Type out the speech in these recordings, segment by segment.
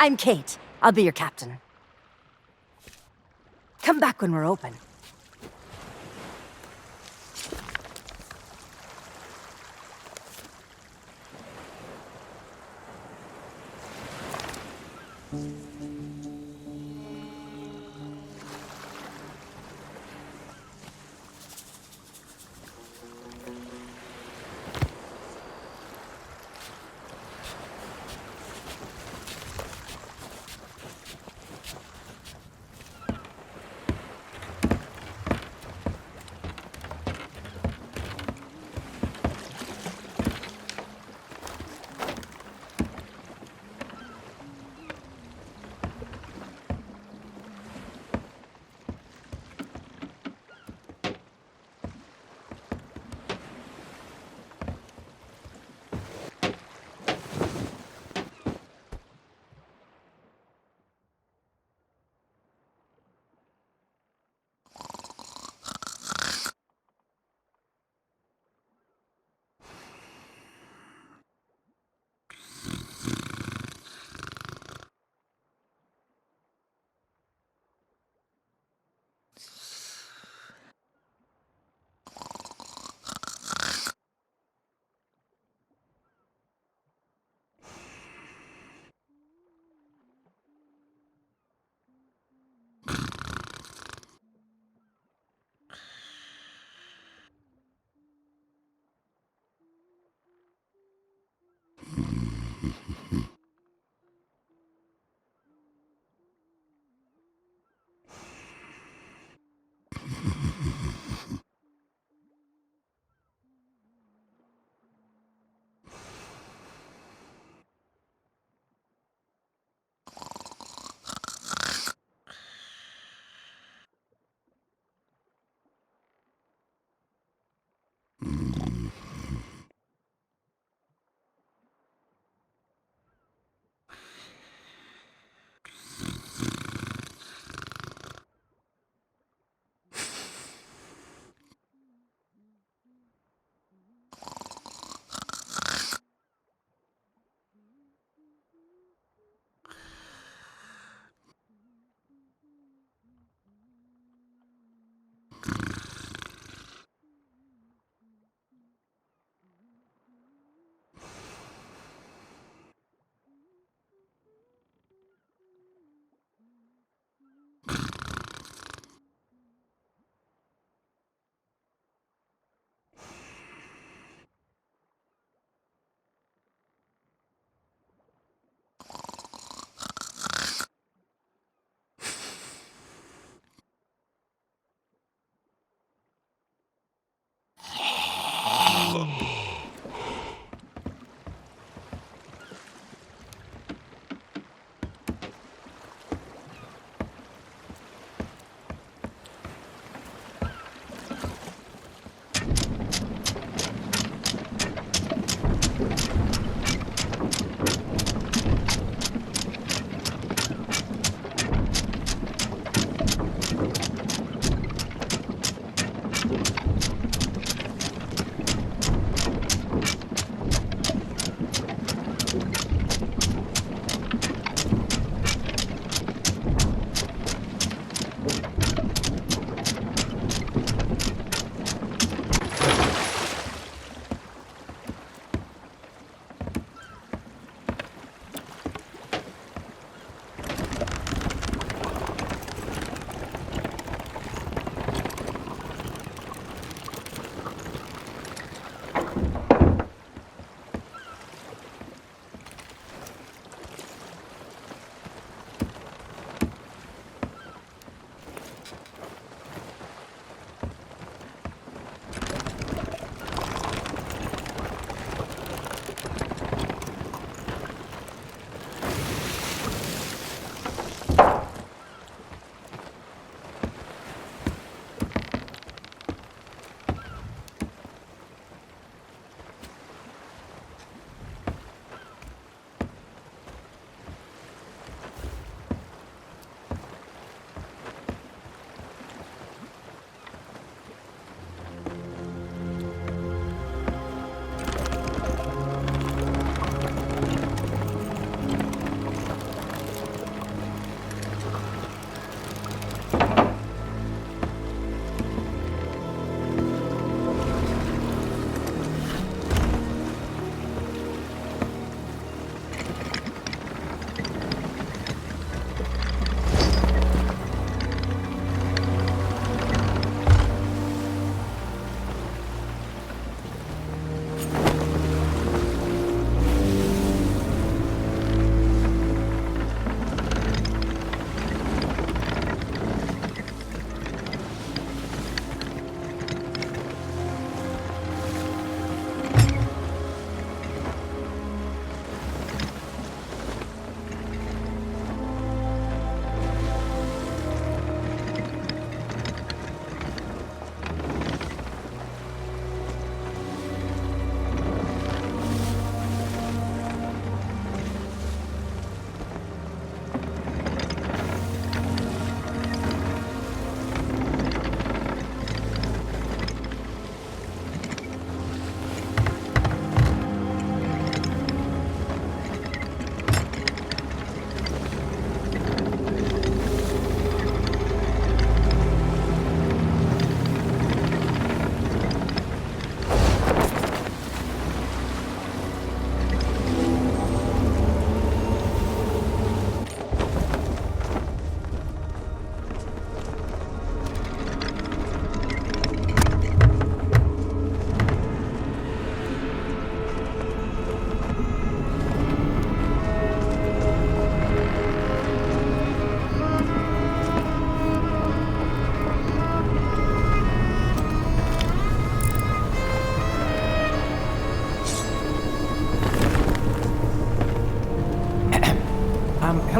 I'm Kate. I'll be your captain. Come back when we're open.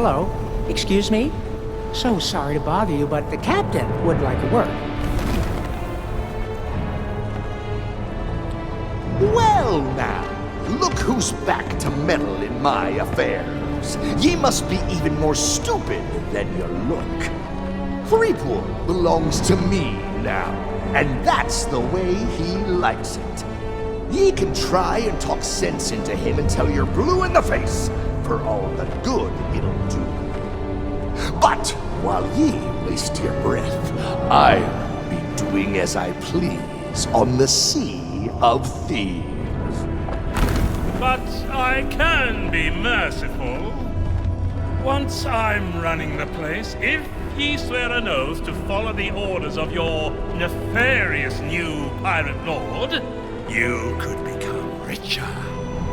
hello. Excuse me? So sorry to bother you, but the captain would like a word. Well now, look who's back to meddle in my affairs. Ye must be even more stupid than you look. Threepwood belongs to me now, and that's the way he likes it. Ye can try and talk sense into him until you're blue in the face for all the good it'll do. But while ye waste your breath, I'll be doing as I please on the Sea of Thieves. But I can be merciful. Once I'm running the place, if ye swear an oath to follow the orders of your nefarious new pirate lord, you could become richer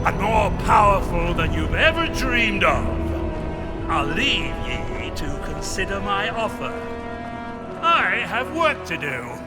and more powerful than you've ever dreamed of. I'll leave ye to consider my offer. I have work to do.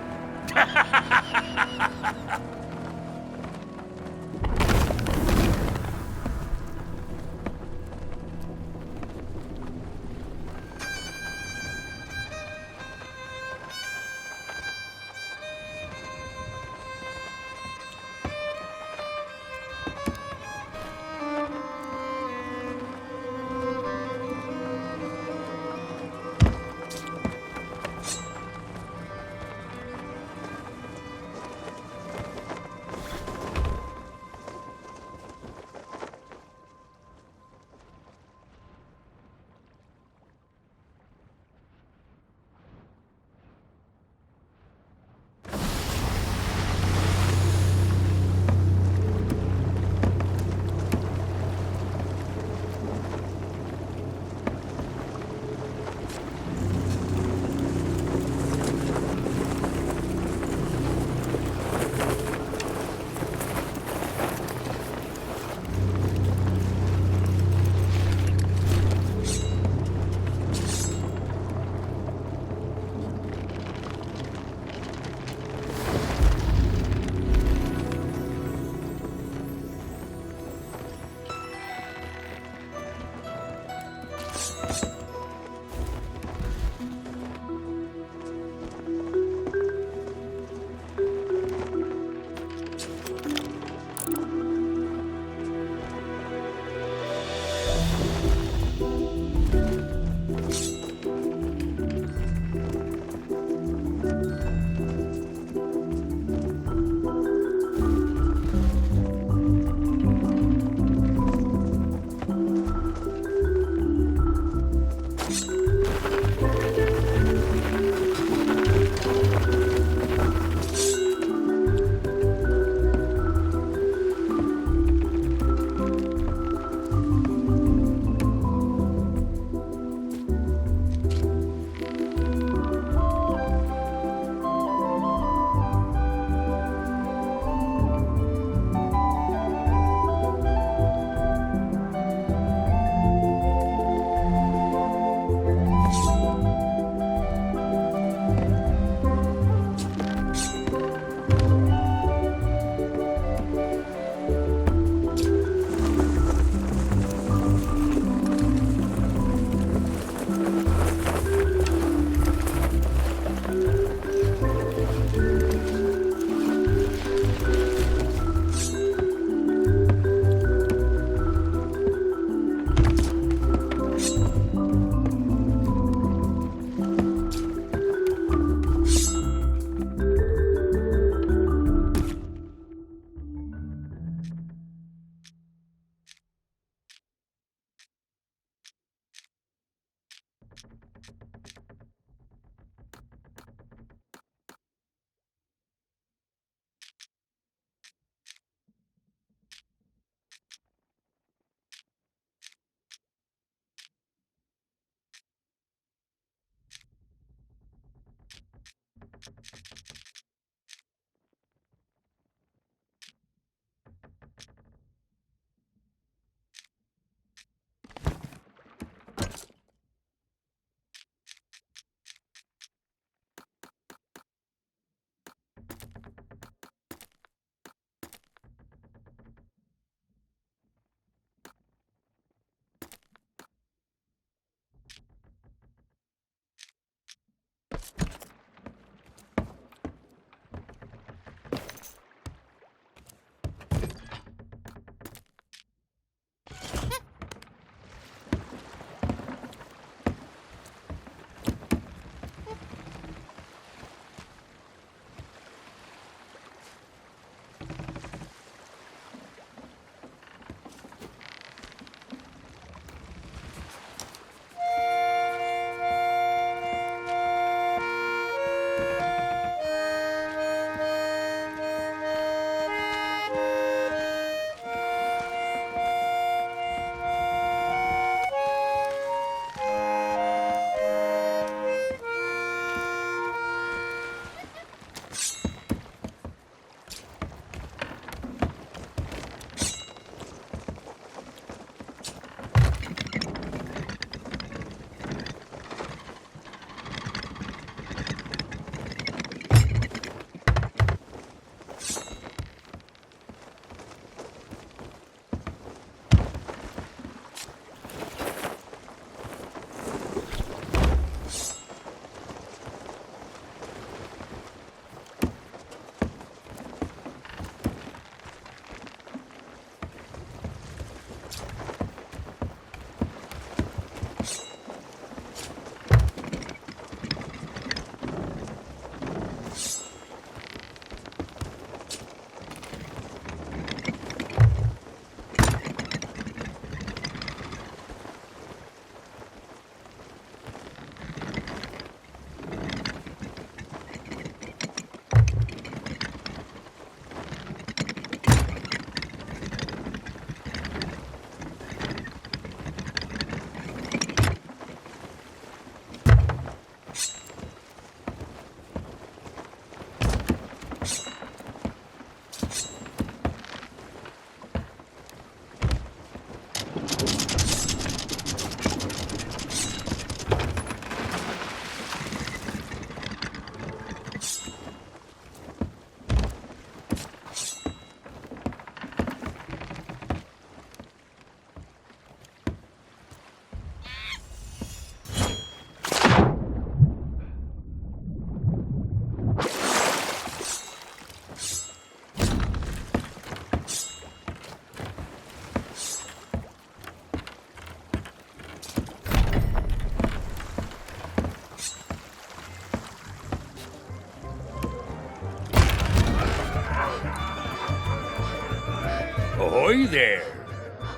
Ahoy there!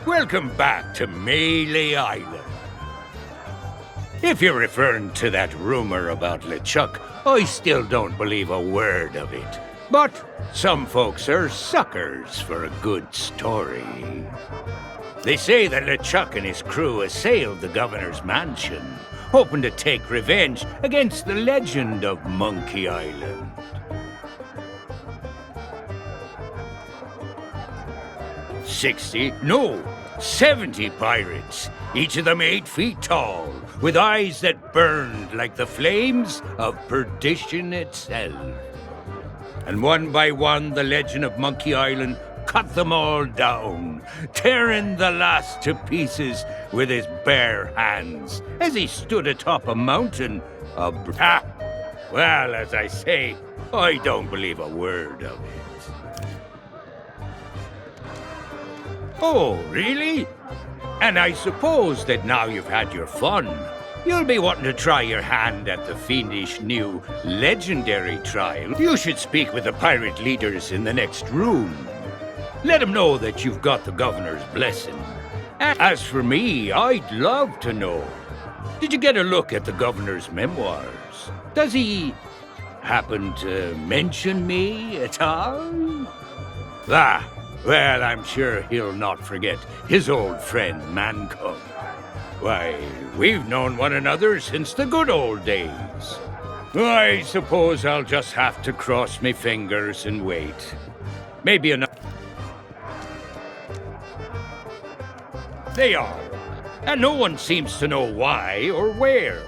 Welcome back to Melee Island. If you're referring to that rumor about LeChuck, I still don't believe a word of it. But some folks are suckers for a good story. They say that LeChuck and his crew assailed the governor's mansion, hoping to take revenge against the legend of Monkey Island. 70 pirates, each of them 8 feet tall, with eyes that burned like the flames of perdition itself. And one by one, the legend of Monkey Island cut them all down, tearing the last to pieces with his bare hands as he stood atop a mountain of... Well, as I say, I don't believe a word of it. Oh, really? And I suppose that now you've had your fun, you'll be wanting to try your hand at the fiendish new legendary trial. You should speak with the pirate leaders in the next room. Let them know that you've got the governor's blessing. And as for me, I'd love to know. Did you get a look at the governor's memoirs? Does he happen to mention me at all? Well, I'm sure he'll not forget his old friend, Mancom. Why, we've known one another since the good old days. I suppose I'll just have to cross my fingers and wait. Maybe another... They are, and no one seems to know why or where.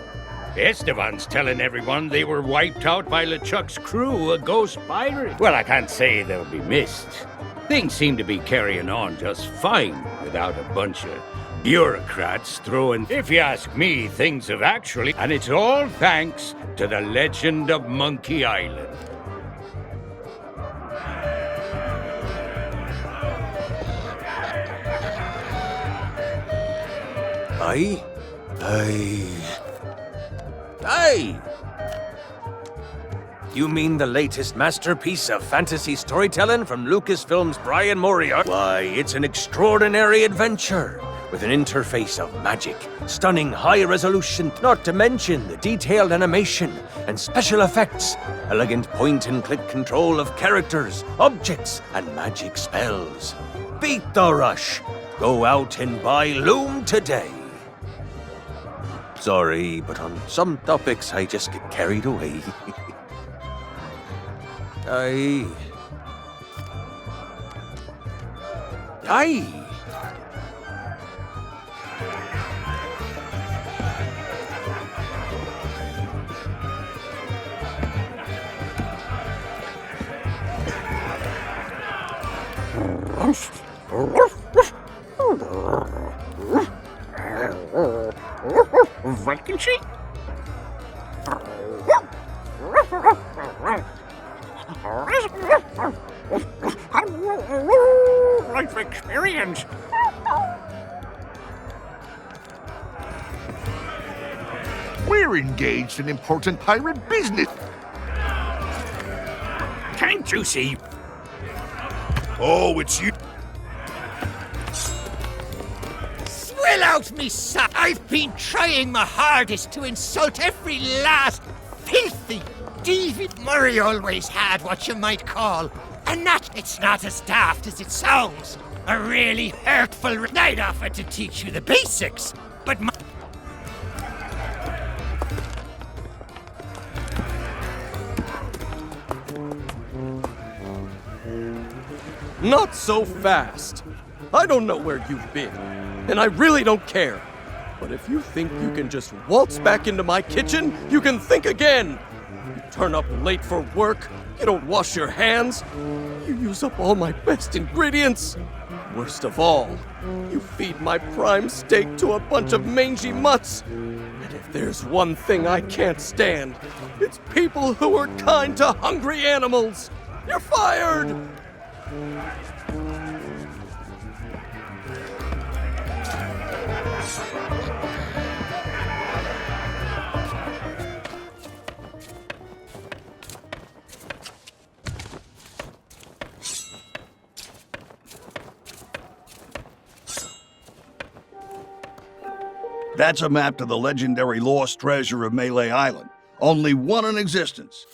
Esteban's telling everyone they were wiped out by LeChuck's crew, a ghost pirate. Well, I can't say they'll be missed. Things seem to be carrying on just fine without a bunch of bureaucrats throwing... If you ask me, things have actually... And it's all thanks to the legend of Monkey Island. Aye? You mean the latest masterpiece of fantasy storytelling from Lucasfilm's Brian Moriarty? Why, it's an extraordinary adventure with an interface of magic, stunning high resolution, not to mention the detailed animation and special effects, elegant point-and-click control of characters, objects, and magic spells. Beat the rush. Go out and buy Loom today. Sorry, but on some topics I just get carried away. Aye. Vacancy? Life experience. We're engaged in important pirate business. Can't you see? Oh, it's you. Swill out, me son! I've been trying my hardest to insult every last filthy, deviant... Murray always had what you might call a nut. It's not as daft as it sounds. A really hurtful... I'd offer to teach you the basics, but my... Not so fast. I don't know where you've been, and I really don't care. But if you think you can just waltz back into my kitchen, you can think again. You turn up late for work, you don't wash your hands, you use up all my best ingredients. Worst of all, you feed my prime steak to a bunch of mangy mutts. And if there's one thing I can't stand, it's people who are kind to hungry animals. You're fired! That's a map to the legendary lost treasure of Melee Island. Only one in existence.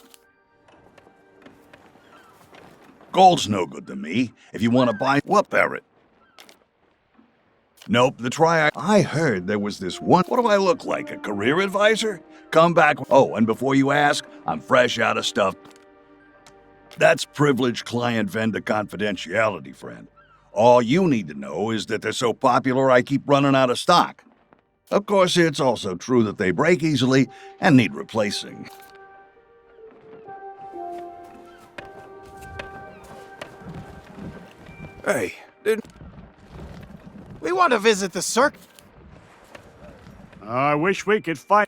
Gold's no good to me. If you want to buy... What, Barrett? Nope, the triad... I heard there was this one... What do I look like, a career advisor? Come back... Oh, and before you ask, I'm fresh out of stuff. That's privileged client-vendor confidentiality, friend. All you need to know is that they're so popular I keep running out of stock. Of course, it's also true that they break easily and need replacing. Hey, we want to visit the circus. I wish we could find...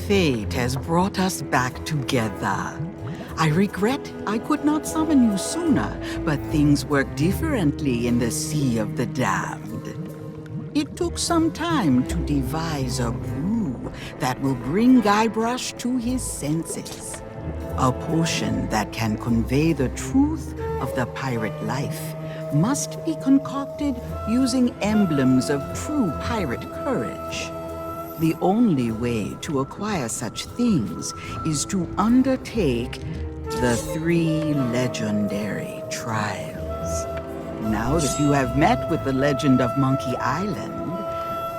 Fate has brought us back together. I regret I could not summon you sooner, but things work differently in the Sea of the Damned. It took some time to devise a brew that will bring Guybrush to his senses. A potion that can convey the truth of the pirate life must be concocted using emblems of true pirate courage. The only way to acquire such things is to undertake the 3 legendary trials. Now that you have met with the legend of Monkey Island,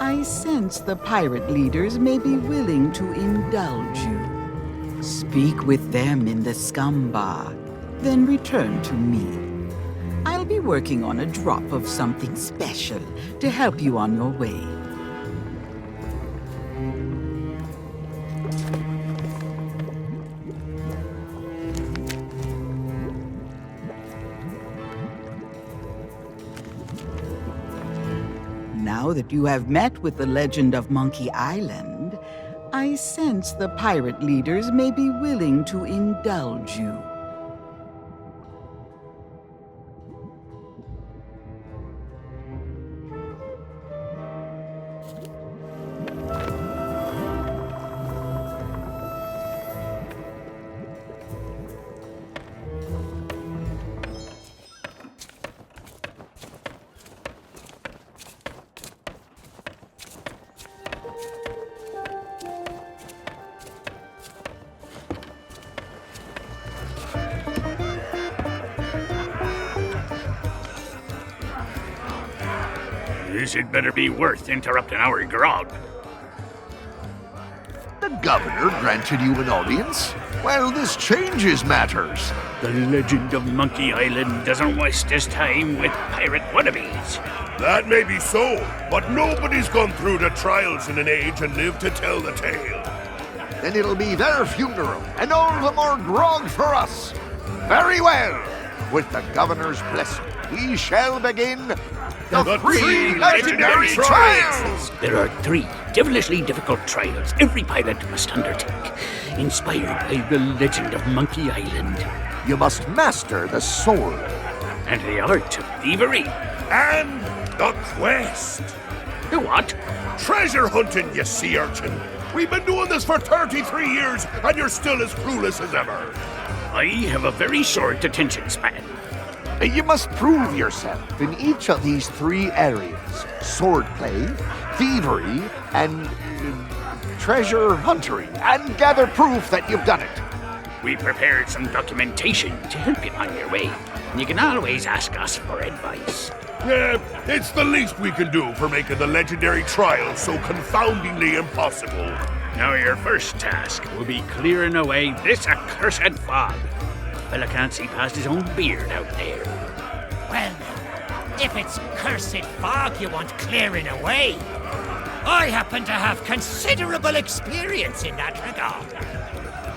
I sense the pirate leaders may be willing to indulge you. Speak with them in the scum bar, then return to me. I'll be working on a drop of something special to help you on your way. Now that you have met with the legend of Monkey Island, I sense the pirate leaders may be willing to indulge you. This had better be worth interrupting our grog. The governor granted you an audience? Well, this changes matters. The legend of Monkey Island doesn't waste his time with pirate wannabes. That may be so, but nobody's gone through the trials in an age and lived to tell the tale. Then it'll be their funeral, and all the more grog for us. Very well. With the governor's blessing, we shall begin the 3 legendary trials! There are 3 devilishly difficult trials every pilot must undertake, inspired by the legend of Monkey Island. You must master the sword. And the art of thievery. And the quest! The what? Treasure hunting, you sea urchin! We've been doing this for 33 years, and you're still as clueless as ever! I have a very short attention span. You must prove yourself in each of these 3 areas. Swordplay, thievery, and treasure huntery, and gather proof that you've done it. We prepared some documentation to help you on your way. You can always ask us for advice. Yeah, it's the least we can do for making the legendary trial so confoundingly impossible. Now your first task will be clearing away this accursed fog. Fella can't see past his own beard out there. Well, if it's cursed fog you want clearing away, I happen to have considerable experience in that regard.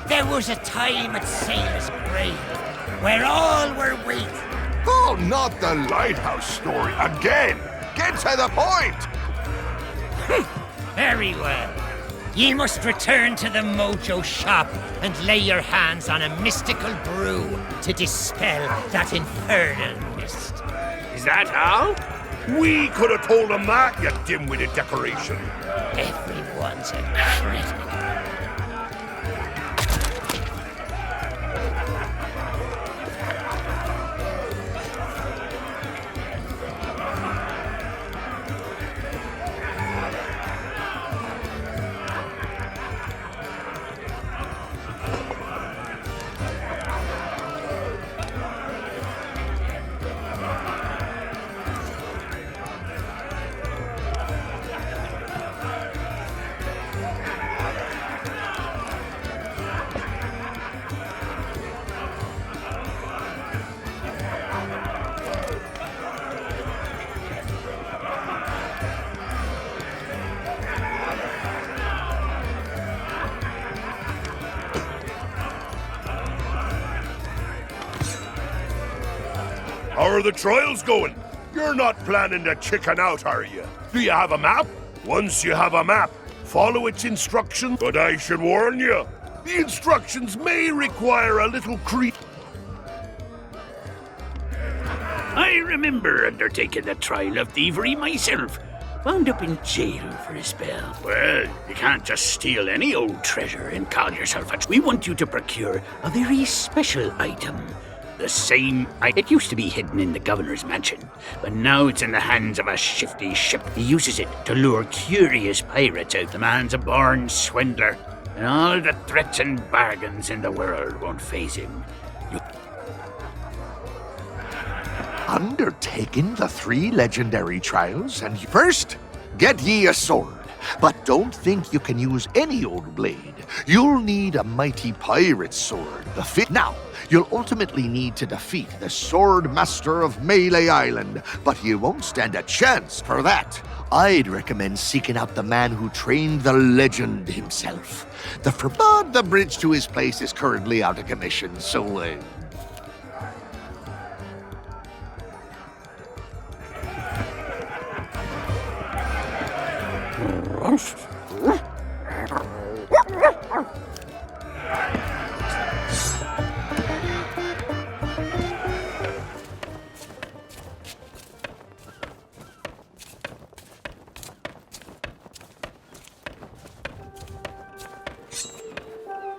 There was a time at Sailor's Grave where all were waiting. Oh, not the lighthouse story again! Get to the point! Very well. Ye must return to the Mojo shop and lay your hands on a mystical brew to dispel that infernal mist. Is that all? We could have told him that, you dim-witted decoration. Everyone's a critic. are the trials going? You're not planning to chicken out, are you? Do you have a map? Once you have a map, follow its instructions. But I should warn you, the instructions may require a little creep. I remember undertaking the trial of thievery myself. Wound up in jail for a spell. Well, you can't just steal any old treasure and call yourself a... We want you to procure a very special item. The same... It used to be hidden in the governor's mansion, but now it's in the hands of a shifty ship. He uses it to lure curious pirates out. The man's a born swindler, and all the threats and bargains in the world won't faze him. Undertaking the 3 legendary trials, and first, get ye a sword. But don't think you can use any old blade. You'll need a mighty pirate sword. Now, you'll ultimately need to defeat the Sword Master of Melee Island, but you won't stand a chance for that. I'd recommend seeking out the man who trained the legend himself. But the bridge to his place is currently out of commission, so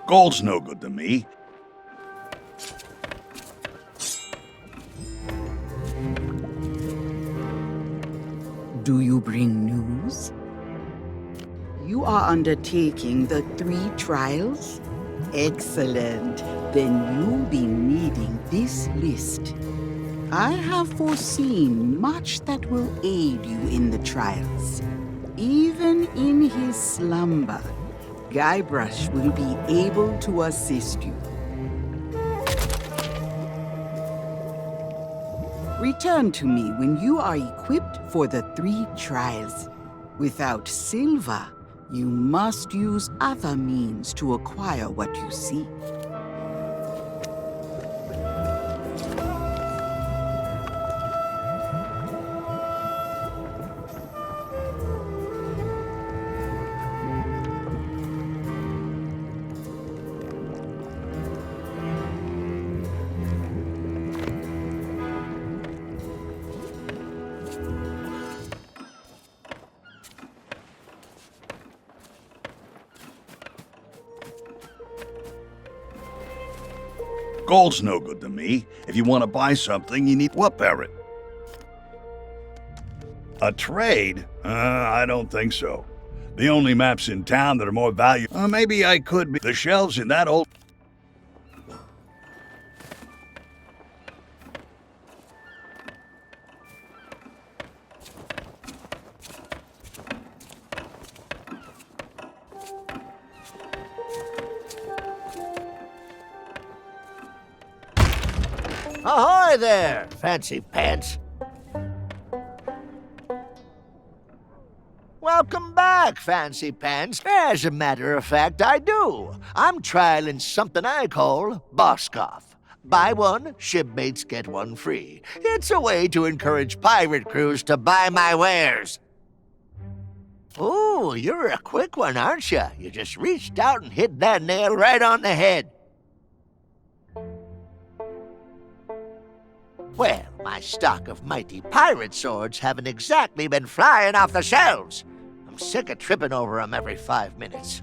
Gold's no good to me. Do you bring news? You are undertaking the 3 trials? Excellent. Then you'll be needing this list. I have foreseen much that will aid you in the trials. Even in his slumber, Guybrush will be able to assist you. Return to me when you are equipped for the 3 trials. Without silver, you must use other means to acquire what you seek. Gold's no good to me. If you want to buy something, you need what, Barrett? A trade? I don't think so. The only maps in town that are more valuable... maybe I could be... The shelves in that old... Ahoy there, fancy pants. Welcome back, fancy pants. As a matter of fact, I do. I'm trialing something I call Boscoff. Buy one, shipmates get one free. It's a way to encourage pirate crews to buy my wares. Ooh, you're a quick one, aren't you? You just reached out and hit that nail right on the head. Well, my stock of mighty pirate swords haven't exactly been flying off the shelves. I'm sick of tripping over them every 5 minutes.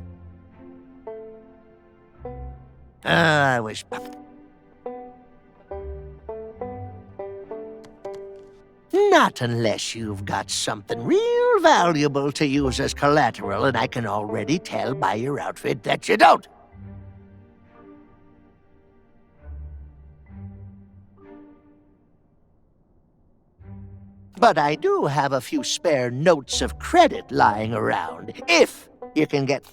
I wish... Not unless you've got something real valuable to use as collateral, and I can already tell by your outfit that you don't. But I do have a few spare notes of credit lying around, if you can get...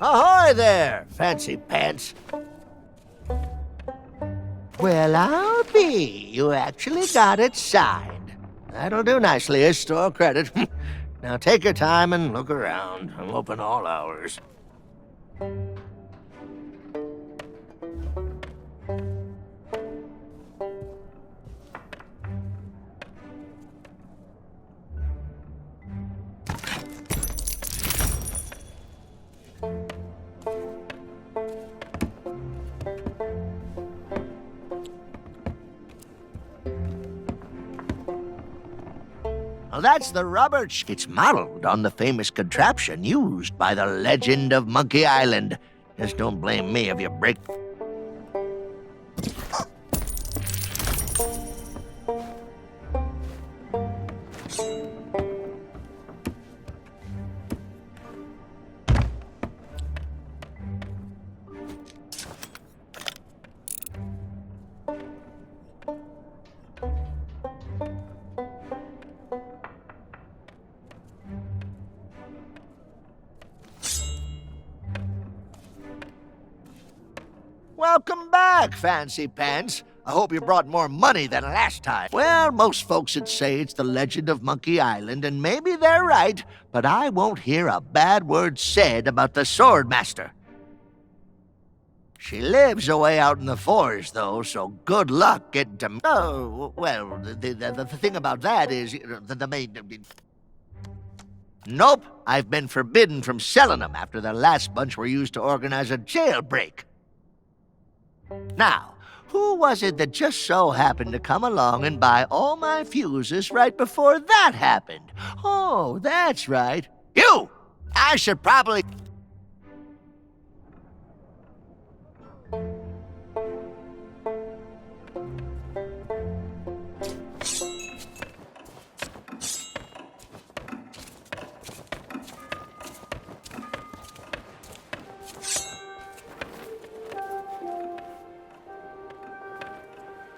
Ahoy there, fancy pants. Well, I'll be. You actually got it signed. That'll do nicely as store credit. Now take your time and look around. I'm open all hours. Well, that's the rubber. It's modeled on the famous contraption used by the legend of Monkey Island. Just don't blame me if you break. Welcome back, fancy pants. I hope you brought more money than last time. Well, most folks would say it's the legend of Monkey Island, and maybe they're right, but I won't hear a bad word said about the Swordmaster. She lives away out in the forest, though, so good luck getting to... Oh, well, the thing about that is... the main... Nope, I've been forbidden from selling them after the last bunch were used to organize a jailbreak. Now, who was it that just so happened to come along and buy all my fuses right before that happened? Oh, that's right. You! I should probably...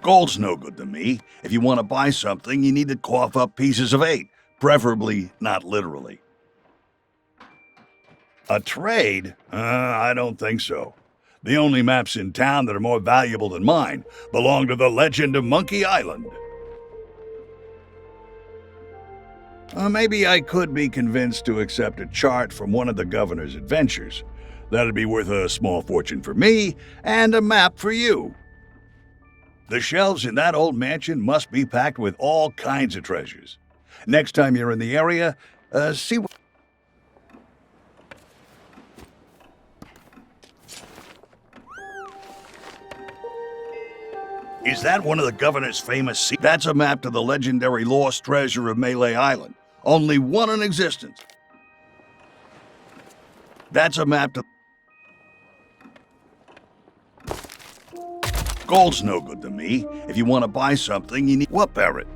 Gold's no good to me. If you want to buy something, you need to cough up pieces of 8, preferably not literally. A trade? I don't think so. The only maps in town that are more valuable than mine belong to the legend of Monkey Island. Maybe I could be convinced to accept a chart from one of the governor's adventures. That'd be worth a small fortune for me, and a map for you. The shelves in that old mansion must be packed with all kinds of treasures. Next time you're in the area, see what... Is that one of the governor's famous... That's a map to the legendary lost treasure of Malay Island. Only one in existence. That's a map to... Gold's no good to me. If you want to buy something, you need... What, Barrett?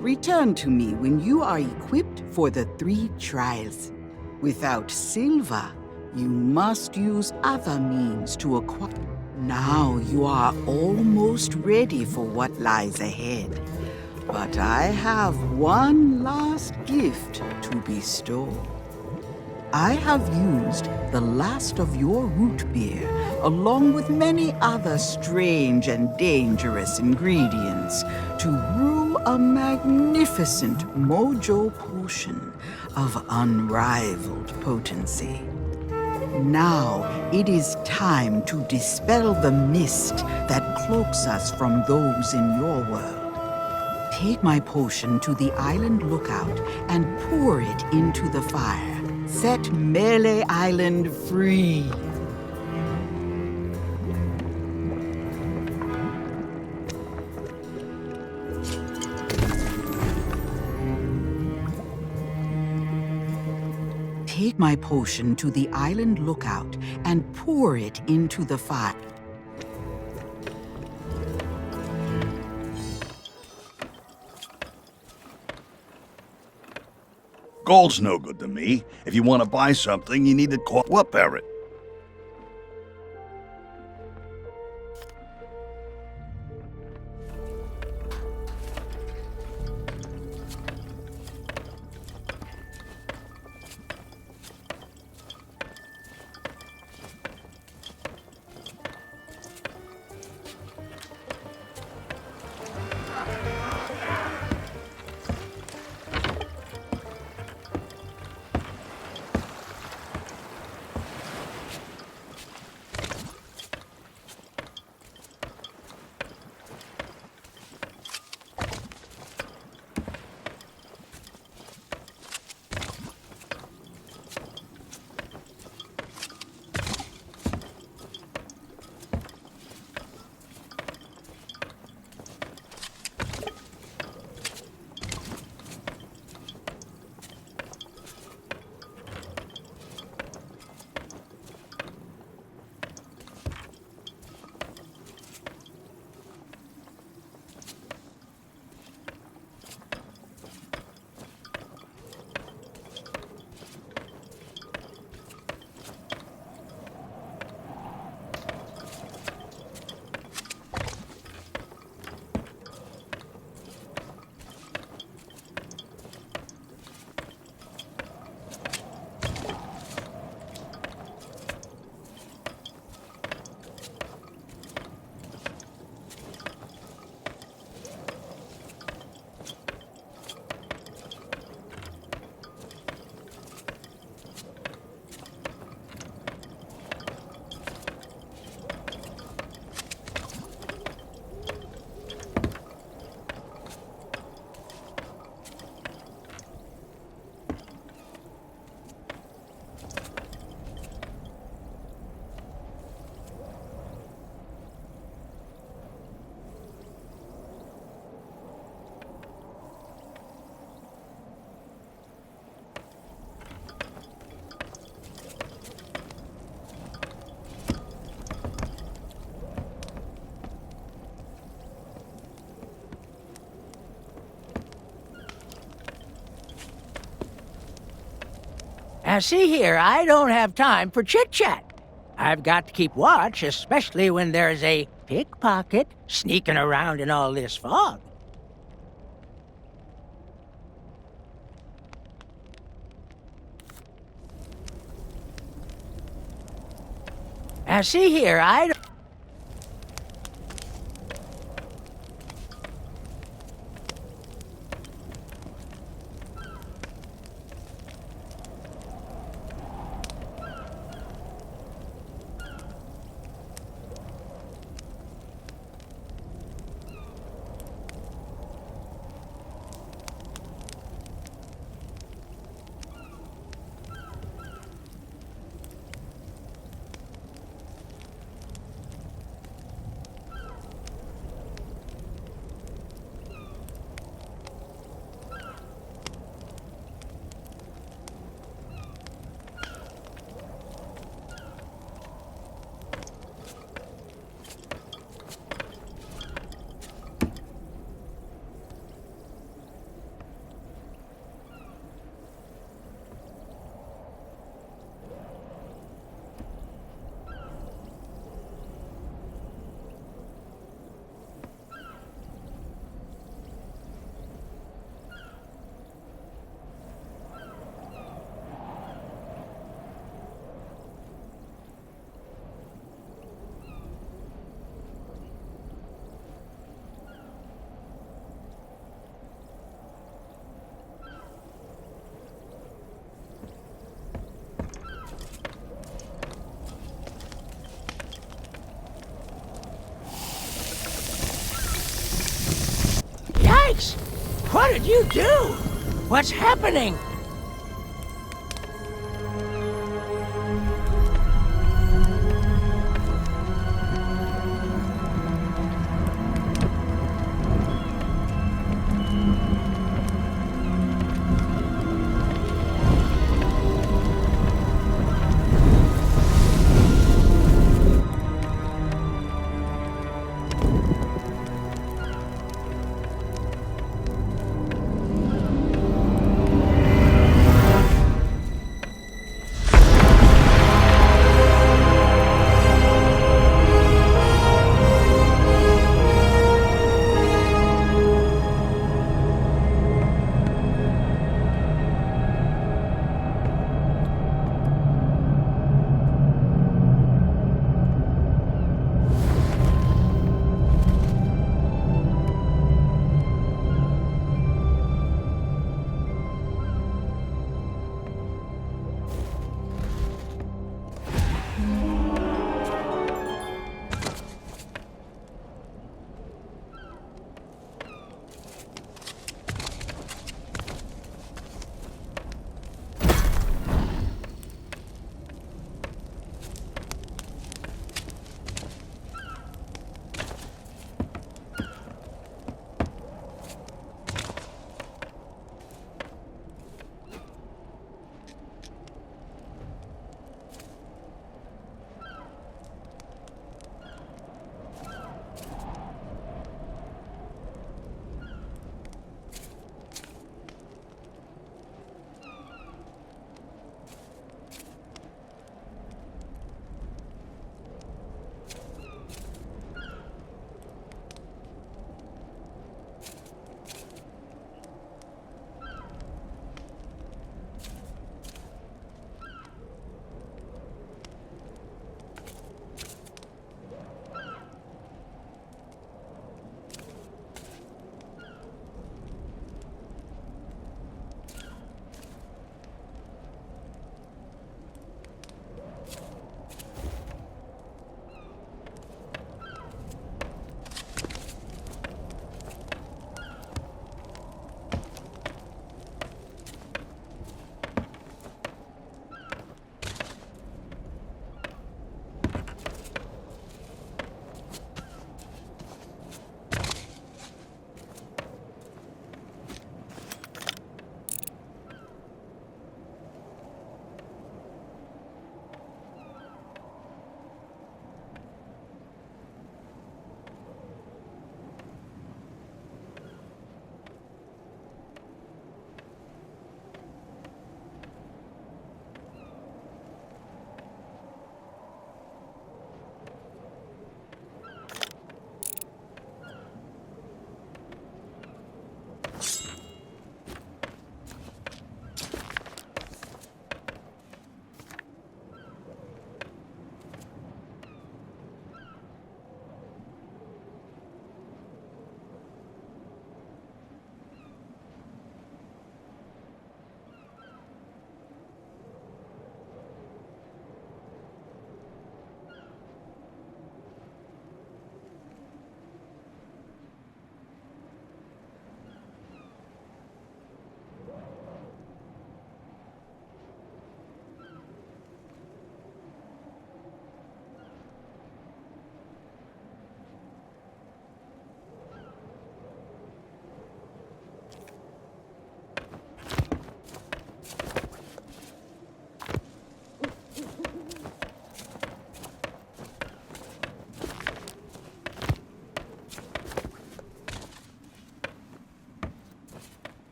Return to me when you are equipped for the 3 trials. Without silver, you must use other means to acquire... Now you are almost ready for what lies ahead. But I have one last gift to bestow. I have used the last of your root beer, along with many other strange and dangerous ingredients, to brew a magnificent mojo potion of unrivaled potency. Now it is time to dispel the mist that cloaks us from those in your world. Take my potion to the island lookout and pour it into the fire. Set Malay Island free. Take my potion to the island lookout and pour it into the fire. Gold's no good to me. If you want to buy something, you need to call... What, Barrett? Now, see here, I don't have time for chit-chat. I've got to keep watch, especially when there's a pickpocket sneaking around in all this fog. Now, see here, I don't... Yikes! What did you do? What's happening?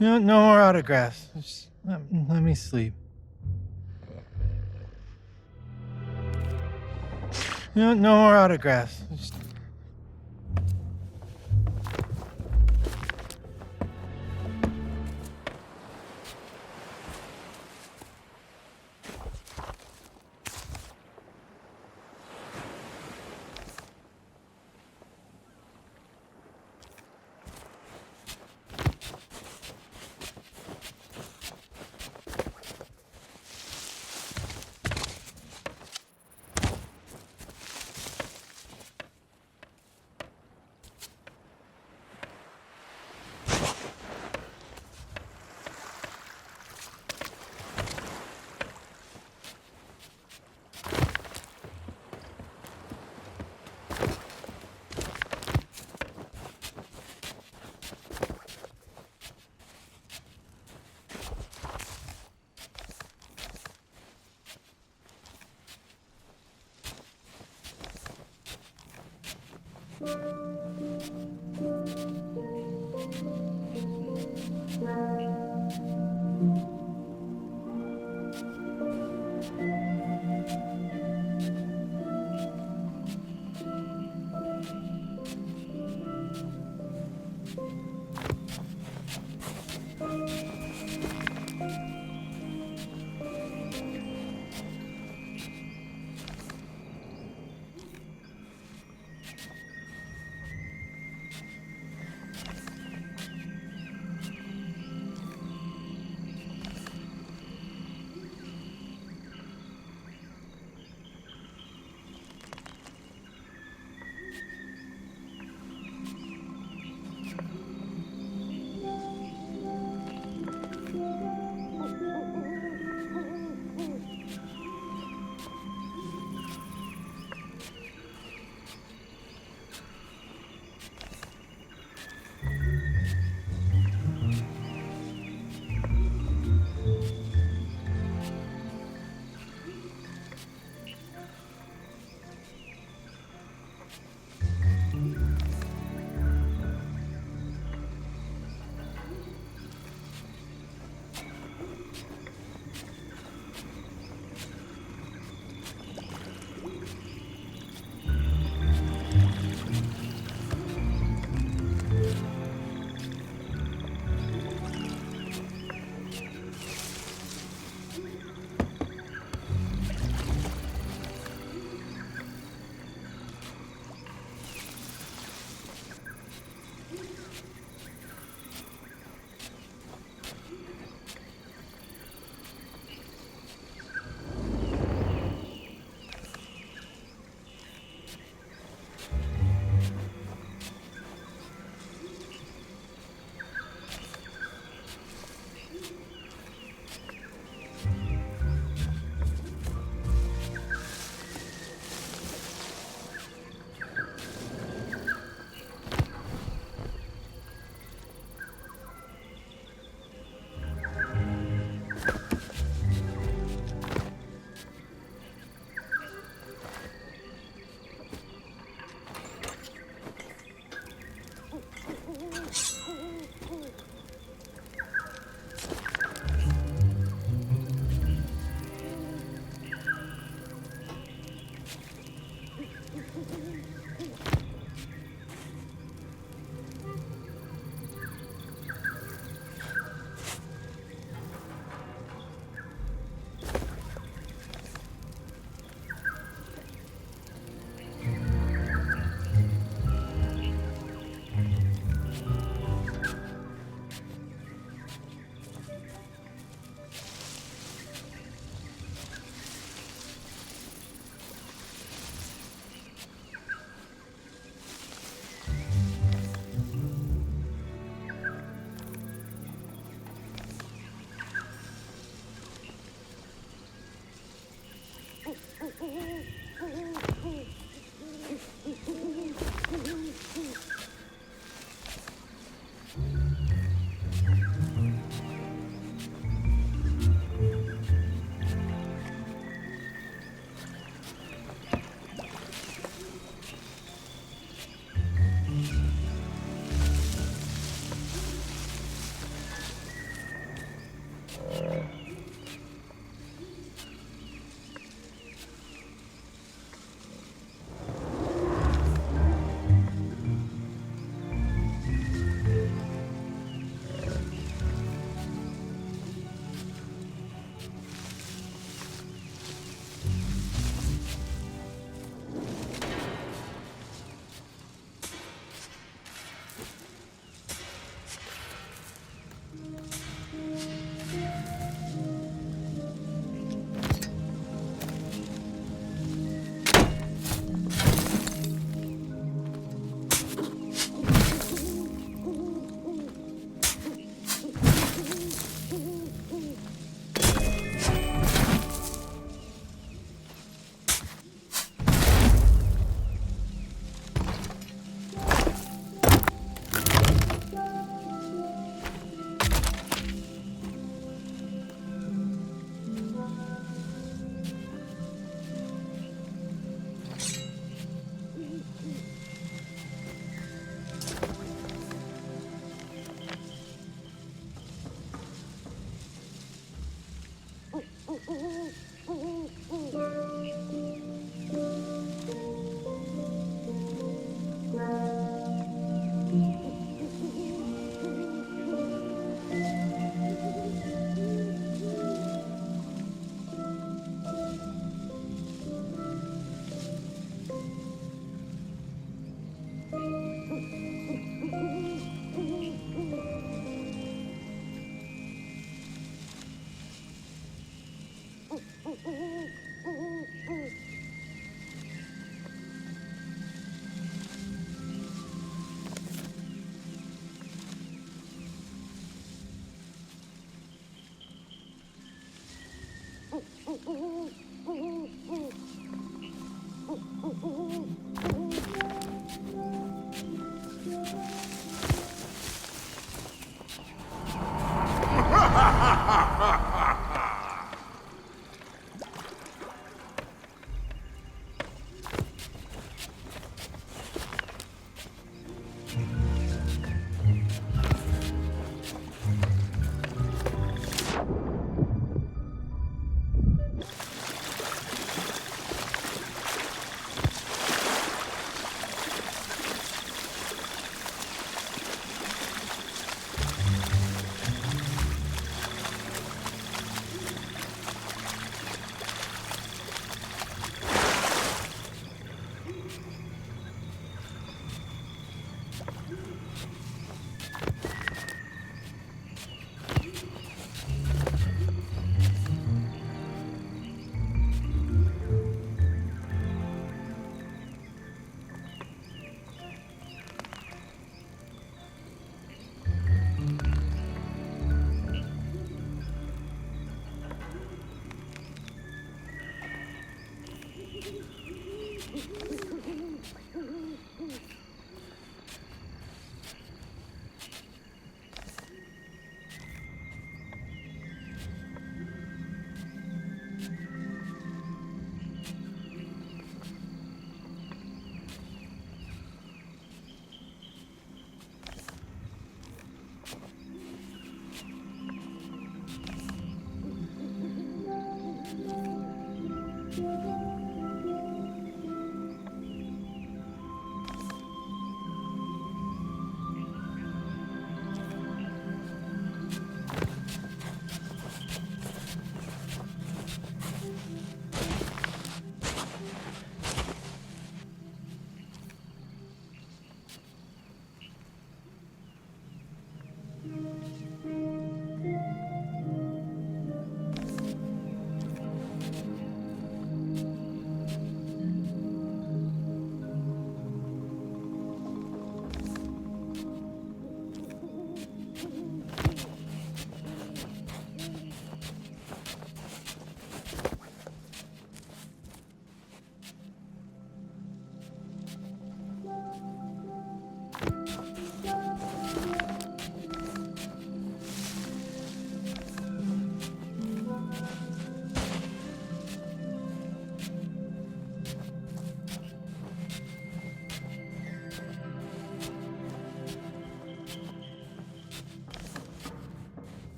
No more autographs. Just let me sleep. No more autographs. Just...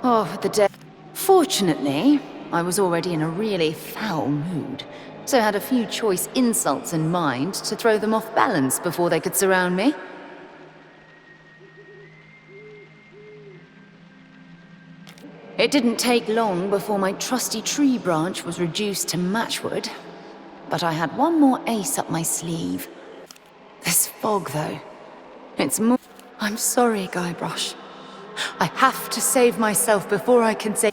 Oh, the day. Fortunately, I was already in a really foul mood, so I had a few choice insults in mind to throw them off balance before they could surround me. It didn't take long before my trusty tree branch was reduced to matchwood, but I had one more ace up my sleeve. This fog, though, it's more... I'm sorry, Guybrush. I have to save myself before I can say...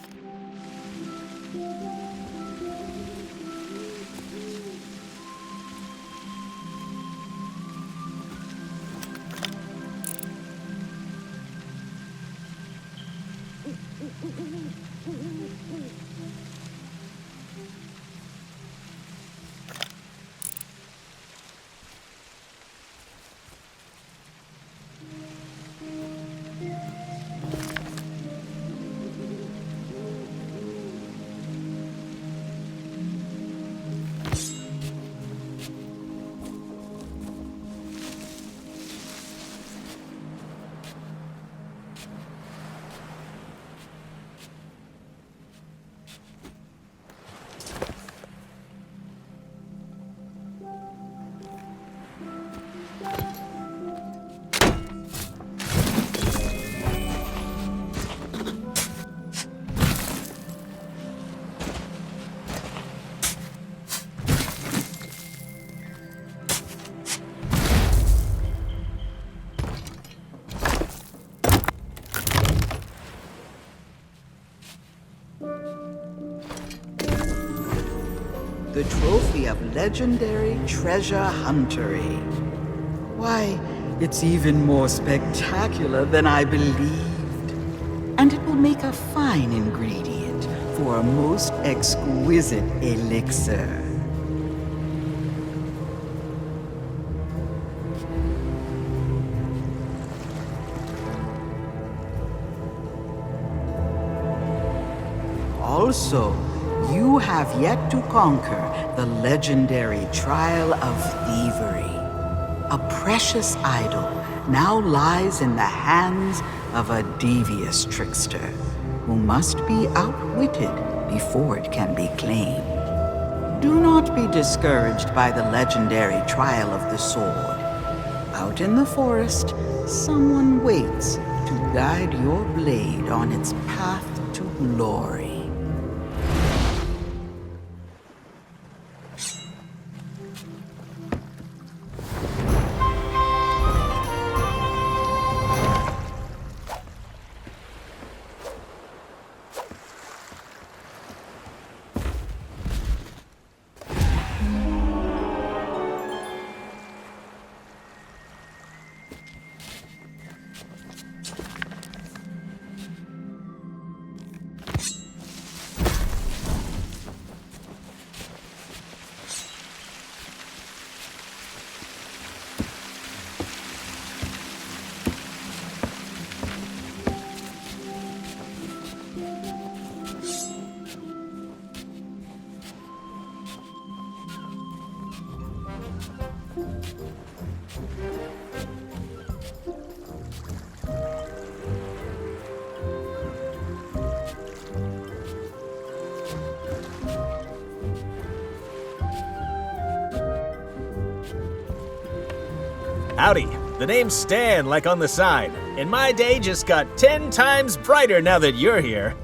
The trophy of legendary treasure huntery. Why, it's even more spectacular than I believed. And it will make a fine ingredient for a most exquisite elixir. Also, you have yet to conquer the legendary Trial of Thievery. A precious idol now lies in the hands of a devious trickster who must be outwitted before it can be claimed. Do not be discouraged by the legendary Trial of the Sword. Out in the forest, someone waits to guide your blade on its path to glory. Howdy. The name's Stan, like on the sign. And my day just got 10 times brighter now that you're here.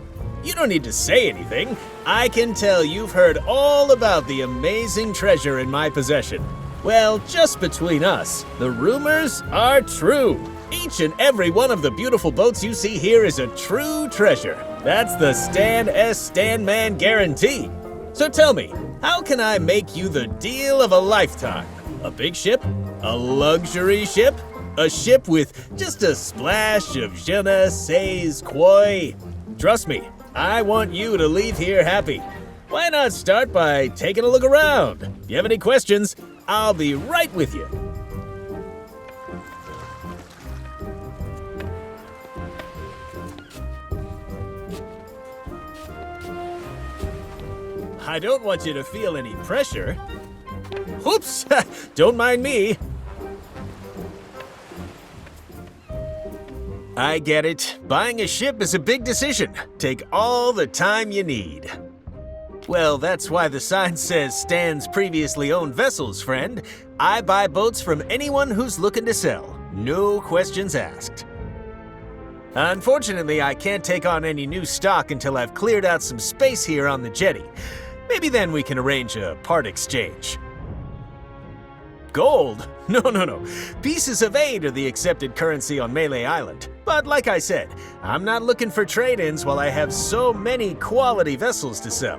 You don't need to say anything. I can tell you've heard all about the amazing treasure in my possession. Well, just between us, the rumors are true. Each and every one of the beautiful boats you see here is a true treasure. That's the Stan S. Stanman guarantee. So tell me, how can I make you the deal of a lifetime? A big ship? A luxury ship? A ship with just a splash of je ne sais quoi? Trust me, I want you to leave here happy. Why not start by taking a look around? If you have any questions, I'll be right with you. I don't want you to feel any pressure. Oops, don't mind me. I get it. Buying a ship is a big decision. Take all the time you need. Well, that's why the sign says Stan's previously owned vessels, friend. I buy boats from anyone who's looking to sell. No questions asked. Unfortunately, I can't take on any new stock until I've cleared out some space here on the jetty. Maybe then we can arrange a part exchange. Gold? No. Pieces of 8 are the accepted currency on Melee Island. But like I said, I'm not looking for trade-ins while I have so many quality vessels to sell.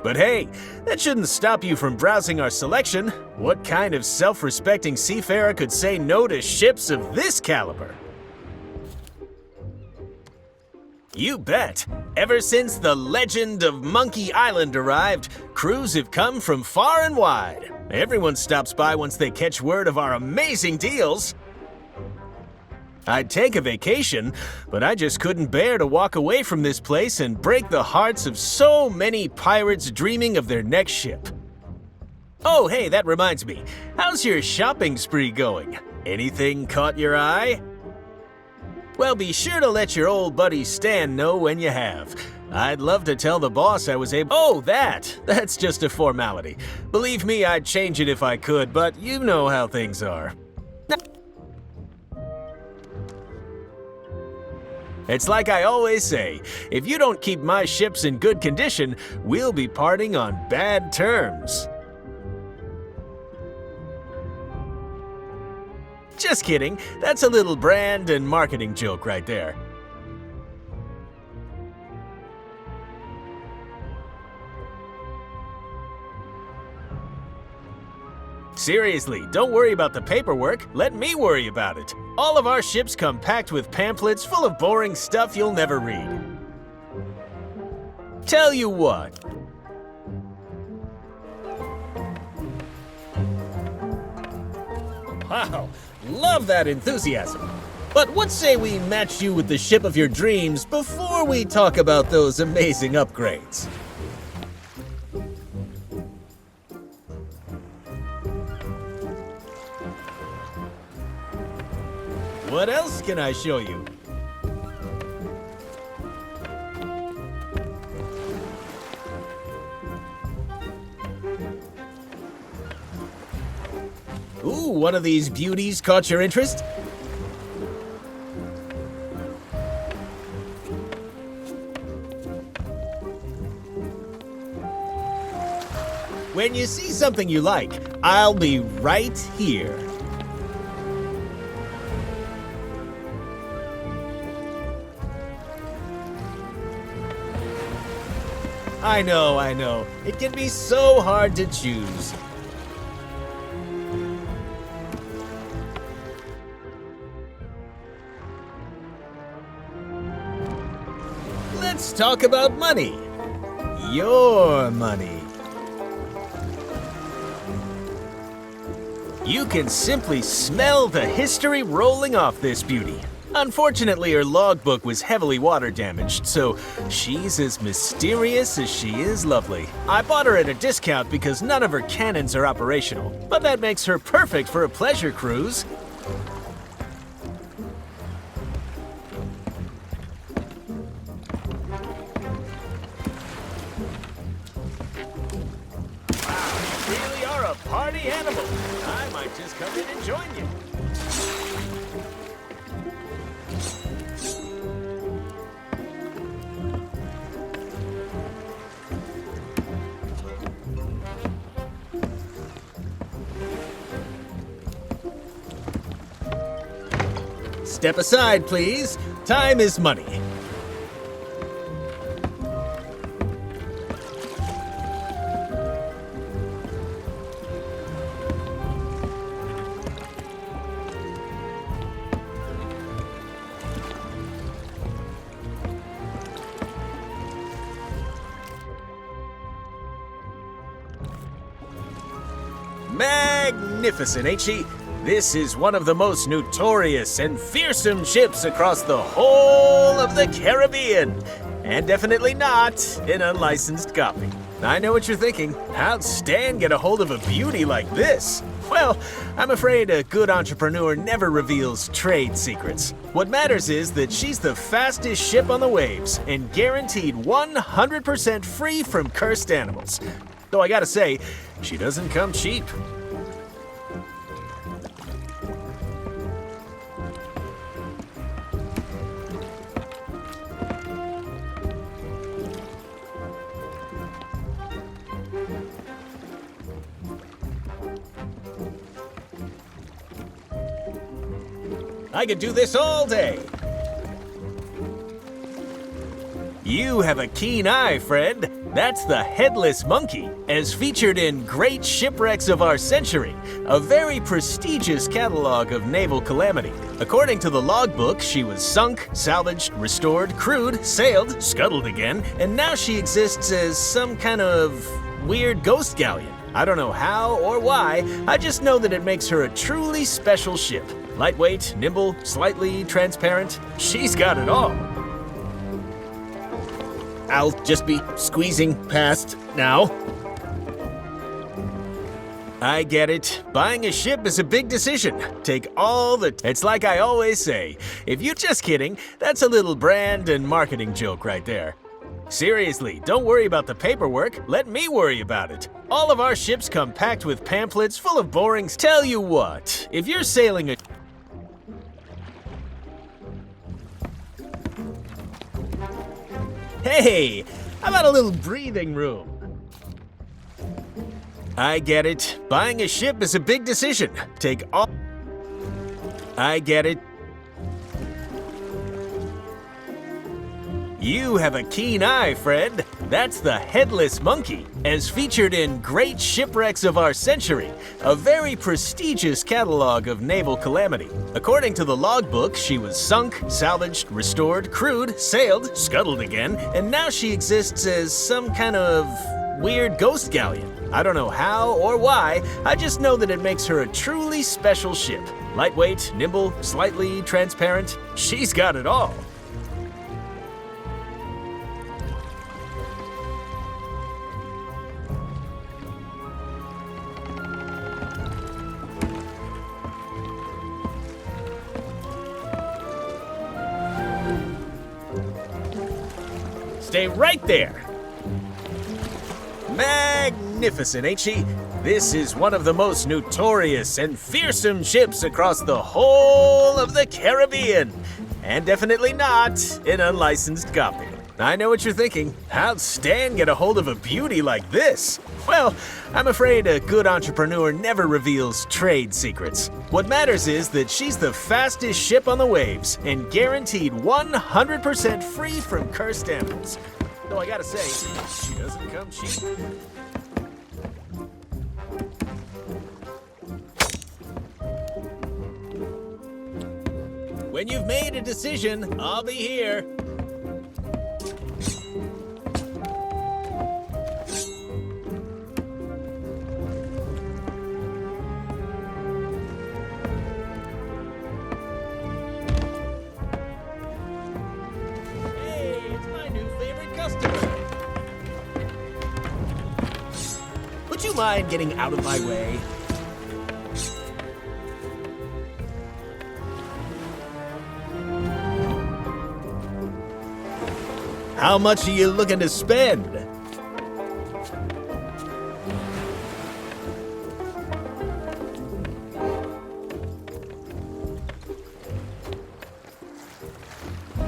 But hey, that shouldn't stop you from browsing our selection. What kind of self-respecting seafarer could say no to ships of this caliber? You bet. Ever since the legend of Monkey Island arrived, crews have come from far and wide. Everyone stops by once they catch word of our amazing deals. I'd take a vacation, but I just couldn't bear to walk away from this place and break the hearts of so many pirates dreaming of their next ship. Oh, hey, that reminds me. How's your shopping spree going? Anything caught your eye? Well, be sure to let your old buddy Stan know when you have. I'd love to tell the boss I was able— Oh, that's just a formality. Believe me, I'd change it if I could, but you know how things are. It's like I always say, if you don't keep my ships in good condition, we'll be parting on bad terms. Just kidding, that's a little brand and marketing joke right there. Seriously, don't worry about the paperwork, let me worry about it. All of our ships come packed with pamphlets full of boring stuff you'll never read. Tell you what. Wow, love that enthusiasm. But what say we match you with the ship of your dreams before we talk about those amazing upgrades? What else can I show you? Ooh, one of these beauties caught your interest? When you see something you like, I'll be right here. I know. It can be so hard to choose. Let's talk about money. Your money. You can simply smell the history rolling off this beauty. Unfortunately, her logbook was heavily water damaged, so she's as mysterious as she is lovely. I bought her at a discount because none of her cannons are operational, but that makes her perfect for a pleasure cruise. Wow, you really are a party animal. I might just come in and join you. Step aside, please. Time is money. Magnificent, ain't she? This is one of the most notorious and fearsome ships across the whole of the Caribbean. And definitely not an unlicensed copy. I know what you're thinking. How'd Stan get a hold of a beauty like this? Well, I'm afraid a good entrepreneur never reveals trade secrets. What matters is that she's the fastest ship on the waves and guaranteed 100% free from cursed animals. Though I gotta say, she doesn't come cheap. I could do this all day. You have a keen eye, friend. That's the Headless Monkey, as featured in Great Shipwrecks of Our Century, a very prestigious catalog of naval calamity. According to the logbook, she was sunk, salvaged, restored, crewed, sailed, scuttled again, and now she exists as some kind of weird ghost galleon. I don't know how or why, I just know that it makes her a truly special ship. Lightweight, nimble, slightly transparent, she's got it all. I'll just be squeezing past now. I get it. Buying a ship is a big decision. Take all the... It's like I always say, if you... Just kidding, that's a little brand and marketing joke right there. Seriously, don't worry about the paperwork. Let me worry about it. All of our ships come packed with pamphlets full of boring... Tell you what, if you're sailing a... Hey, how about a little breathing room? I get it. Buying a ship is a big decision. Take all... I get it. You have a keen eye, friend. That's the Headless Monkey, as featured in Great Shipwrecks of Our Century, a very prestigious catalog of naval calamity. According to the logbook, she was sunk, salvaged, restored, crewed, sailed, scuttled again, and now she exists as some kind of weird ghost galleon. I don't know how or why, I just know that it makes her a truly special ship. Lightweight, nimble, slightly transparent, she's got it all. Stay right there. Magnificent, ain't she? This is one of the most notorious and fearsome ships across the whole of the Caribbean. And definitely not an unlicensed copy. I know what you're thinking. How'd Stan get a hold of a beauty like this? Well, I'm afraid a good entrepreneur never reveals trade secrets. What matters is that she's the fastest ship on the waves and guaranteed 100% free from cursed animals. Though I gotta say, she doesn't come cheap. When you've made a decision, I'll be here. Would you mind getting out of my way? How much are you looking to spend?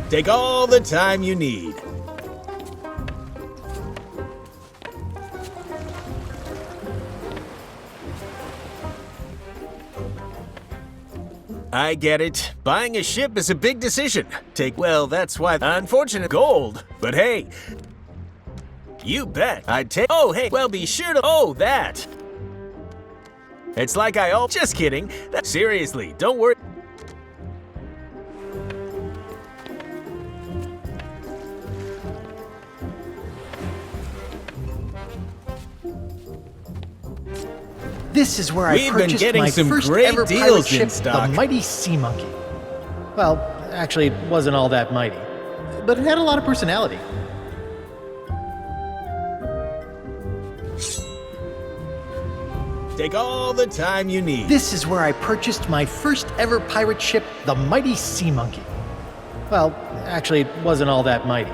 Take all the time you need. I get it. Buying a ship is a big decision. Well, that's why unfortunate gold. But hey, you bet. I'd take... Oh, hey, well, be sure to... Oh, that. It's like Just kidding. Seriously, don't worry. This is where I We've been purchased getting my some first great ever pirate deals ship, in stock. the mighty Sea Monkey. Well, actually, it wasn't all that mighty, but it had a lot of personality. Take all the time you need. This is where I purchased my first ever pirate ship, the mighty Sea Monkey. Well, actually, it wasn't all that mighty.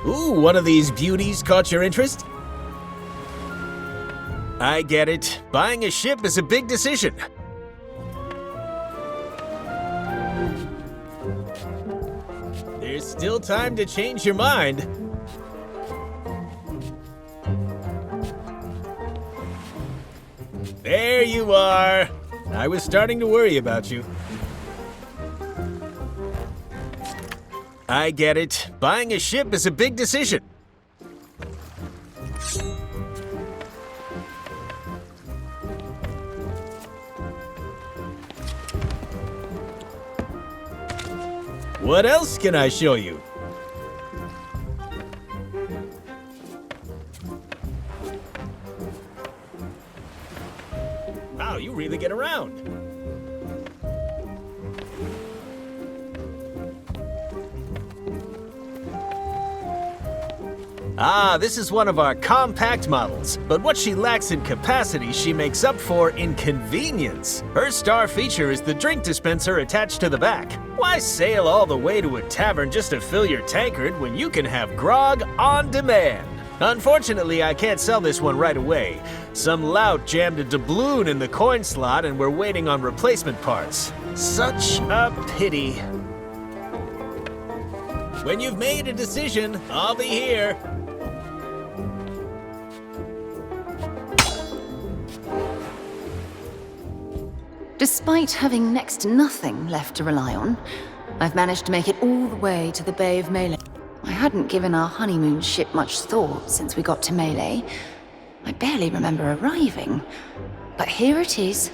Ooh, one of these beauties caught your interest? I get it. Buying a ship is a big decision. There's still time to change your mind. There you are. I was starting to worry about you. I get it. Buying a ship is a big decision. What else can I show you? Wow, you really get around. Ah, this is one of our compact models, but what she lacks in capacity, she makes up for in convenience. Her star feature is the drink dispenser attached to the back. Why sail all the way to a tavern just to fill your tankard when you can have grog on demand? Unfortunately, I can't sell this one right away. Some lout jammed a doubloon in the coin slot and we're waiting on replacement parts. Such a pity. When you've made a decision, I'll be here. Despite having next to nothing left to rely on, I've managed to make it all the way to the Bay of Melee. I hadn't given our honeymoon ship much thought since we got to Melee. I barely remember arriving, but here it is.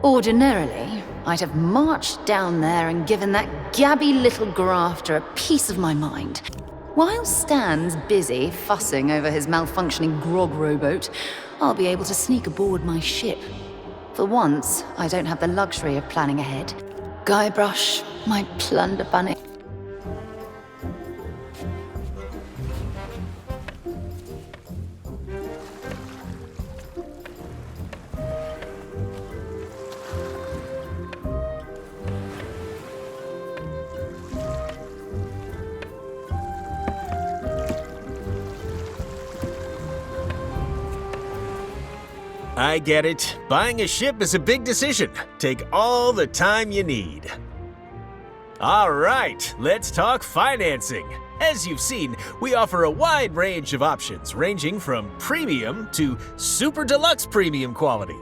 Ordinarily, I'd have marched down there and given that gabby little grafter a piece of my mind. While Stan's busy fussing over his malfunctioning grog rowboat, I'll be able to sneak aboard my ship. For once, I don't have the luxury of planning ahead. Guybrush, my plunder bunny. I get it. Buying a ship is a big decision. Take all the time you need. All right, let's talk financing. As you've seen, we offer a wide range of options, ranging from premium to super deluxe premium quality.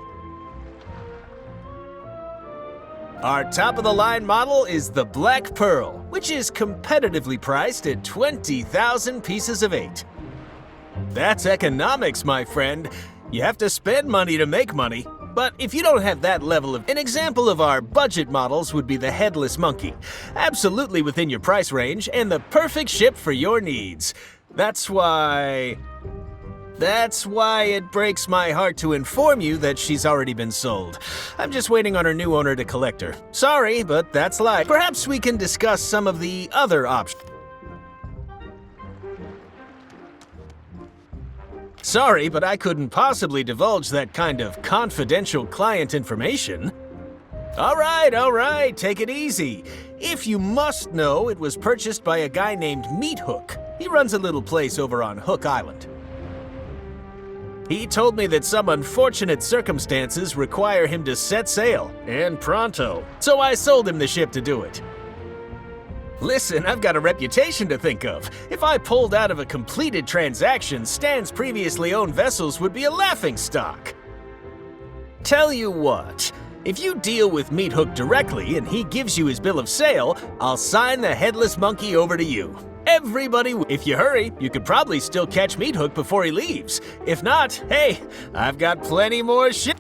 Our top-of-the-line model is the Black Pearl, which is competitively priced at 20,000 pieces of 8. That's economics, my friend. You have to spend money to make money. But if you don't have that level of... An example of our budget models would be the Headless Monkey. Absolutely within your price range and the perfect ship for your needs. That's why it breaks my heart to inform you that she's already been sold. I'm just waiting on her new owner to collect her. Sorry, but that's life. Perhaps we can discuss some of the other options. Sorry, but I couldn't possibly divulge that kind of confidential client information. All right, take it easy. If you must know, it was purchased by a guy named Meat Hook. He runs a little place over on Hook Island. He told me that some unfortunate circumstances require him to set sail, and pronto. So I sold him the ship to do it. Listen, I've got a reputation to think of. If I pulled out of a completed transaction, Stan's previously owned vessels would be a laughingstock. Tell you what, if you deal with Meat Hook directly and he gives you his bill of sale, I'll sign the Headless Monkey over to you. Everybody, if you hurry, you could probably still catch Meat Hook before he leaves. If not, hey, I've got plenty more shit.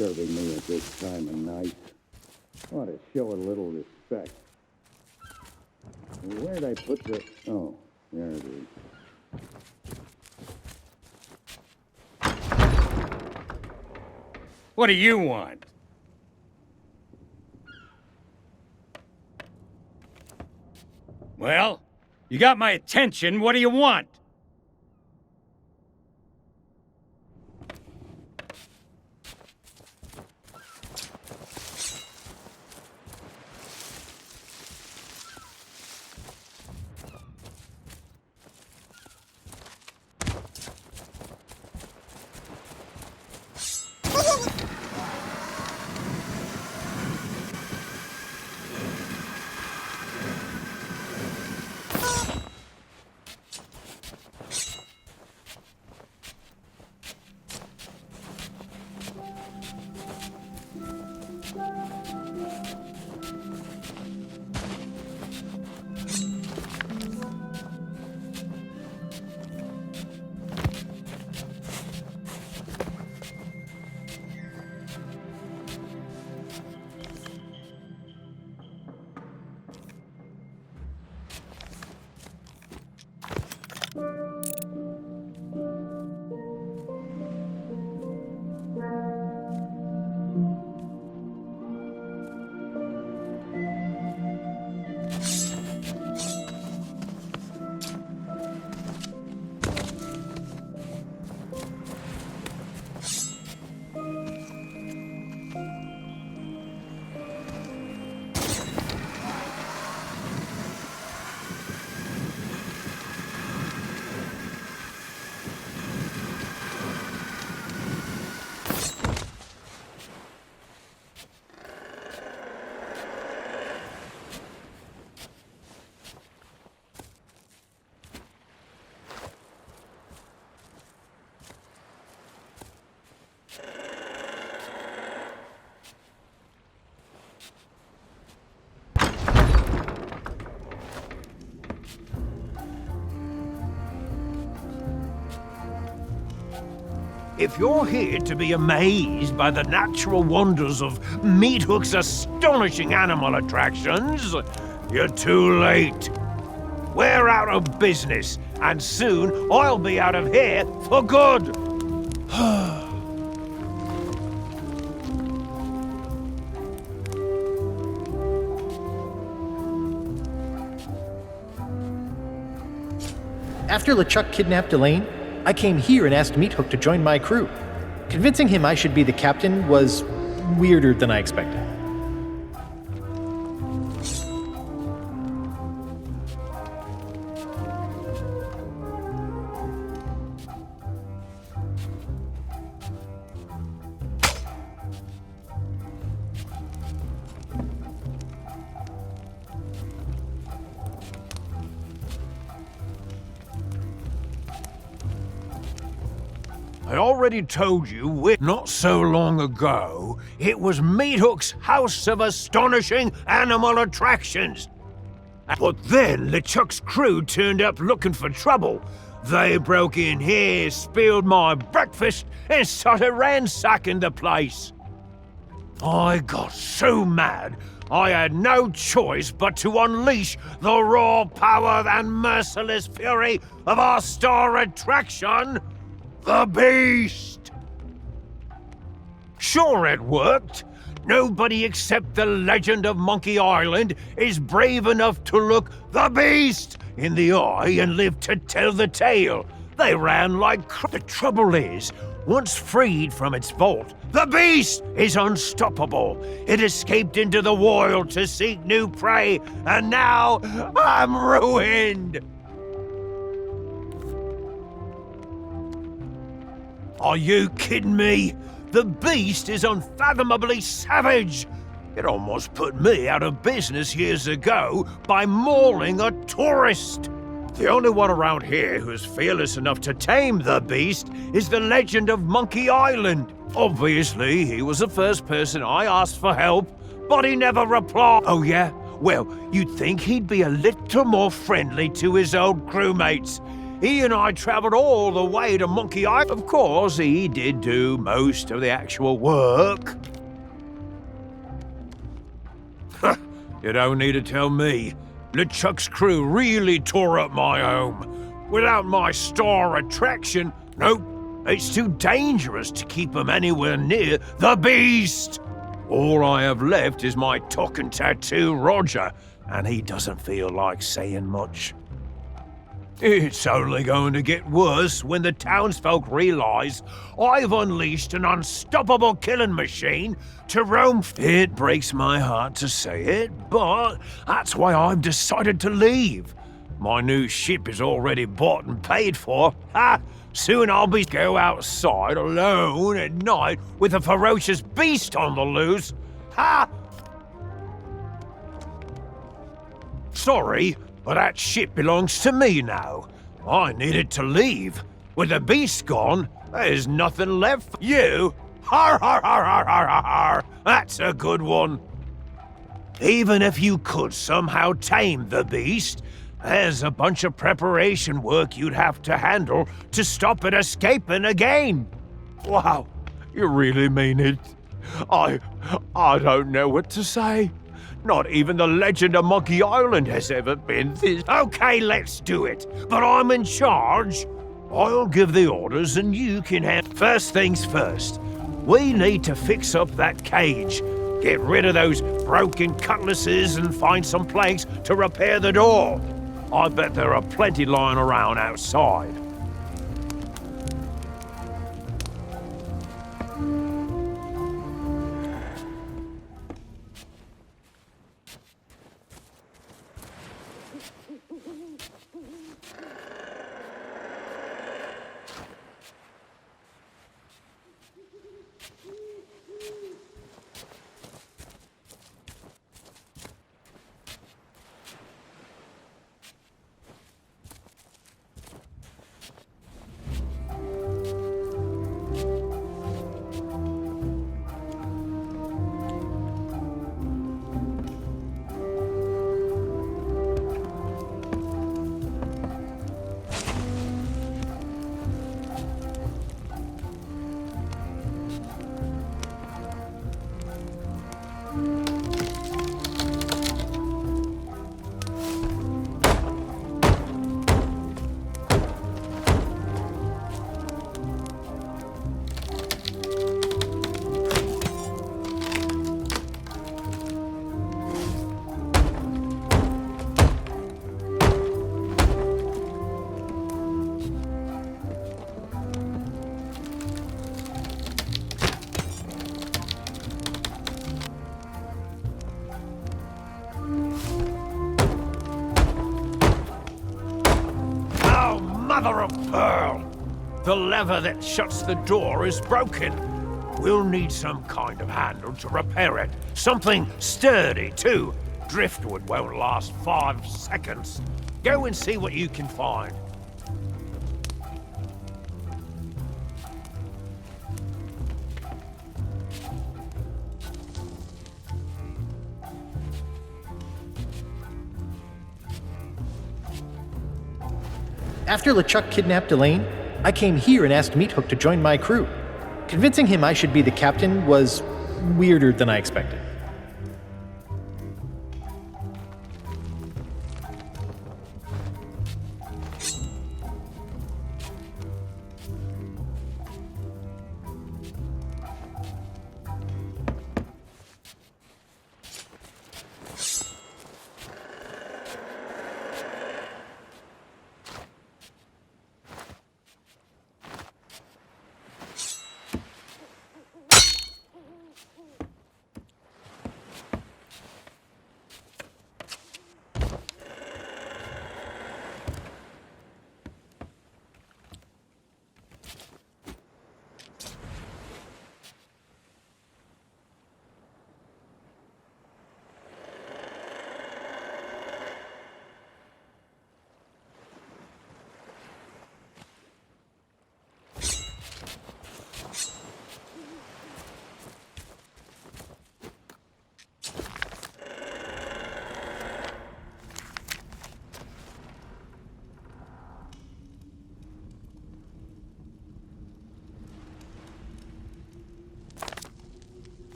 disturbing me at this time of night. Ought to show a little respect. Where'd I put the... Oh, there it is. What do you want? Well, you got my attention. What do you want? If you're here to be amazed by the natural wonders of Meathook's astonishing animal attractions, you're too late. We're out of business, and soon I'll be out of here for good. After LeChuck kidnapped Elaine, I came here and asked Meathook to join my crew. Convincing him I should be the captain was weirder than I expected. I already told you not so long ago, it was Meathook's House of Astonishing Animal Attractions. But then LeChuck's crew turned up looking for trouble. They broke in here, spilled my breakfast, and started ransacking the place. I got so mad, I had no choice but to unleash the raw power and merciless fury of our star attraction, the Beast! Sure, it worked. Nobody except the legend of Monkey Island is brave enough to look the Beast in the eye and live to tell the tale. They ran like The trouble is, once freed from its vault, the Beast is unstoppable. It escaped into the wild to seek new prey, and now I'm ruined. Are you kidding me? The Beast is unfathomably savage. It almost put me out of business years ago by mauling a tourist. The only one around here who's fearless enough to tame the Beast is the legend of Monkey Island. Obviously, he was the first person I asked for help, but he never replied. Oh yeah? Well, you'd think he'd be a little more friendly to his old crewmates. He and I traveled all the way to Monkey Island. Of course, he did do most of the actual work. You don't need to tell me. LeChuck's crew really tore up my home. Without my star attraction, nope, it's too dangerous to keep them anywhere near the beast. All I have left is my talking tattoo, Roger, and he doesn't feel like saying much. It's only going to get worse when the townsfolk realize I've unleashed an unstoppable killing machine to roam. It breaks my heart to say it, but that's why I've decided to leave. My new ship is already bought and paid for. Soon I'll go outside alone at night with a ferocious beast on the loose. Sorry, but that ship belongs to me now. I needed to leave. With the beast gone, there's nothing left for you. Har har har har har har har. That's a good one. Even if you could somehow tame the beast, there's a bunch of preparation work you'd have to handle to stop it escaping again. Wow, you really mean it? I don't know what to say. Not even the legend of Monkey Island has ever been this. Okay, let's do it. But I'm in charge. I'll give the orders and you can have... First things first. We need to fix up that cage. Get rid of those broken cutlasses and find some planks to repair the door. I bet there are plenty lying around outside. Mother of pearl! The lever that shuts the door is broken. We'll need some kind of handle to repair it. Something sturdy, too. Driftwood won't last 5 seconds. Go and see what you can find. After LeChuck kidnapped Elaine, I came here and asked Meathook to join my crew. Convincing him I should be the captain was weirder than I expected.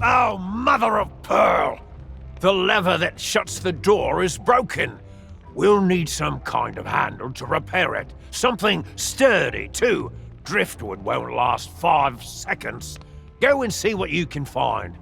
Oh, mother of pearl! The lever that shuts the door is broken. We'll need some kind of handle to repair it. Something sturdy, too. Driftwood won't last 5 seconds. Go and see what you can find.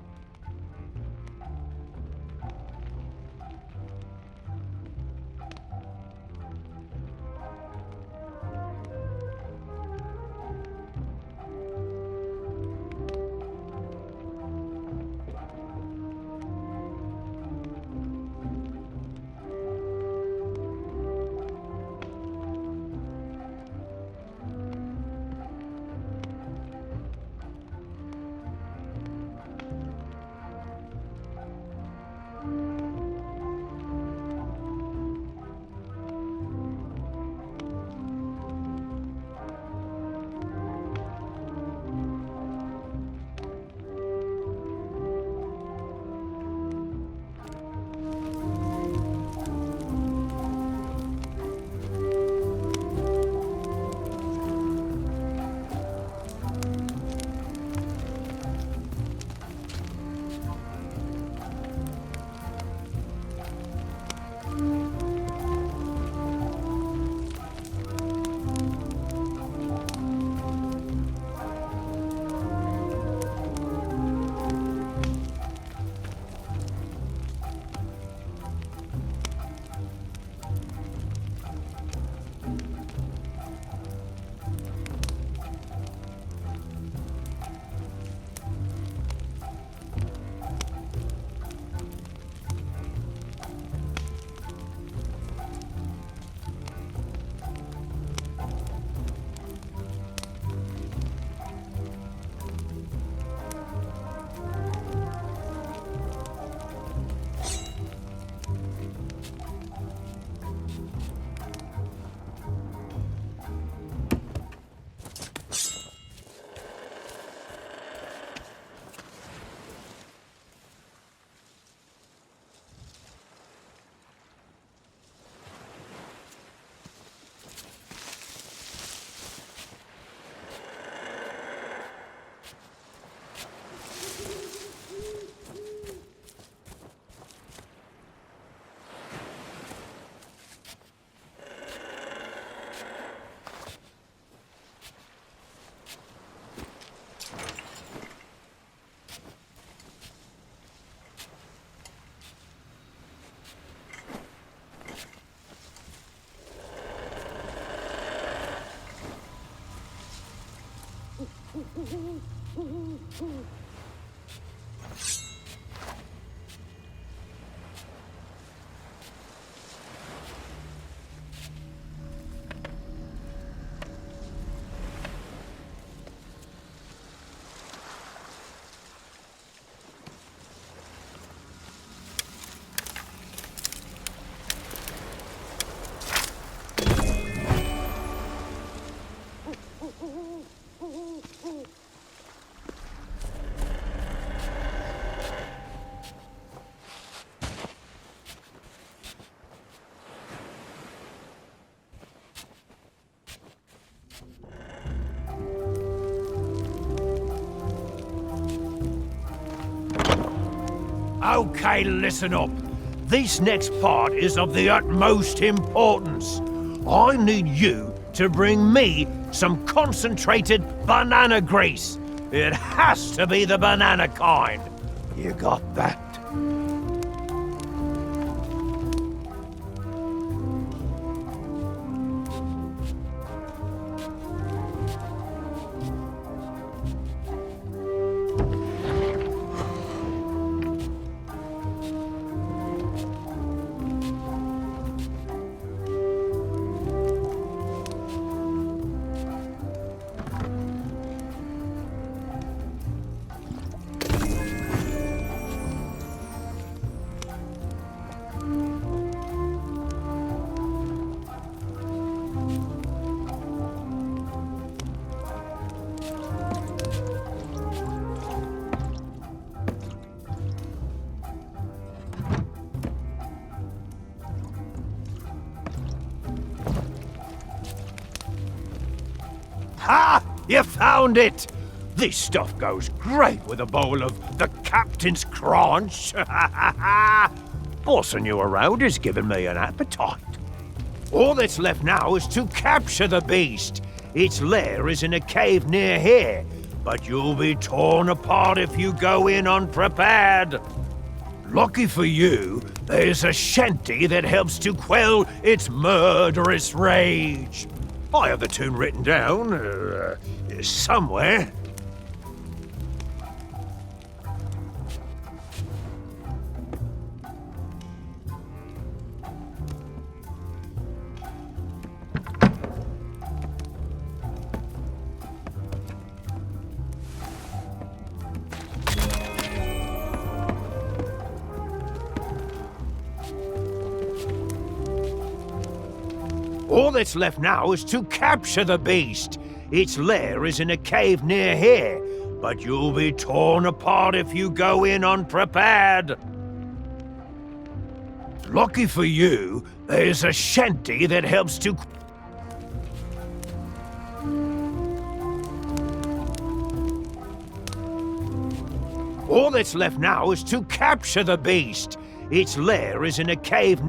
Okay, listen up. This next part is of the utmost importance. I need you to bring me some concentrated banana grease. It has to be the banana kind. You got that? Ha! You found it! This stuff goes great with a bowl of the captain's crunch. Bossing you around is giving me an appetite. All that's left now is to capture the beast. Its lair is in a cave near here, but you'll be torn apart if you go in unprepared. Lucky for you, there's a shanty that helps to quell its murderous rage. I have the tune written down, somewhere. All that's left now is to capture the beast. Its lair is in a cave near here, but you'll be torn apart if you go in unprepared. Lucky for you, there's a shanty that helps to... All that's left now is to capture the beast. Its lair is in a cave...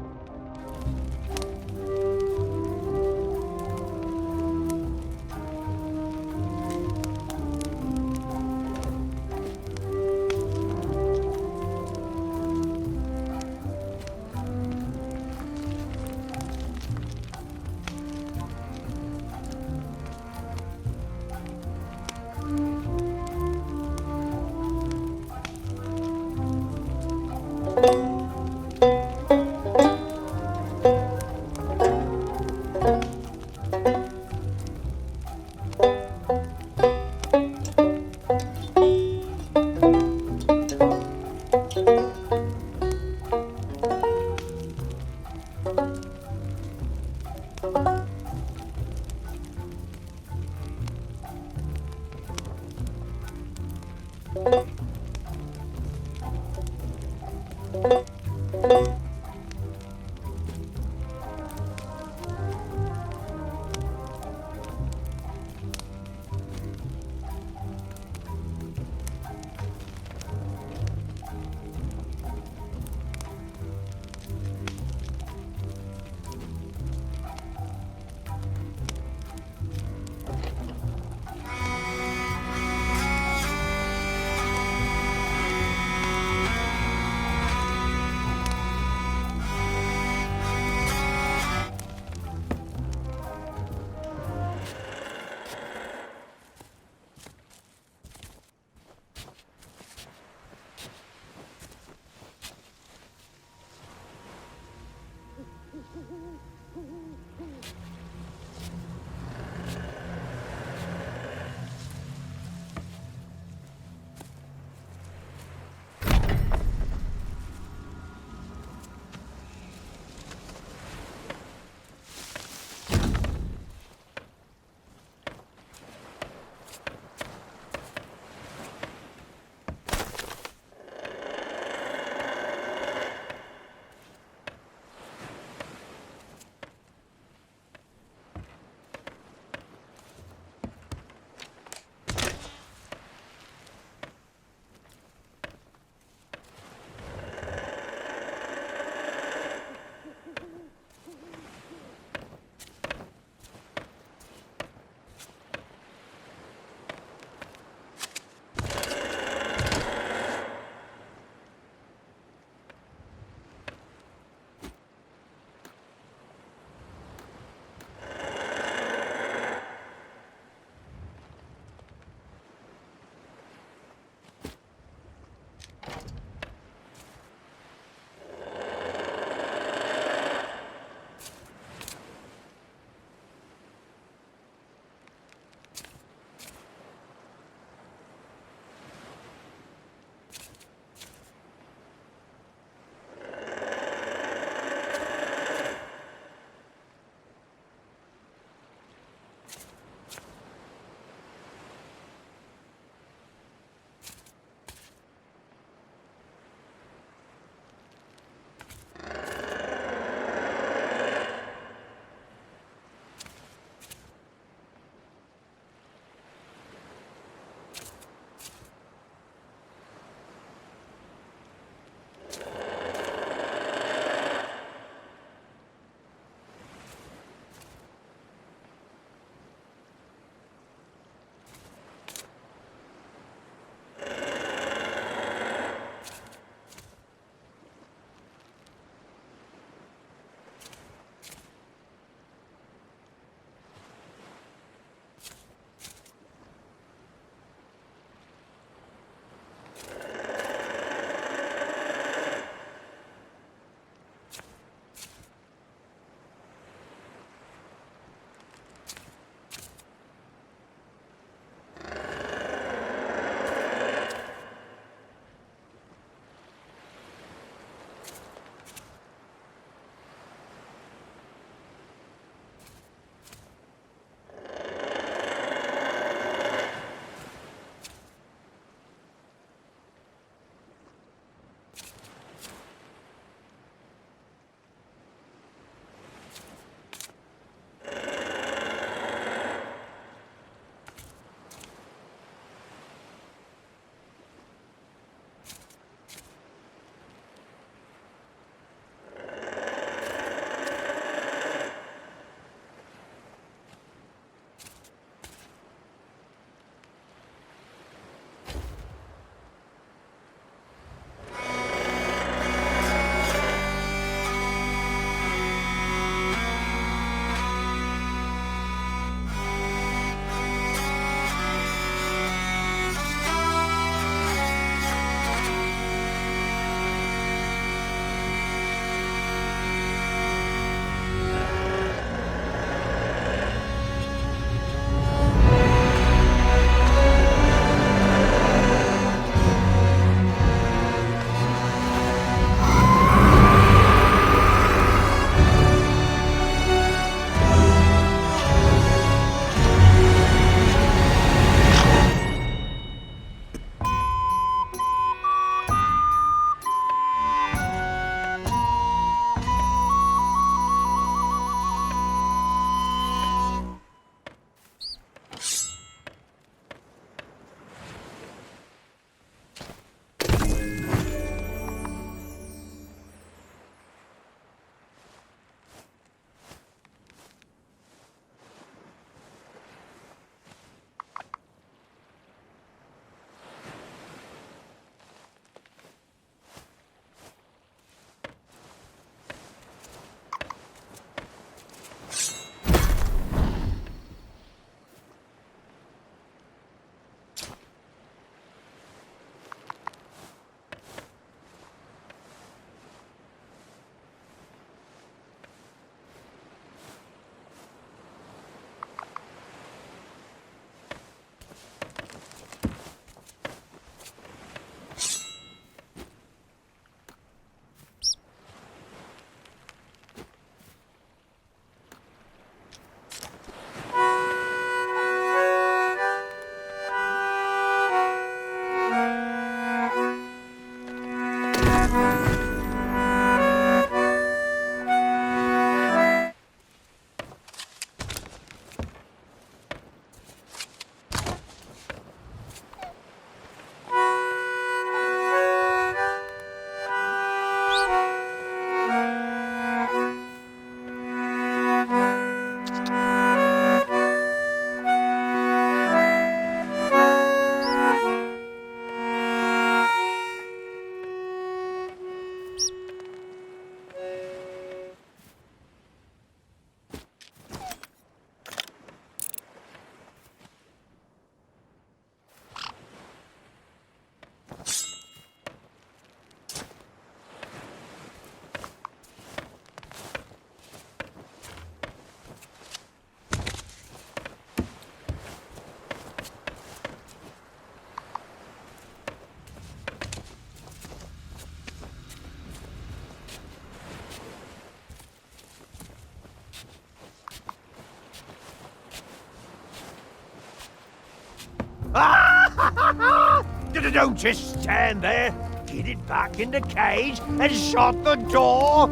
Don't just stand there. Get it back in the cage and shut the door.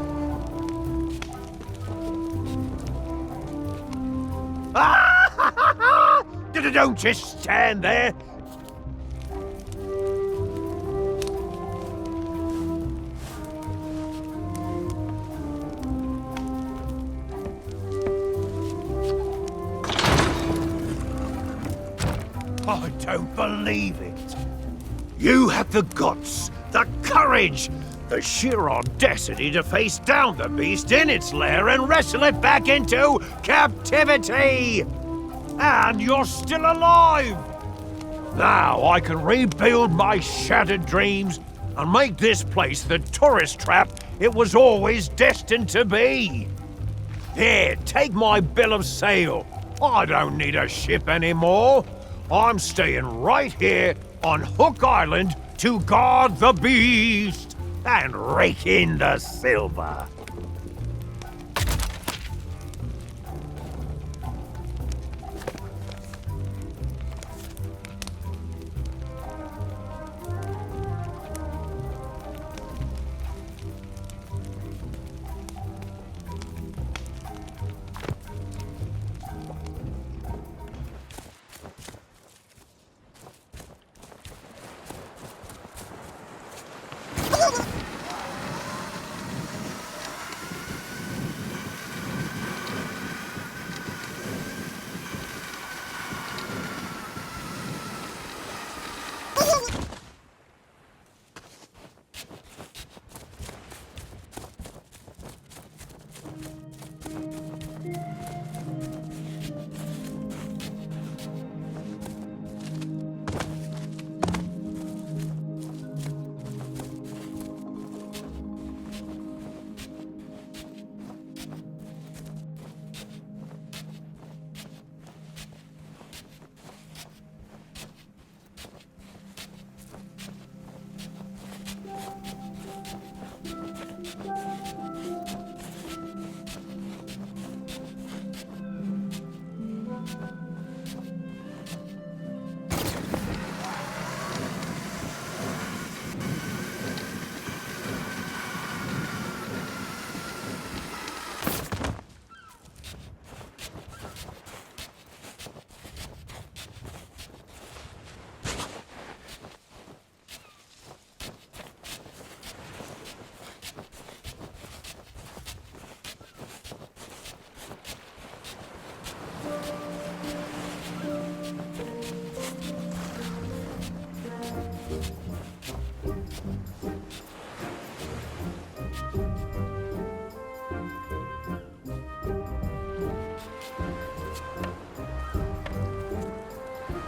Don't just stand there. I don't believe it. You had the guts, the courage, the sheer audacity to face down the beast in its lair and wrestle it back into captivity! And you're still alive! Now I can rebuild my shattered dreams and make this place the tourist trap it was always destined to be. Here, take my bill of sale. I don't need a ship anymore. I'm staying right here on Hook Island to guard the beast and rake in the silver.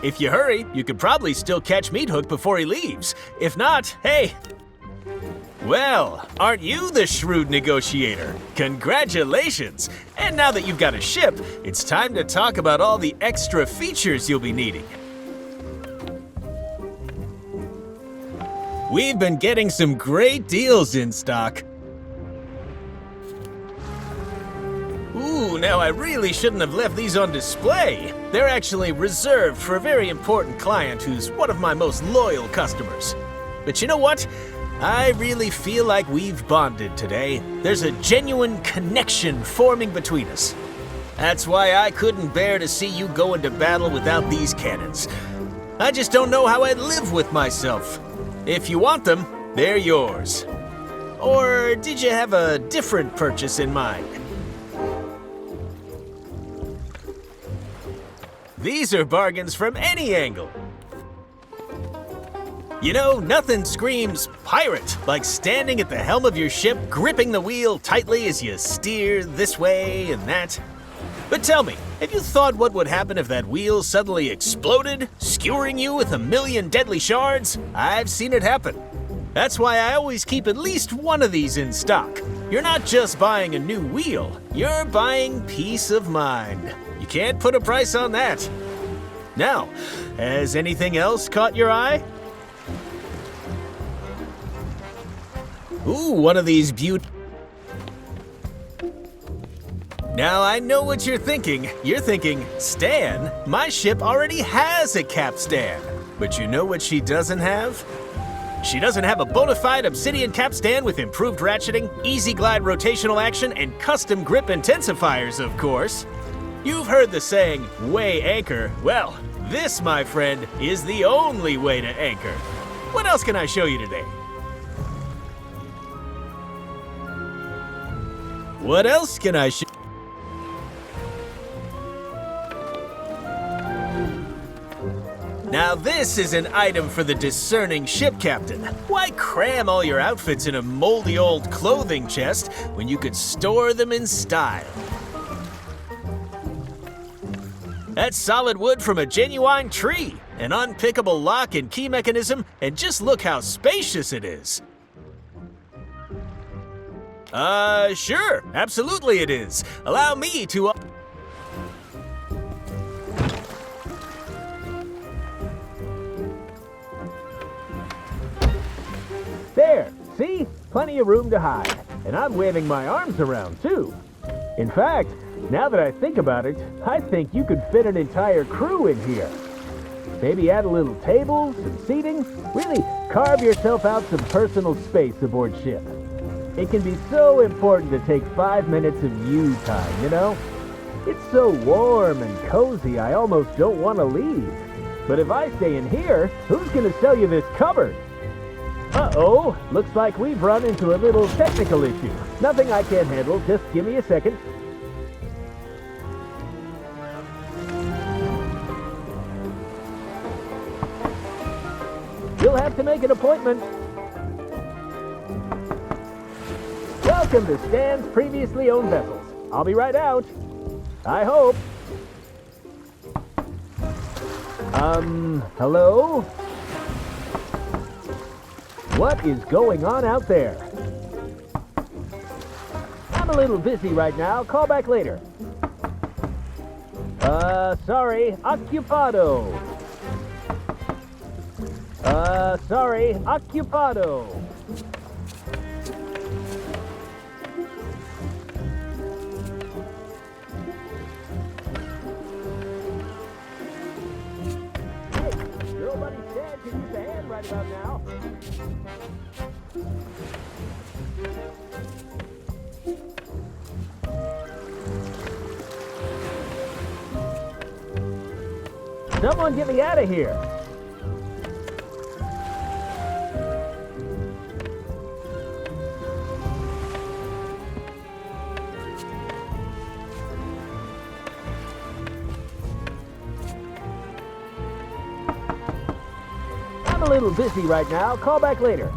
If you hurry, you could probably still catch Meat Hook before he leaves. If not, hey. Well, aren't you the shrewd negotiator? Congratulations! And now that you've got a ship, it's time to talk about all the extra features you'll be needing. We've been getting some great deals in stock. Ooh, now I really shouldn't have left these on display. They're actually reserved for a very important client who's one of my most loyal customers. But you know what? I really feel like we've bonded today. There's a genuine connection forming between us. That's why I couldn't bear to see you go into battle without these cannons. I just don't know how I'd live with myself. If you want them, they're yours. Or did you have a different purchase in mind? These are bargains from any angle. You know, nothing screams pirate like standing at the helm of your ship, gripping the wheel tightly as you steer this way and that. But tell me, have you thought what would happen if that wheel suddenly exploded, skewering you with 1,000,000 deadly shards? I've seen it happen. That's why I always keep at least one of these in stock. You're not just buying a new wheel, you're buying peace of mind. You can't put a price on that. Now, has anything else caught your eye? Ooh, one of these Now, I know what you're thinking. You're thinking, Stan, my ship already has a capstan. But you know what she doesn't have? She doesn't have a bona fide obsidian capstan with improved ratcheting, easy glide rotational action, and custom grip intensifiers, of course. You've heard the saying, weigh anchor. Well, this, my friend, is the only way to anchor. What else can I show you today? What else can I show? Now this is an item for the discerning ship captain. Why cram all your outfits in a moldy old clothing chest when you could store them in style? That's solid wood from a genuine tree, an unpickable lock and key mechanism, and just look how spacious it is. Sure, absolutely it is. Allow me to... There, see? Plenty of room to hide. And I'm waving my arms around, too. In fact, now that I think about it, I think you could fit an entire crew in here. Maybe add a little table, some seating. Really carve yourself out some personal space aboard ship. It can be so important to take 5 minutes of you time, you know? It's so warm and cozy, I almost don't want to leave. But if I stay in here, who's going to sell you this cupboard? Uh-oh, looks like we've run into a little technical issue. Nothing I can't handle, just give me a second. You'll have to make an appointment. Welcome to Stan's previously owned vessels. I'll be right out. I hope. Hello? What is going on out there? I'm a little busy right now. Call back later. Sorry. Occupado. Sorry. Occupado. Can use a hand right about now. Someone get me out of here. I'm a little busy right now. Call back later.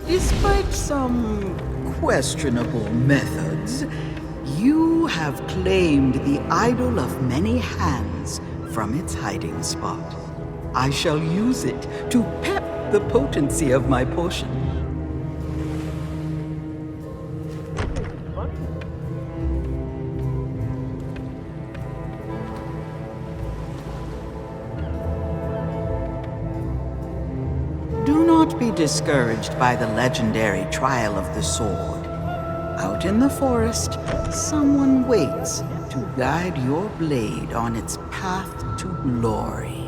Despite some questionable methods, you have claimed the idol of many hands from its hiding spot. I shall use it to pep the potency of my potion. Do not be discouraged by the legendary trial of the sword. Out in the forest, someone waits to guide your blade on its path to glory.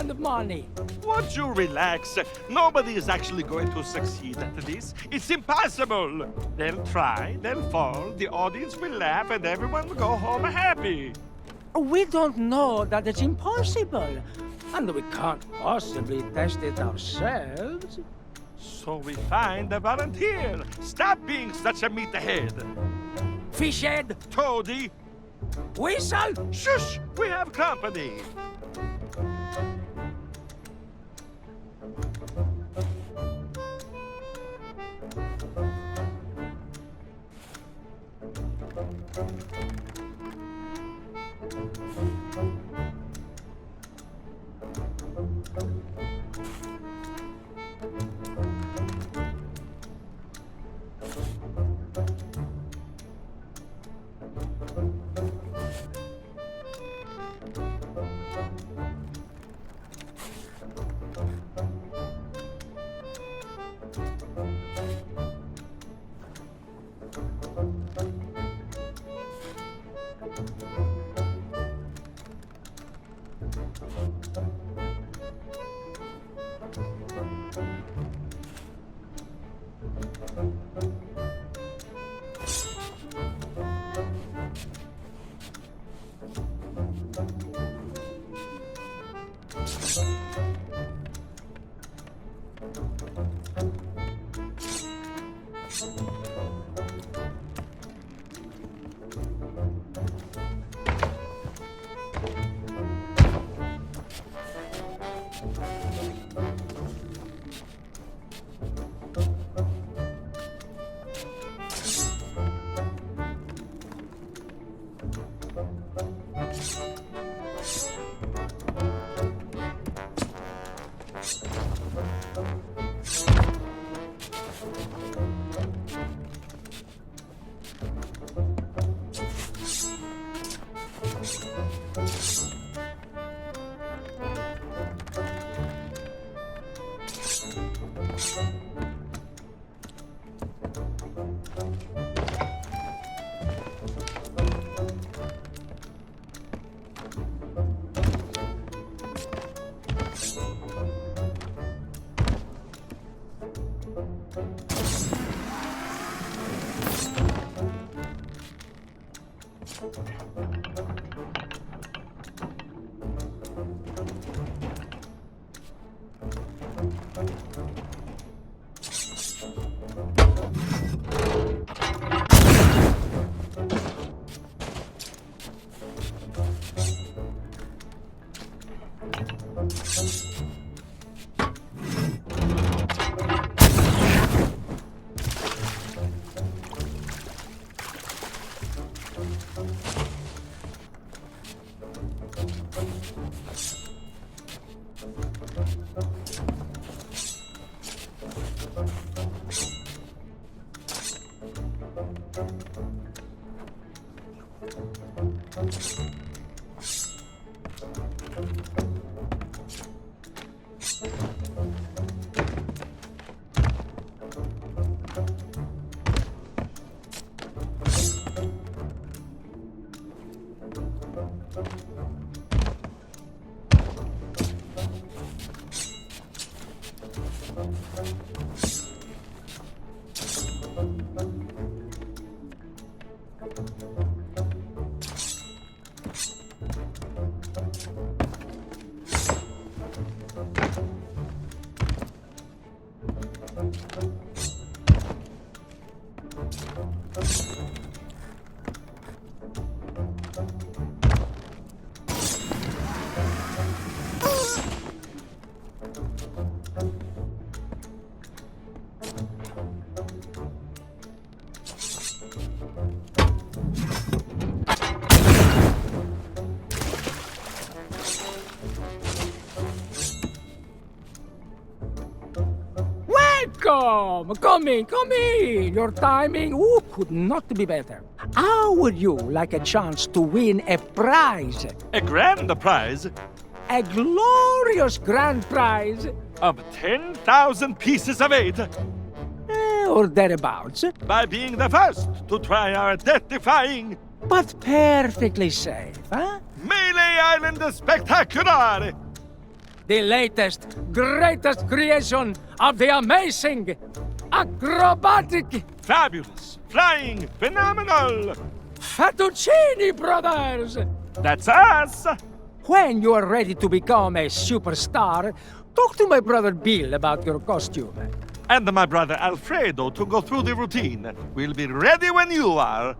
want money. Won't you relax? Nobody is actually going to succeed at this. It's impossible. They'll try, they'll fall, the audience will laugh, and everyone will go home happy. We don't know that it's impossible. And we can't possibly test it ourselves. So we find a volunteer. Stop being such a meathead. Fishhead. Toady. Whistle. Shush! We have company. Come in. Your timing, could not be better. How would you like a chance to win a prize? A grand prize? A glorious grand prize? Of 10,000 pieces of eight? Or thereabouts. By being the first to try our death-defying... But perfectly safe, huh? Melee Island Spectacular! the latest, greatest creation of the amazing, acrobatic, Fabulous, flying, phenomenal. Fettuccini Brothers! That's us. When you are ready to become a superstar, talk to my brother Bill about your costume. And my brother Alfredo to go through the routine. We'll be ready when you are.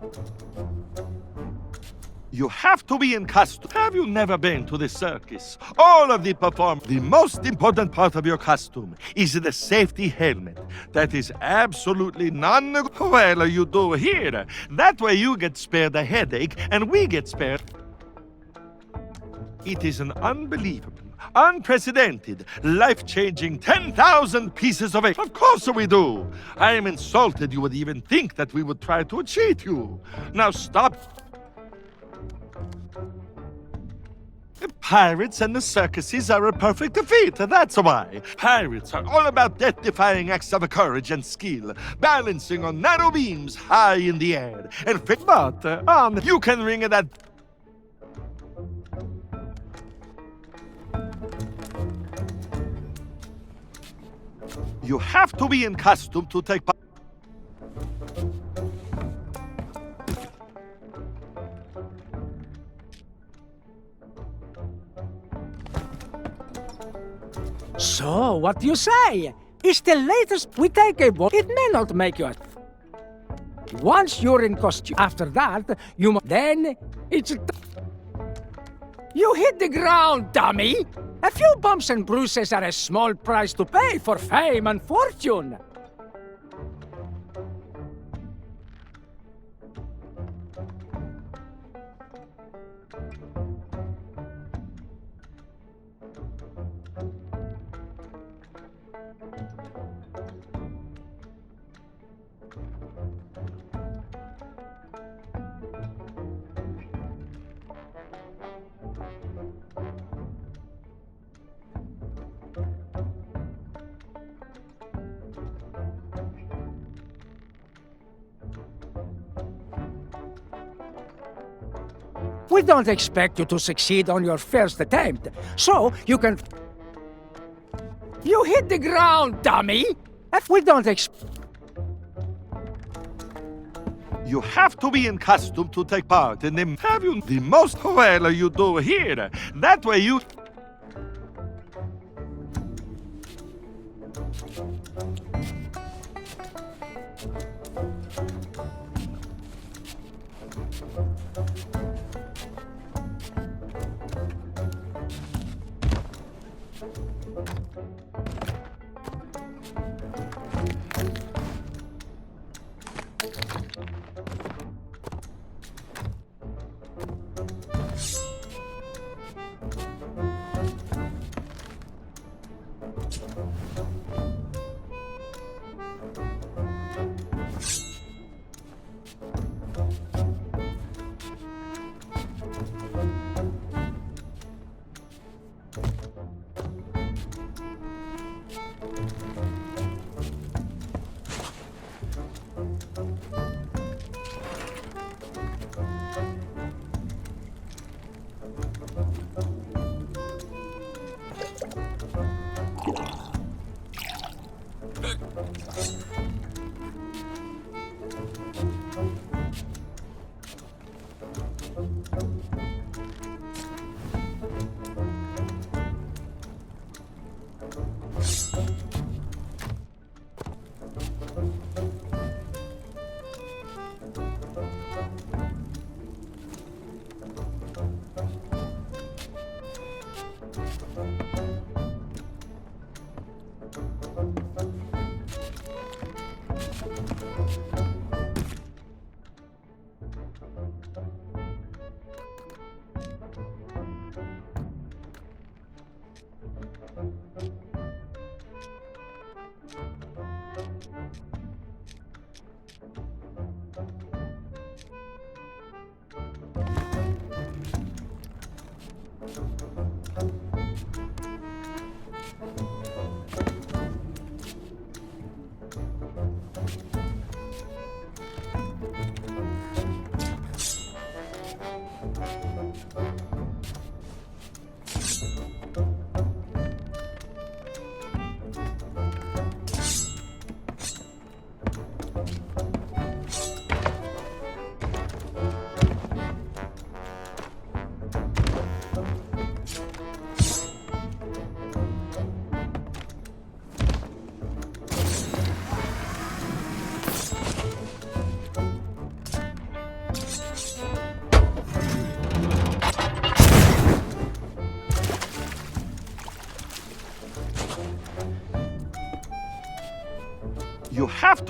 You have to be in costume. Have you never been to the circus? All of the The most important part of your costume is the safety helmet. That is absolutely non-negotiable. Well, you do here. That way you get spared a headache, and we get spared. It is an unbelievable, unprecedented, life-changing 10,000 pieces of it. Of course we do. I am insulted you would even think that we would try to cheat you. Now stop. The pirates and the circuses are a perfect fit, that's why. Pirates are all about death-defying acts of courage and skill, balancing on narrow beams high in the air. And but, you can ring that... You have to be in costume to take part. So, what do you say? It's the latest. We take a walk. It may not make you a... Once you're in costume, after that, then it's... You hit the ground, dummy! A few bumps and bruises are a small price to pay for fame and fortune. We don't expect you to succeed on your first attempt, so you can... You hit the ground, dummy! If we don't You have to be in costume to take part in the... Have you the most... Well, you do here. That way you...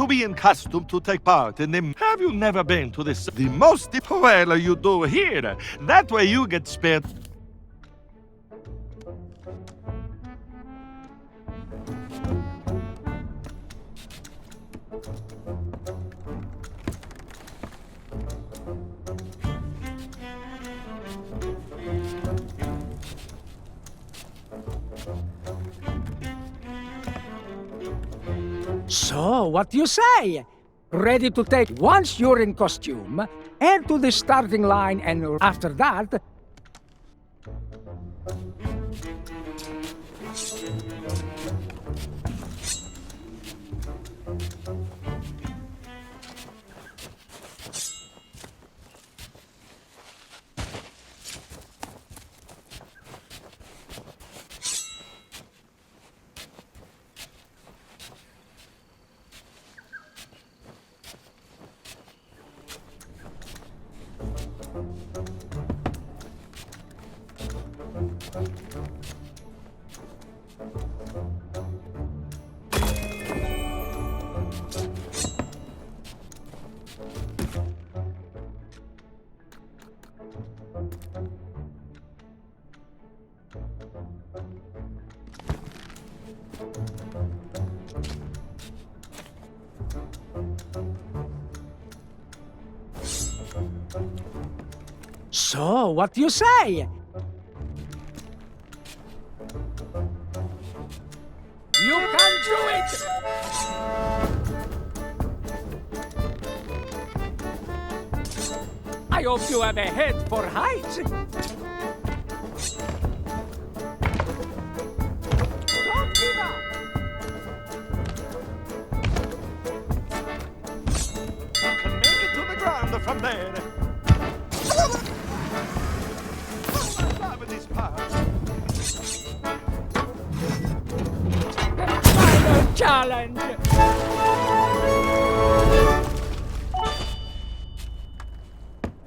to be in costume to take part in the... Have you never been to this? The most... Well, you do here. That way you get spared... So, what do you say? Ready to take once you're in costume, head to the starting line, and after that... So, what do you say? You can do it! I hope you have a head for heights. Don't give up! You can make it to the ground from there. Final challenge!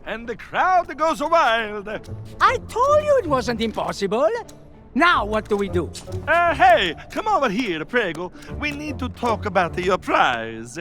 And the crowd goes wild. I told you it wasn't impossible. Now what do we do? Hey, come over here, Prego. We need to talk about your prize.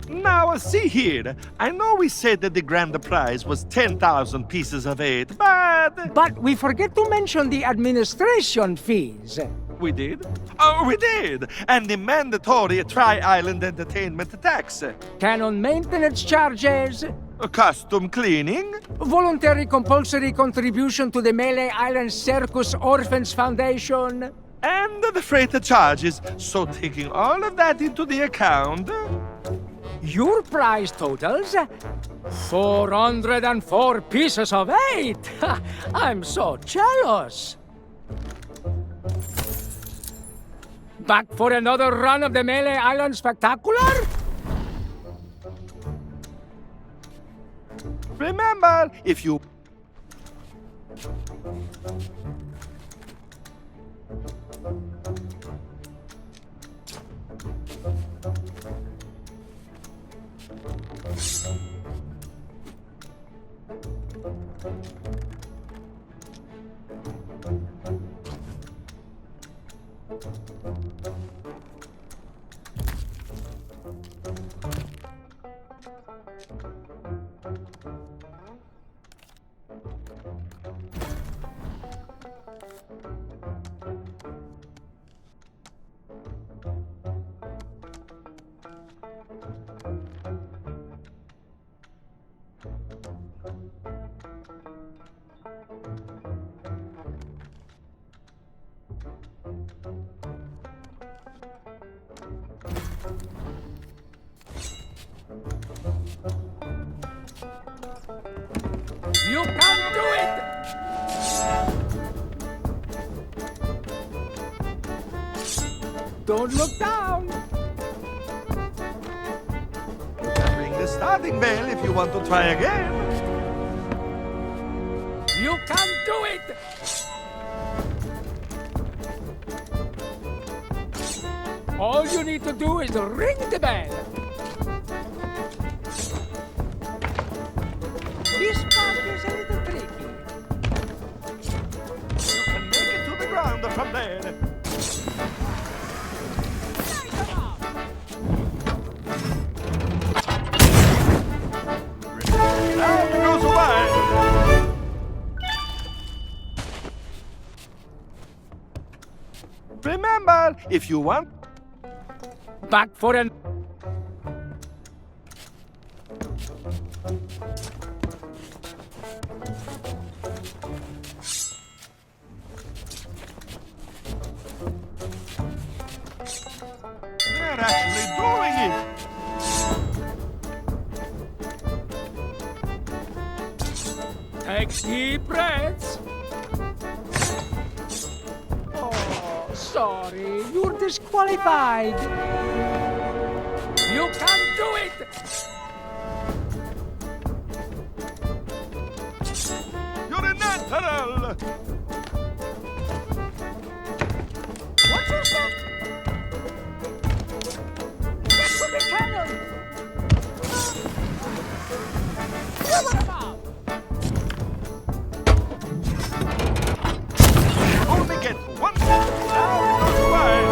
Now, see here. I know we said that the grand prize was 10,000 pieces of 8, but... But we forget to mention the administration fees. We did? Oh, we did! And the mandatory Tri-Island Entertainment tax. Canon maintenance charges. Costume cleaning. Voluntary compulsory contribution to the Melee Island Circus Orphans Foundation. And the freight charges. So taking all of that into the account... Your prize totals 404 pieces of 8. I'm so jealous. Back for another run of the Melee Island Spectacular? Remember, if you... You can do it! Don't look down! You can ring the starting bell if you want to try again. You can do it! All you need to do is ring the bell. This part is a little tricky. You can make it to the ground from there. If you want, Back for an... they're actually doing it. Take deep breaths. Oh, sorry. You're disqualified. You can't do it! You're a natural. What is that? Get to the cannon! What about? Only get one. Now goes wide.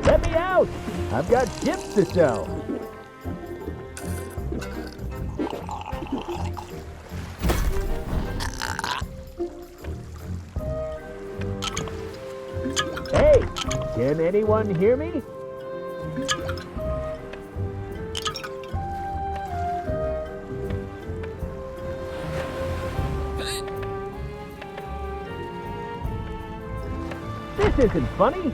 Let me out! I've got chips to sell. Hey, can anyone hear me? This isn't funny.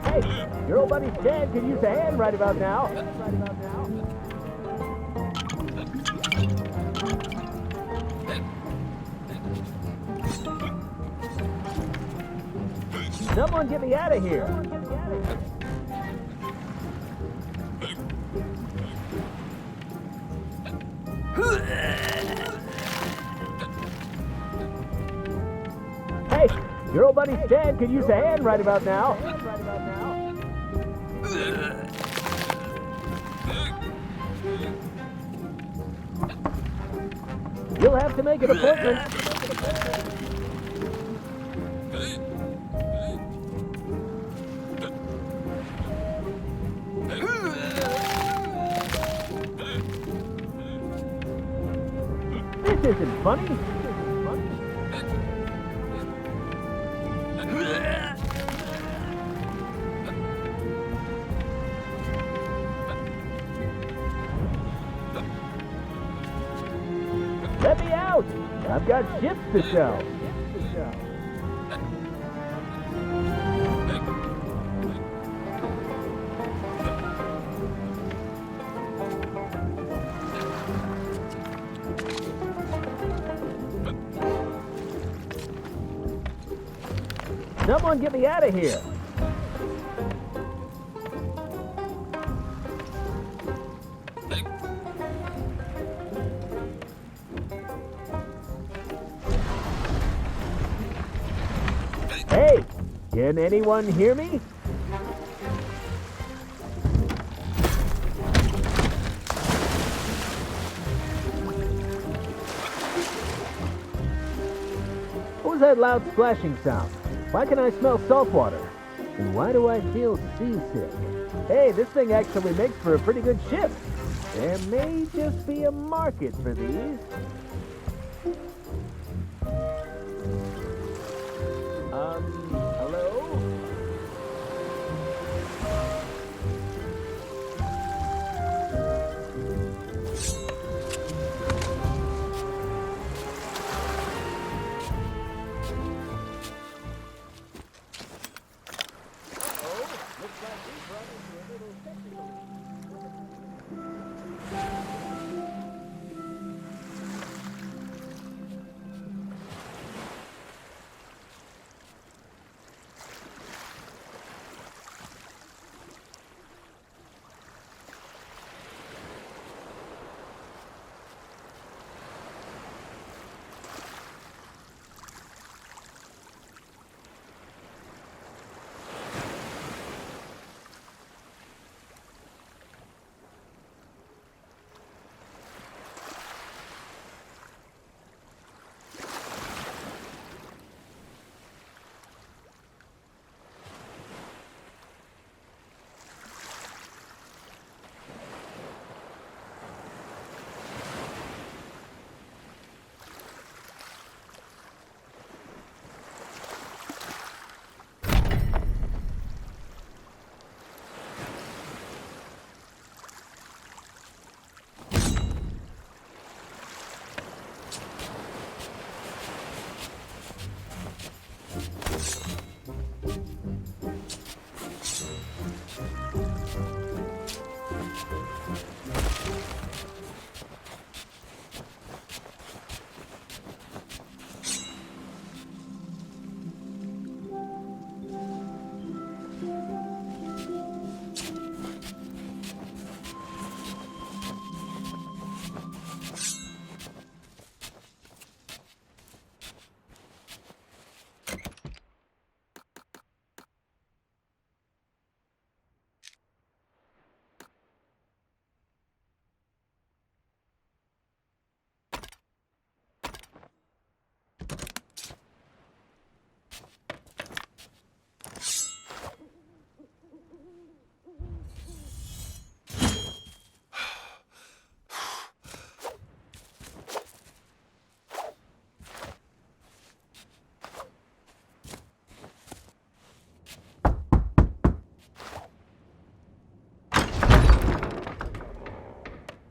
Hey, your old buddy Stan could use a hand right about now. Someone get me out of here. Hey, your old buddy Stan could use a hand right about now. You'll have to make an appointment. This isn't funny. Let me out! I've got ships to sell. Someone get me out of here. Hey, can anyone hear me? What was that loud splashing sound? Why can I smell salt water? And why do I feel seasick? Hey, this thing actually makes for a pretty good ship. There may just be a market for these. Hello?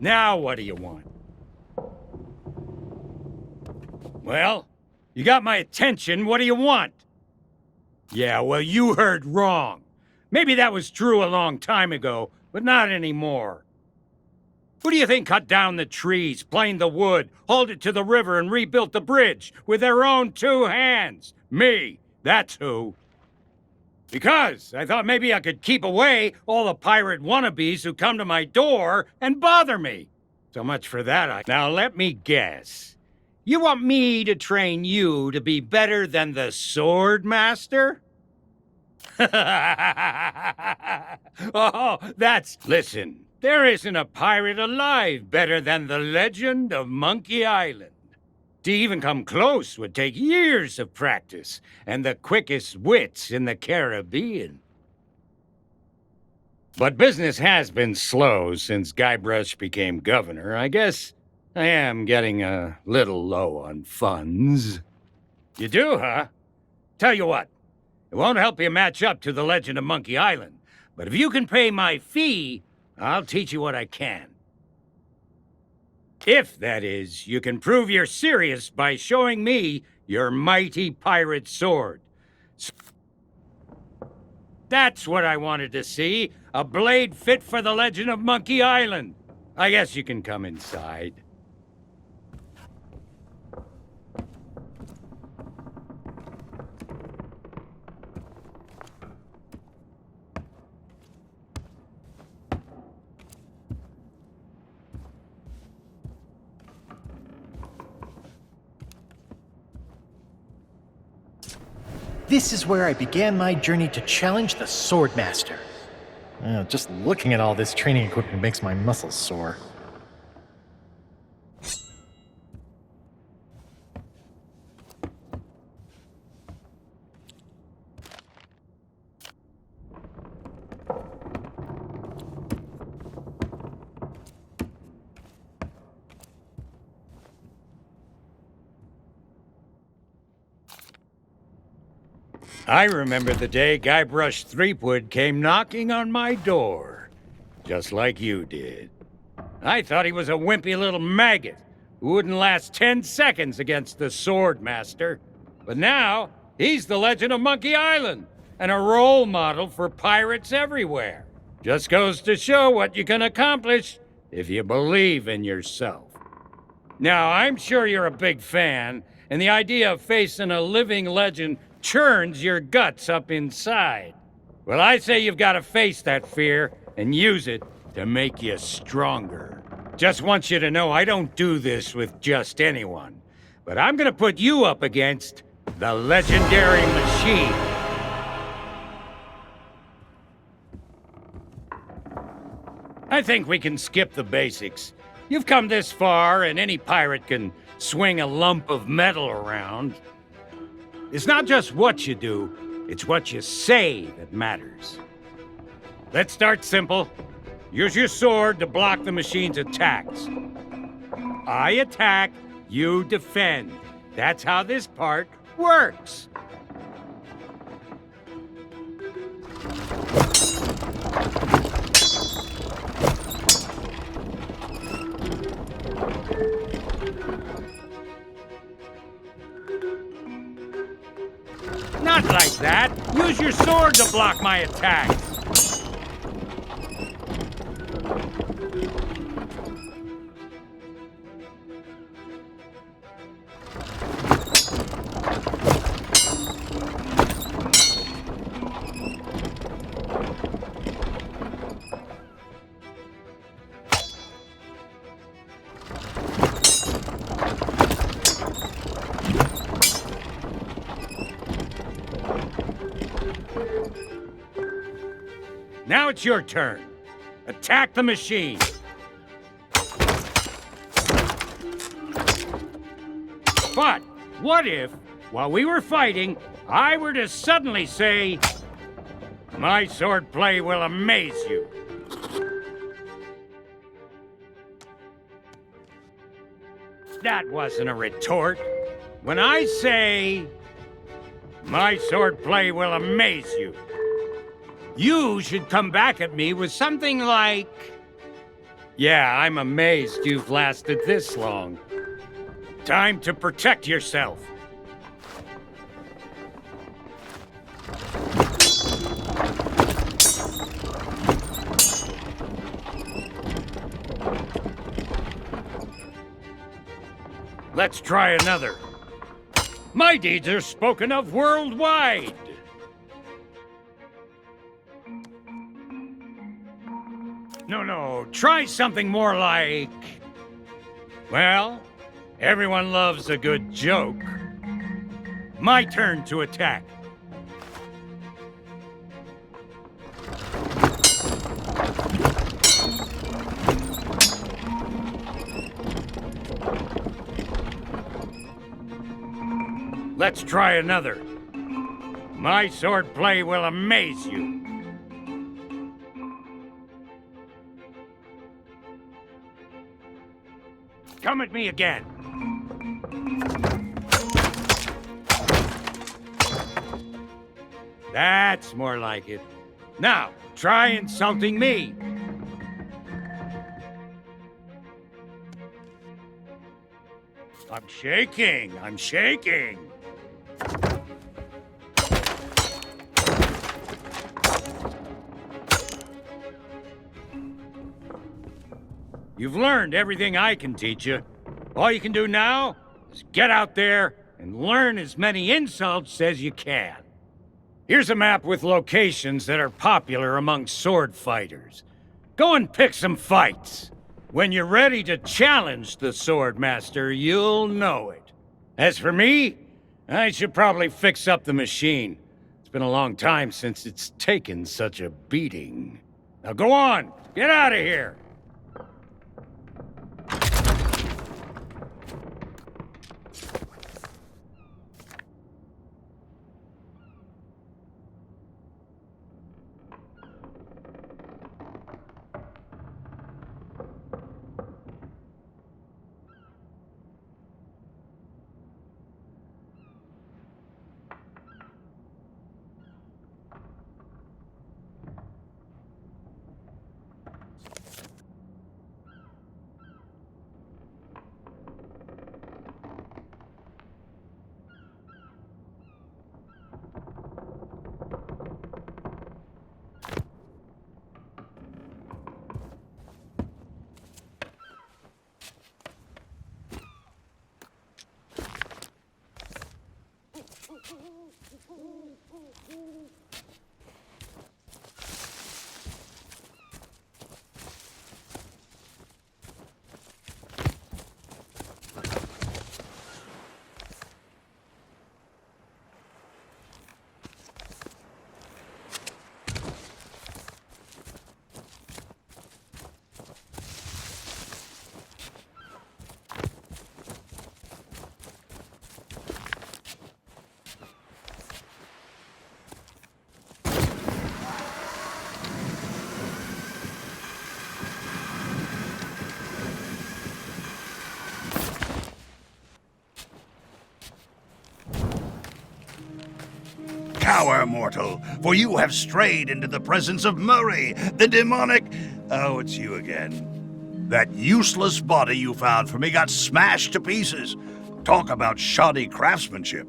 Now what do you want? Well, you got my attention. What do you want? Yeah, well, you heard wrong. Maybe that was true a long time ago, but not anymore. Who do you think cut down the trees, planed the wood, hauled it to the river, and rebuilt the bridge with their own 2 hands? Me. That's who. Because I thought maybe I could keep away all the pirate wannabes who come to my door and bother me. So much for that. Now let me guess. You want me to train you to be better than the Sword Master? Oh, that's... Listen, there isn't a pirate alive better than the legend of Monkey Island. To even come close would take years of practice and the quickest wits in the Caribbean. But business has been slow since Guybrush became governor. I guess I am getting a little low on funds. You do, huh? Tell you what, it won't help you match up to the legend of Monkey Island, but if you can pay my fee, I'll teach you what I can. If, that is, you can prove you're serious by showing me your mighty pirate sword. That's what I wanted to see. A blade fit for the legend of Monkey Island. I guess you can come inside. This is where I began my journey to challenge the Swordmaster. Just looking at all this training equipment makes my muscles sore. I remember the day Guybrush Threepwood came knocking on my door. Just like you did. I thought he was a wimpy little maggot who wouldn't last 10 seconds against the Sword Master. But now, he's the legend of Monkey Island and a role model for pirates everywhere. Just goes to show what you can accomplish if you believe in yourself. Now, I'm sure you're a big fan, and the idea of facing a living legend churns your guts up inside. Well, I say you've got to face that fear and use it to make you stronger. Just want you to know I don't do this with just anyone, but I'm gonna put you up against the legendary machine. I think we can skip the basics. You've come this far, and any pirate can swing a lump of metal around. It's not just what you do, it's what you say that matters. Let's start simple. Use your sword to block the machine's attacks. I attack, you defend. That's how this part works. Not like that. Use your sword to block my attacks. Now it's your turn. Attack the machine. But what if, while we were fighting, I were to suddenly say, "My swordplay will amaze you"? That wasn't a retort. When I say, "My swordplay will amaze you," you should come back at me with something like, Yeah, I'm amazed you've lasted this long. Time to protect yourself. Let's try another. My deeds are spoken of worldwide. No, try something more like... Well, everyone loves a good joke. My turn to attack. Let's try another. My swordplay will amaze you. Come at me again. That's more like it. Now, try insulting me. I'm shaking. You've learned everything I can teach you. All you can do now is get out there and learn as many insults as you can. Here's a map with locations that are popular among sword fighters. Go and pick some fights. When you're ready to challenge the sword master, you'll know it. As for me, I should probably fix up the machine. It's been a long time since it's taken such a beating. Now go on, get out of here. Cower, mortal, for you have strayed into the presence of Murray, the demonic... Oh, it's you again. That useless body you found for me got smashed to pieces. Talk about shoddy craftsmanship.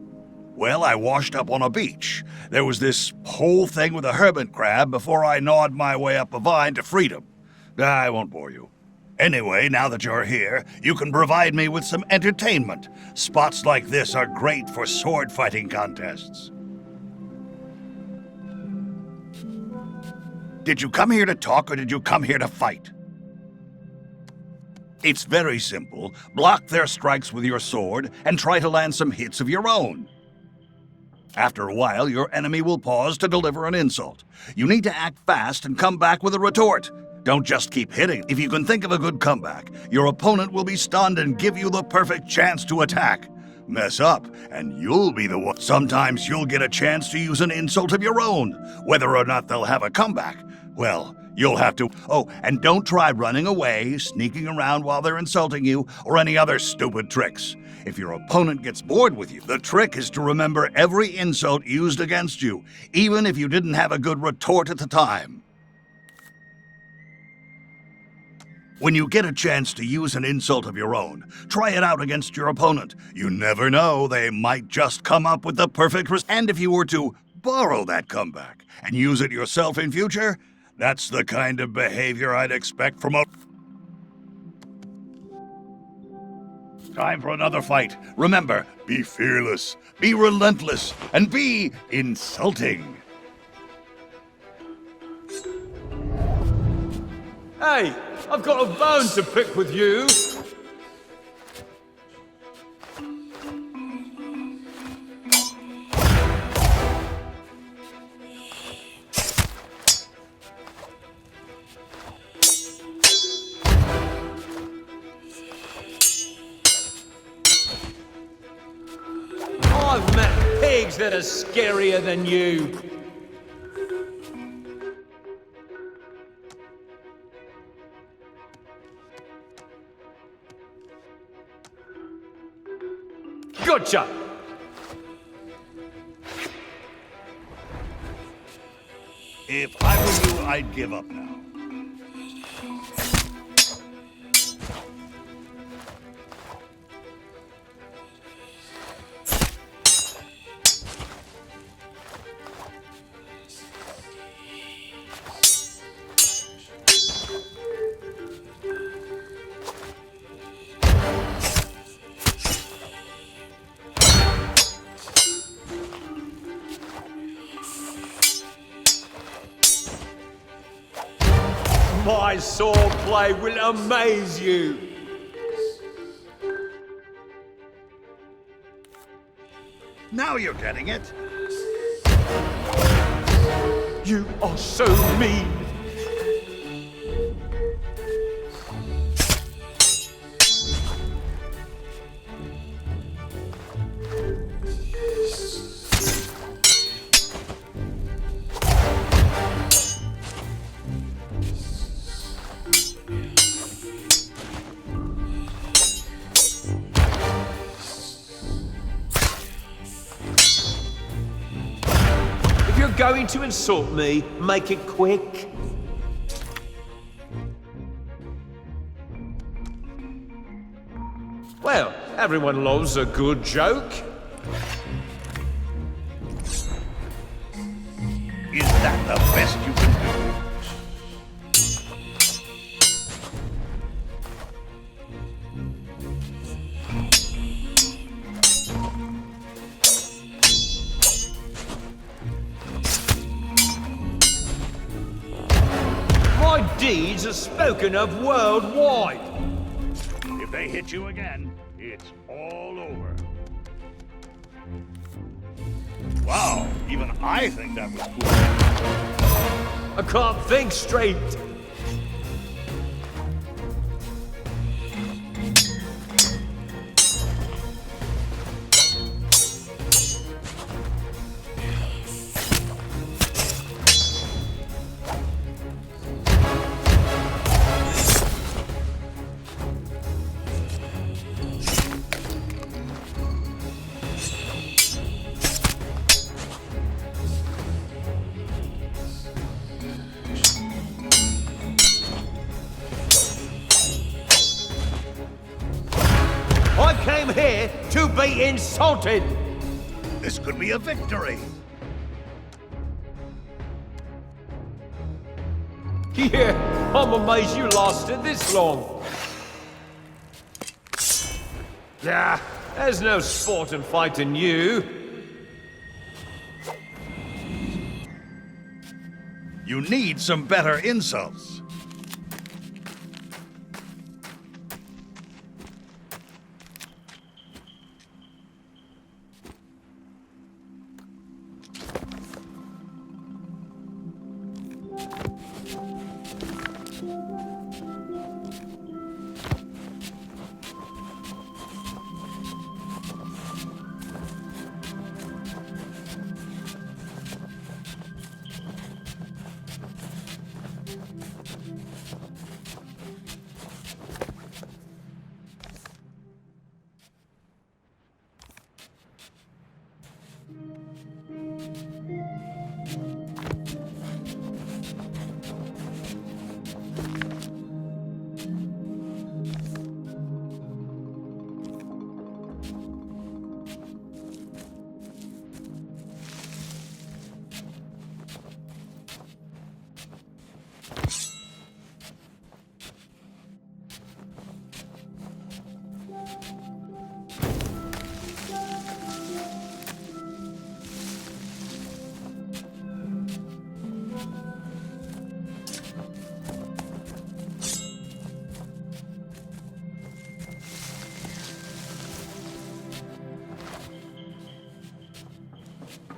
Well, I washed up on a beach. There was this whole thing with a hermit crab before I gnawed my way up a vine to freedom. I won't bore you. Anyway, now that you're here, you can provide me with some entertainment. Spots like this are great for sword fighting contests. Did you come here to talk or did you come here to fight? It's very simple. Block their strikes with your sword and try to land some hits of your own. After a while, your enemy will pause to deliver an insult. You need to act fast and come back with a retort. Don't just keep hitting. If you can think of a good comeback, your opponent will be stunned and give you the perfect chance to attack. Mess up, and you'll be the one. Sometimes you'll get a chance to use an insult of your own. Whether or not they'll have a comeback, well, you'll have to... Oh, and don't try running away, sneaking around while they're insulting you, or any other stupid tricks. If your opponent gets bored with you, the trick is to remember every insult used against you, even if you didn't have a good retort at the time. When you get a chance to use an insult of your own, try it out against your opponent. You never know, they might just come up with the perfect and if you were to borrow that comeback and use it yourself in future, that's the kind of behavior I'd expect from a... Time for another fight. Remember, be fearless, be relentless, and be insulting. Hey, I've got a bone to pick with you. I've met pigs that are scarier than you. Gotcha! If I were you, I'd give up now. My swordplay will amaze you. Now you're getting it. You are so mean. If you're going to insult me, make it quick. Well, everyone loves a good joke. Is that the best you can do? My deeds are spoken of worldwide. If they hit you again, it's all over. Wow, even I think that was cool. I can't think straight. I came here to be insulted. This could be a victory. Yeah, I'm amazed you lasted this long. Yeah, there's no sport in fighting you. You need some better insults.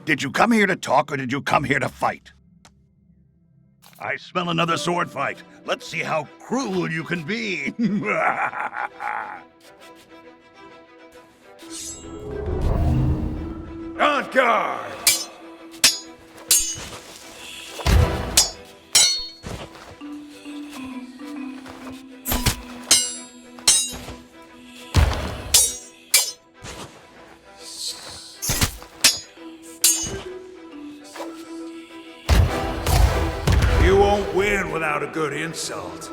Did you come here to talk or did you come here to fight? I smell another sword fight. Let's see how cruel you can be. On guard! You won't win without a good insult.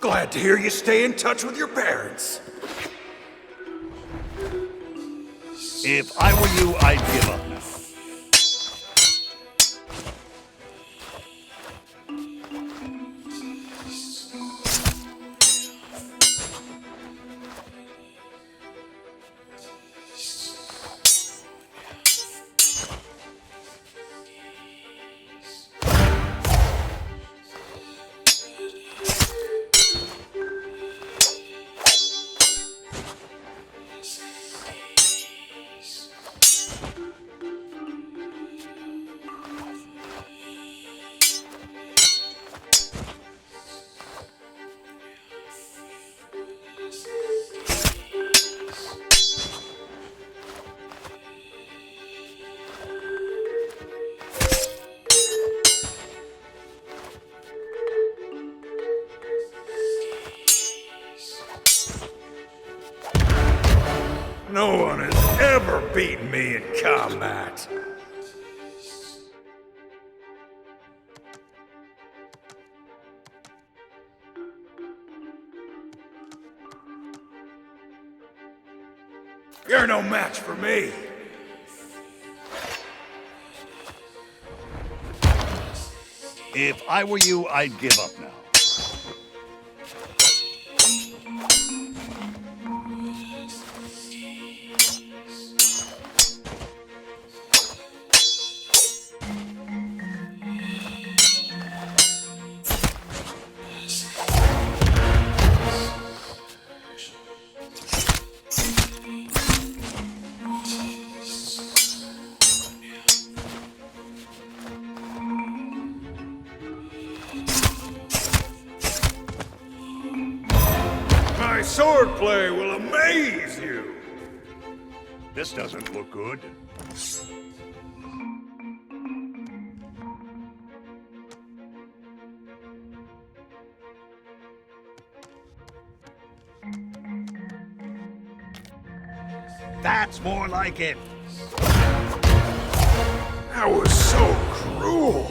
Glad to hear you stay in touch with your parents. If I were you, I'd give up now. No one has ever beaten me in combat. You're no match for me. If I were you, I'd give up now. My swordplay will amaze you. This doesn't look good. That's more like it. That was so cruel.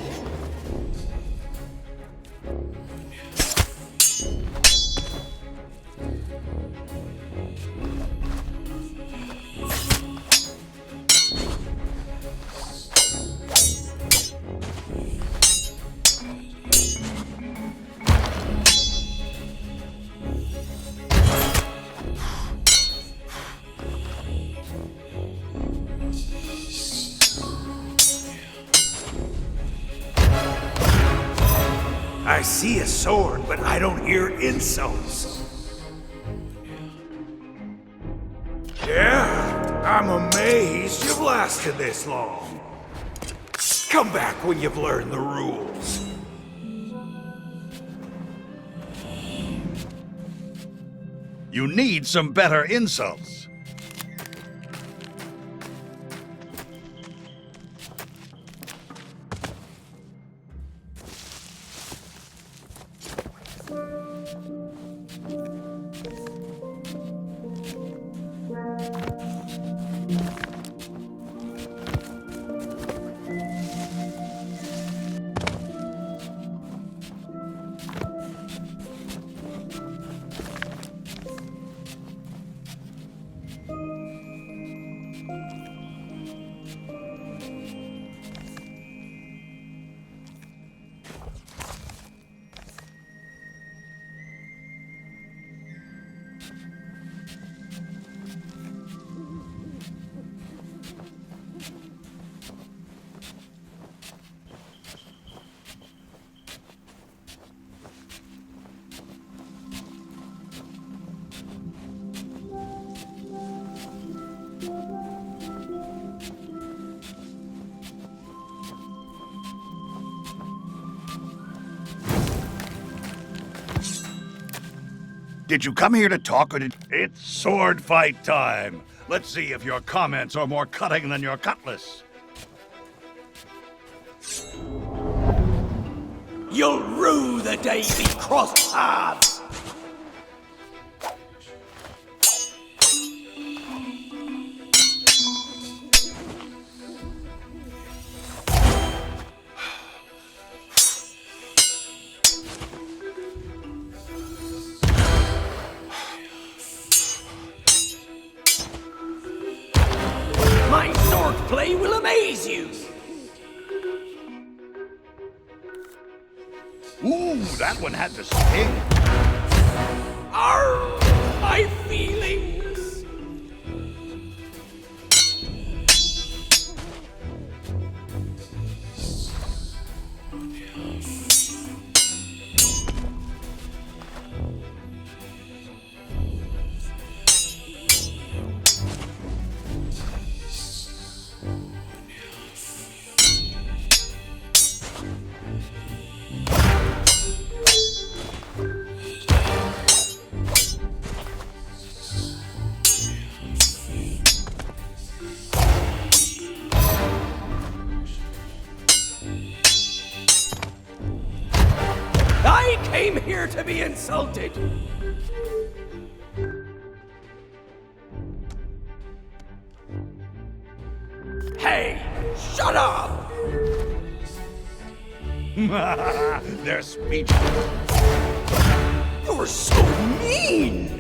I see a sword, but I don't hear insults. Yeah, I'm amazed you've lasted this long. Come back when you've learned the rules. You need some better insults. Did you come here to talk or did... It's sword fight time. Let's see if your comments are more cutting than your cutlass. You'll rue the day we crossed paths! My swordplay will amaze you! Ooh, that one had the sting. Arr! My feelings! I came here to be insulted! Hey, shut up! They're speechless. You're so mean!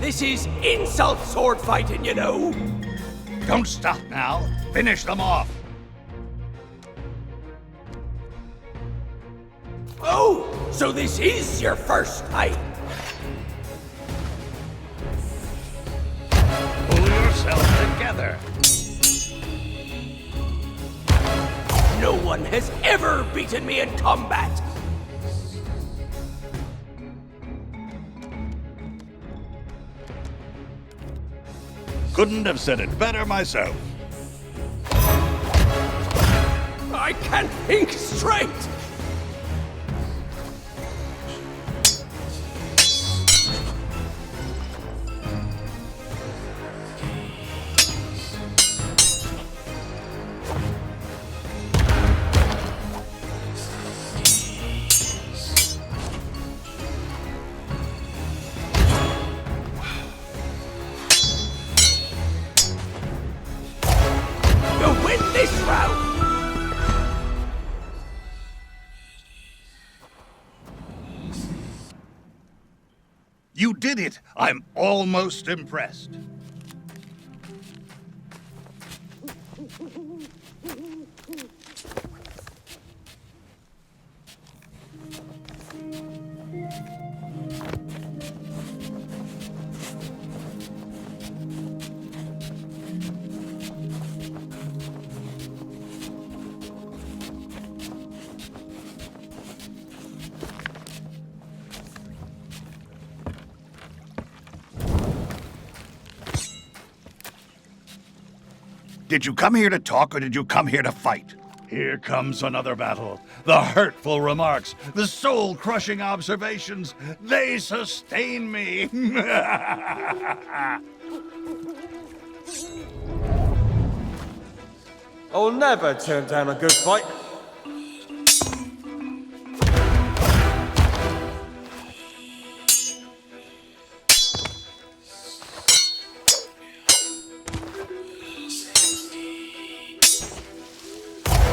This is insult sword fighting, you know. Don't stop now. Finish them off. Oh, so this is your first time. Pull yourself together. No one has ever beaten me in combat. Couldn't have said it better myself. I can't think straight. You did it! I'm almost impressed. Did you come here to talk or did you come here to fight? Here comes another battle. The hurtful remarks, the soul-crushing observations, they sustain me. I'll never turn down a good fight.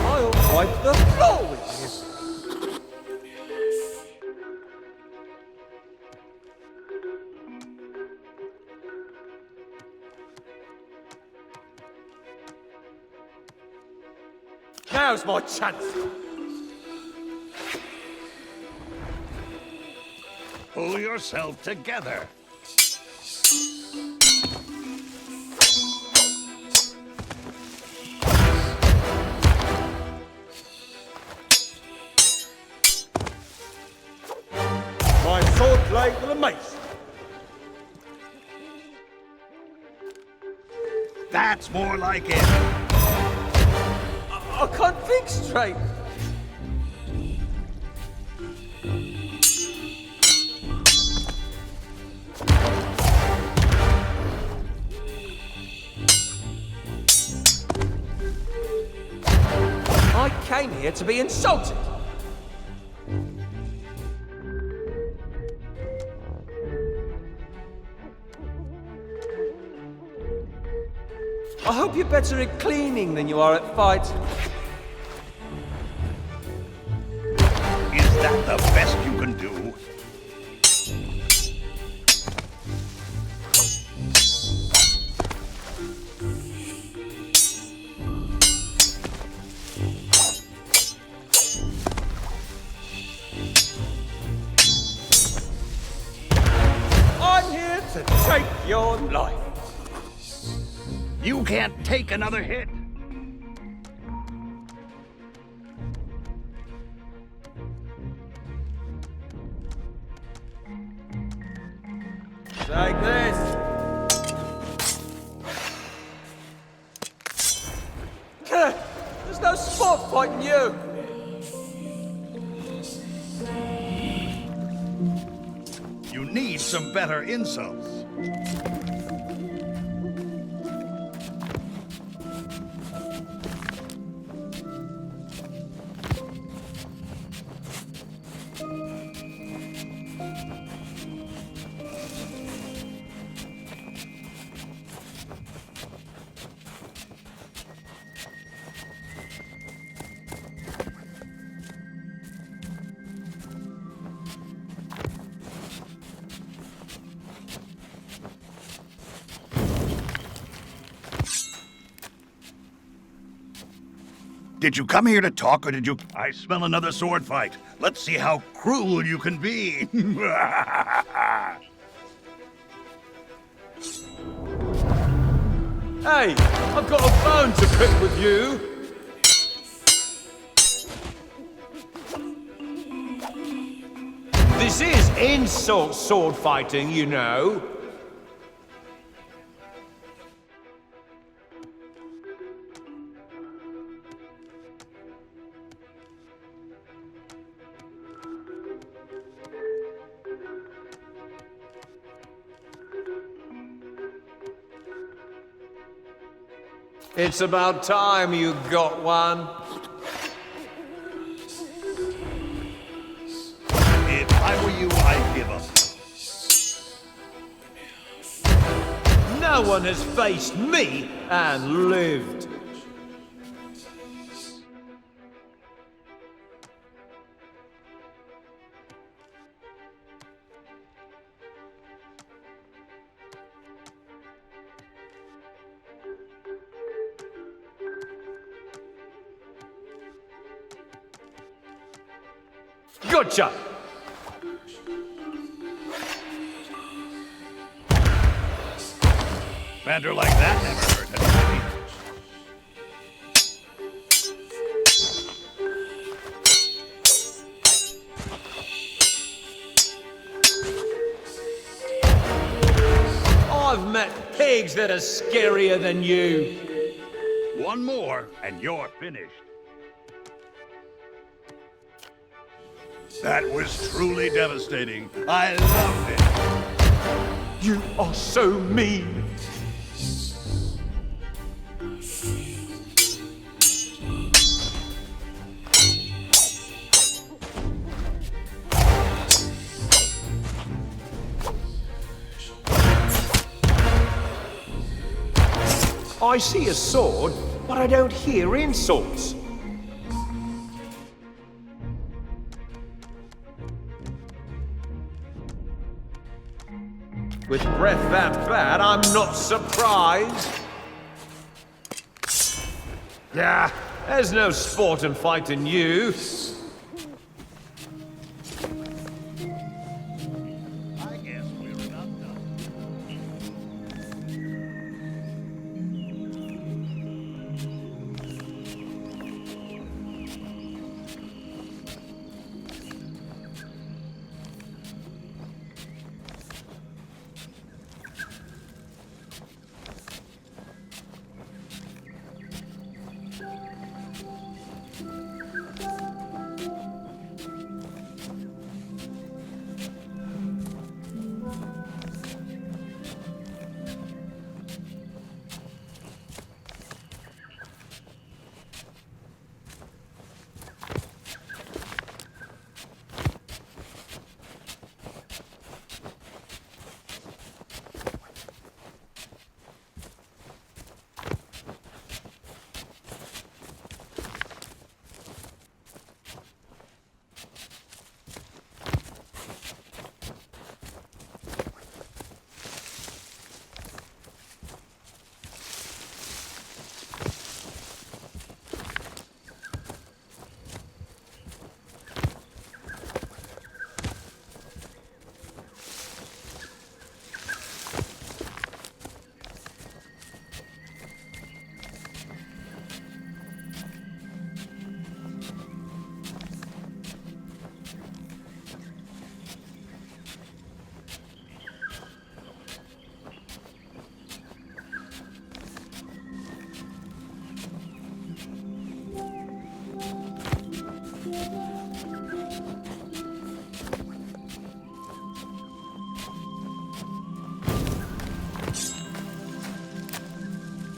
I'll wipe the floor with you. Now's my chance. Pull yourself together. My sword blade with a mace. That's more like it. I can't think straight. I came here to be insulted. I hope you're better at cleaning than you are at fights. Is that the best you can do? I'm here to take your life. You can't take another hit. Take this. There's no sport fighting you. You need some better insults. Did you come here to talk, or did you... I smell another sword fight. Let's see how cruel you can be. Hey, I've got a bone to pick with you. This is insult sword fighting, you know. It's about time you got one. If I were you, I'd give up. No one has faced me and lived. Gotcha! Banter like that never hurt anybody. I've met pigs that are scarier than you. One more, and you're finished. That was truly devastating. I loved it. You are so mean. I see a sword, but I don't hear insults. With breath that bad, I'm not surprised. Yeah, there's no sport in fighting you.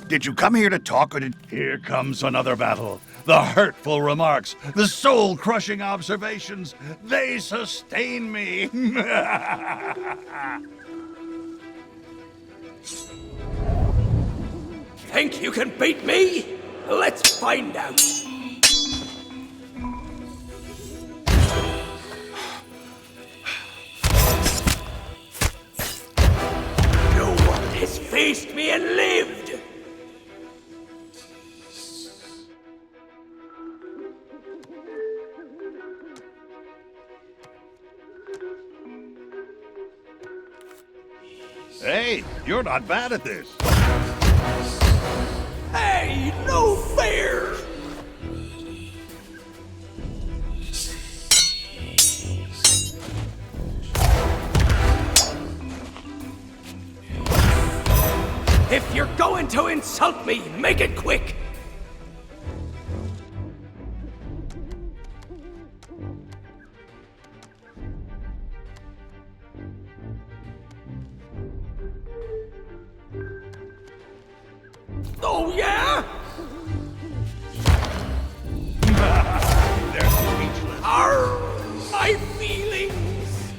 Did you come here to talk, or did... Here comes another battle. The hurtful remarks, the soul-crushing observations, they sustain me. Think you can beat me? Let's find out. No one has faced me and lived. Hey, you're not bad at this. Hey, no fair! If you're going to insult me, make it quick! Oh, yeah? They're speechless. Are my feelings?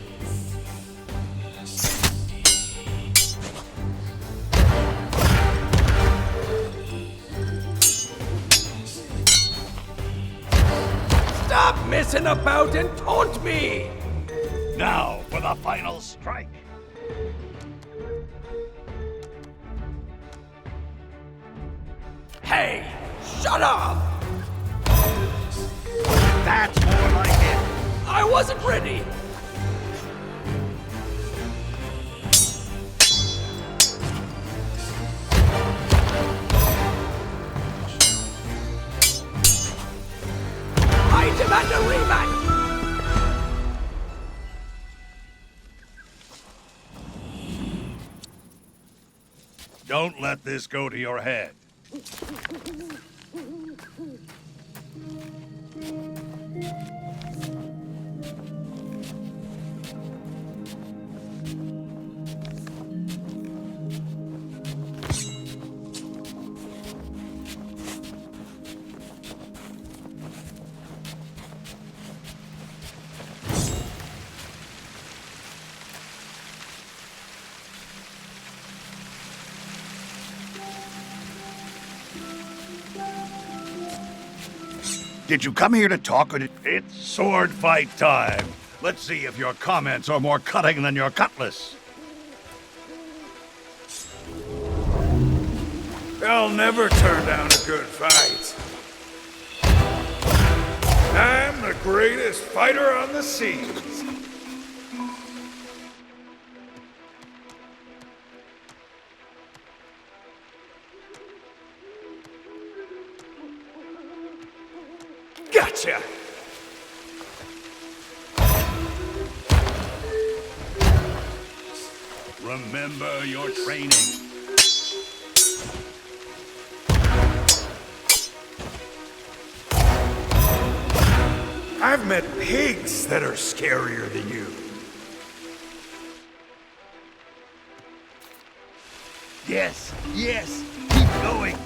Stop messing about and taunt me! Now for the final strike. Hey, shut up! That's more like it. I wasn't ready! I demand a rematch! Don't let this go to your head. Did you come here to talk or did... It's sword fight time. Let's see if your comments are more cutting than your cutlass. I'll never turn down a good fight. I'm the greatest fighter on the seas. Gotcha! Remember your training. I've met pigs that are scarier than you. Yes, yes, keep going.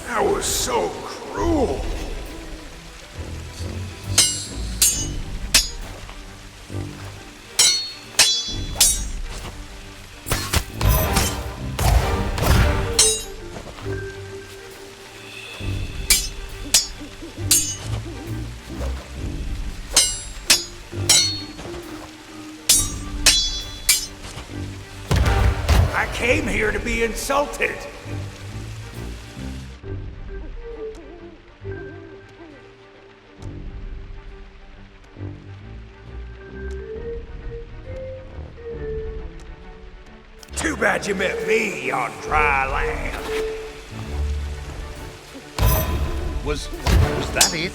That was so cruel. I came here to be insulted. Too bad you met me on dry land. Was that it?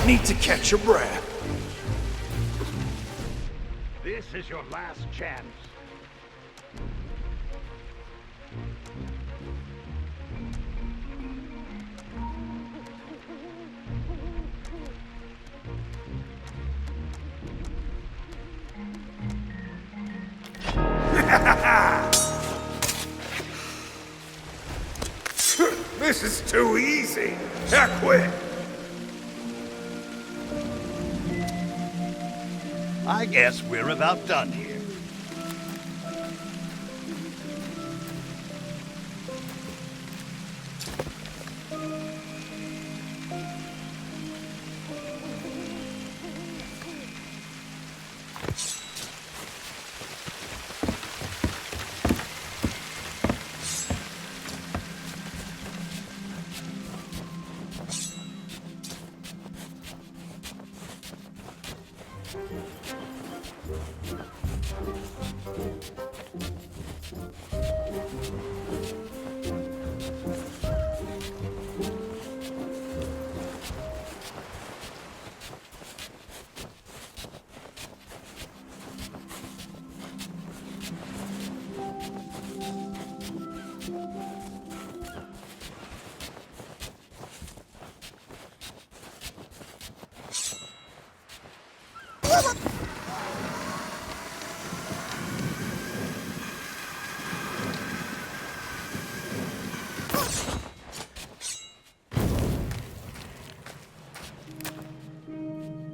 Need to catch your breath. This is your last chance. This is too easy. I quit. I guess we're about done here.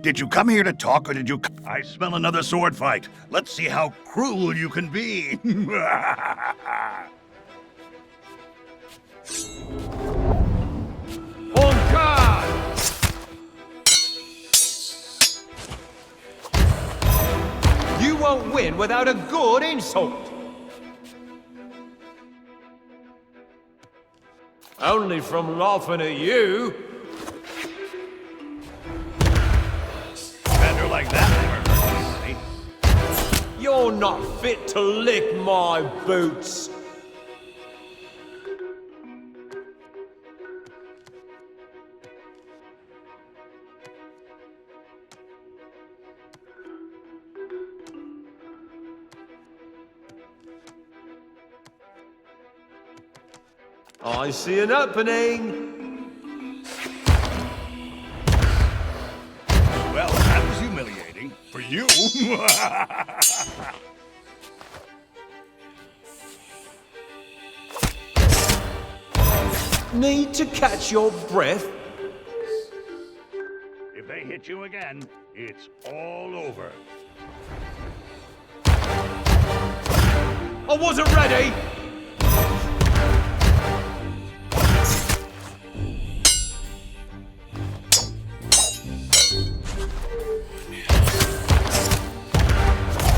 Did you come here to talk, or did you... I smell another sword fight. Let's see how cruel you can be. On guard! You won't win without a good insult. Only from laughing at you. Bender like that never hurt me. You're not fit to lick my boots. I see an opening. Well, that was humiliating. For you. Need to catch your breath? If they hit you again, it's all over. I wasn't ready!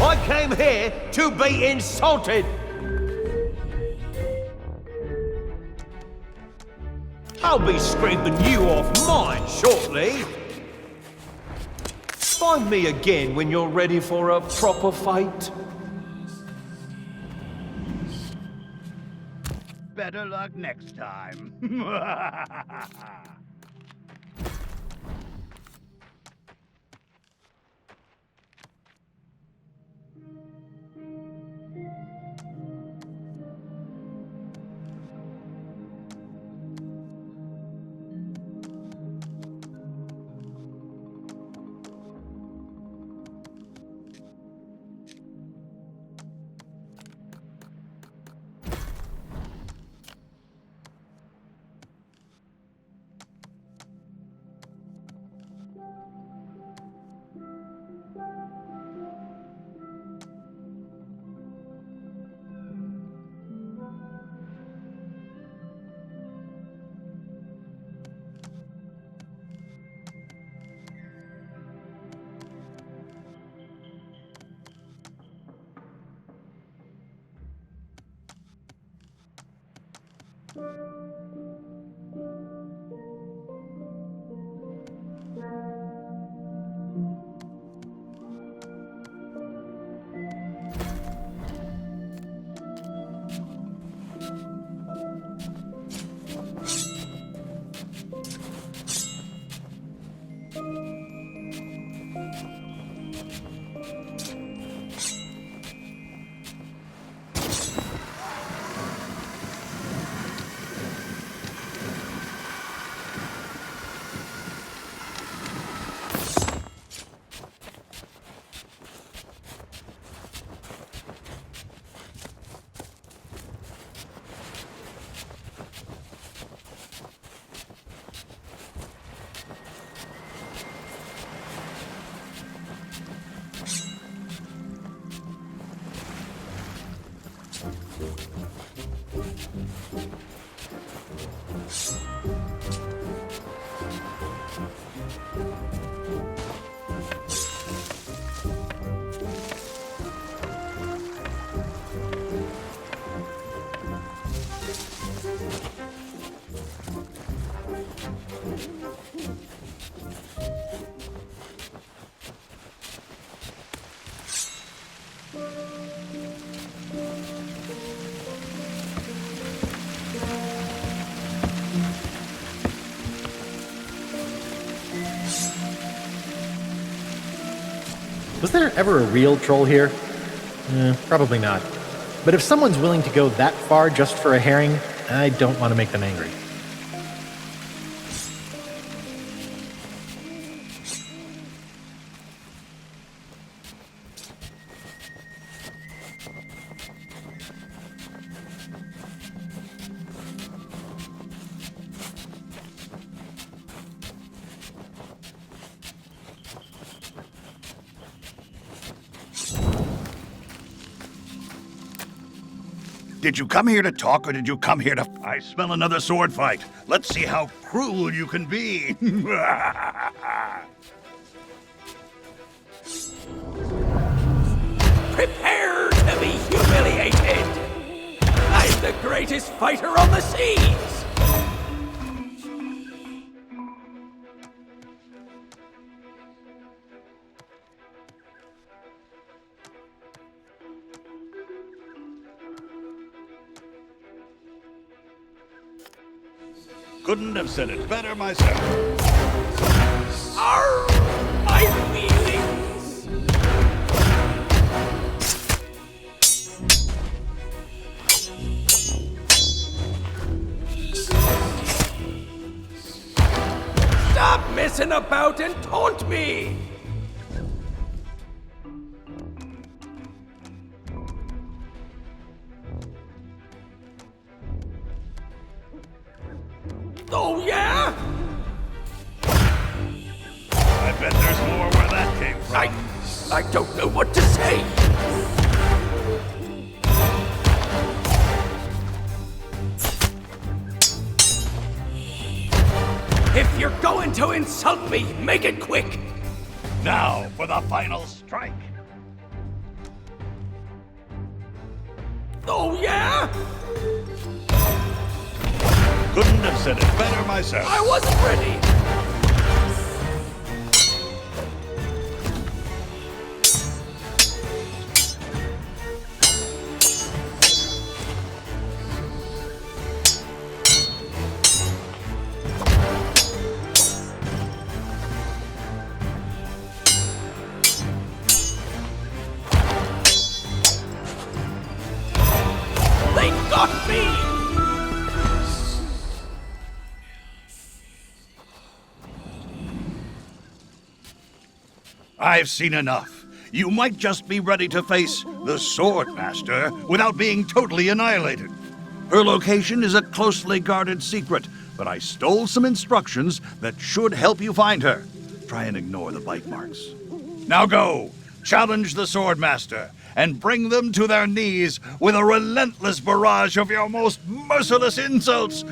I came here to be insulted! I'll be scraping you off mine shortly. Find me again when you're ready for a proper fight. Better luck next time. Was there ever a real troll here? Probably not. But if someone's willing to go that far just for a herring, I don't want to make them angry. Did you come here to talk, or did you come here to... I smell another sword fight. Let's see how cruel you can be. Prepare to be humiliated! I'm the greatest fighter on the seas! Couldn't have said it better myself. Arr! My feelings! Stop messing about and taunt me! I don't know what to say. If you're going to insult me, make it quick! Now for the final strike. Oh, yeah? Couldn't have said it better myself. I wasn't ready! They got me! I've seen enough. You might just be ready to face the Sword Master without being totally annihilated. Her location is a closely guarded secret, but I stole some instructions that should help you find her. Try and ignore the bite marks. Now go, challenge the Sword Master, and bring them to their knees with a relentless barrage of your most merciless insults.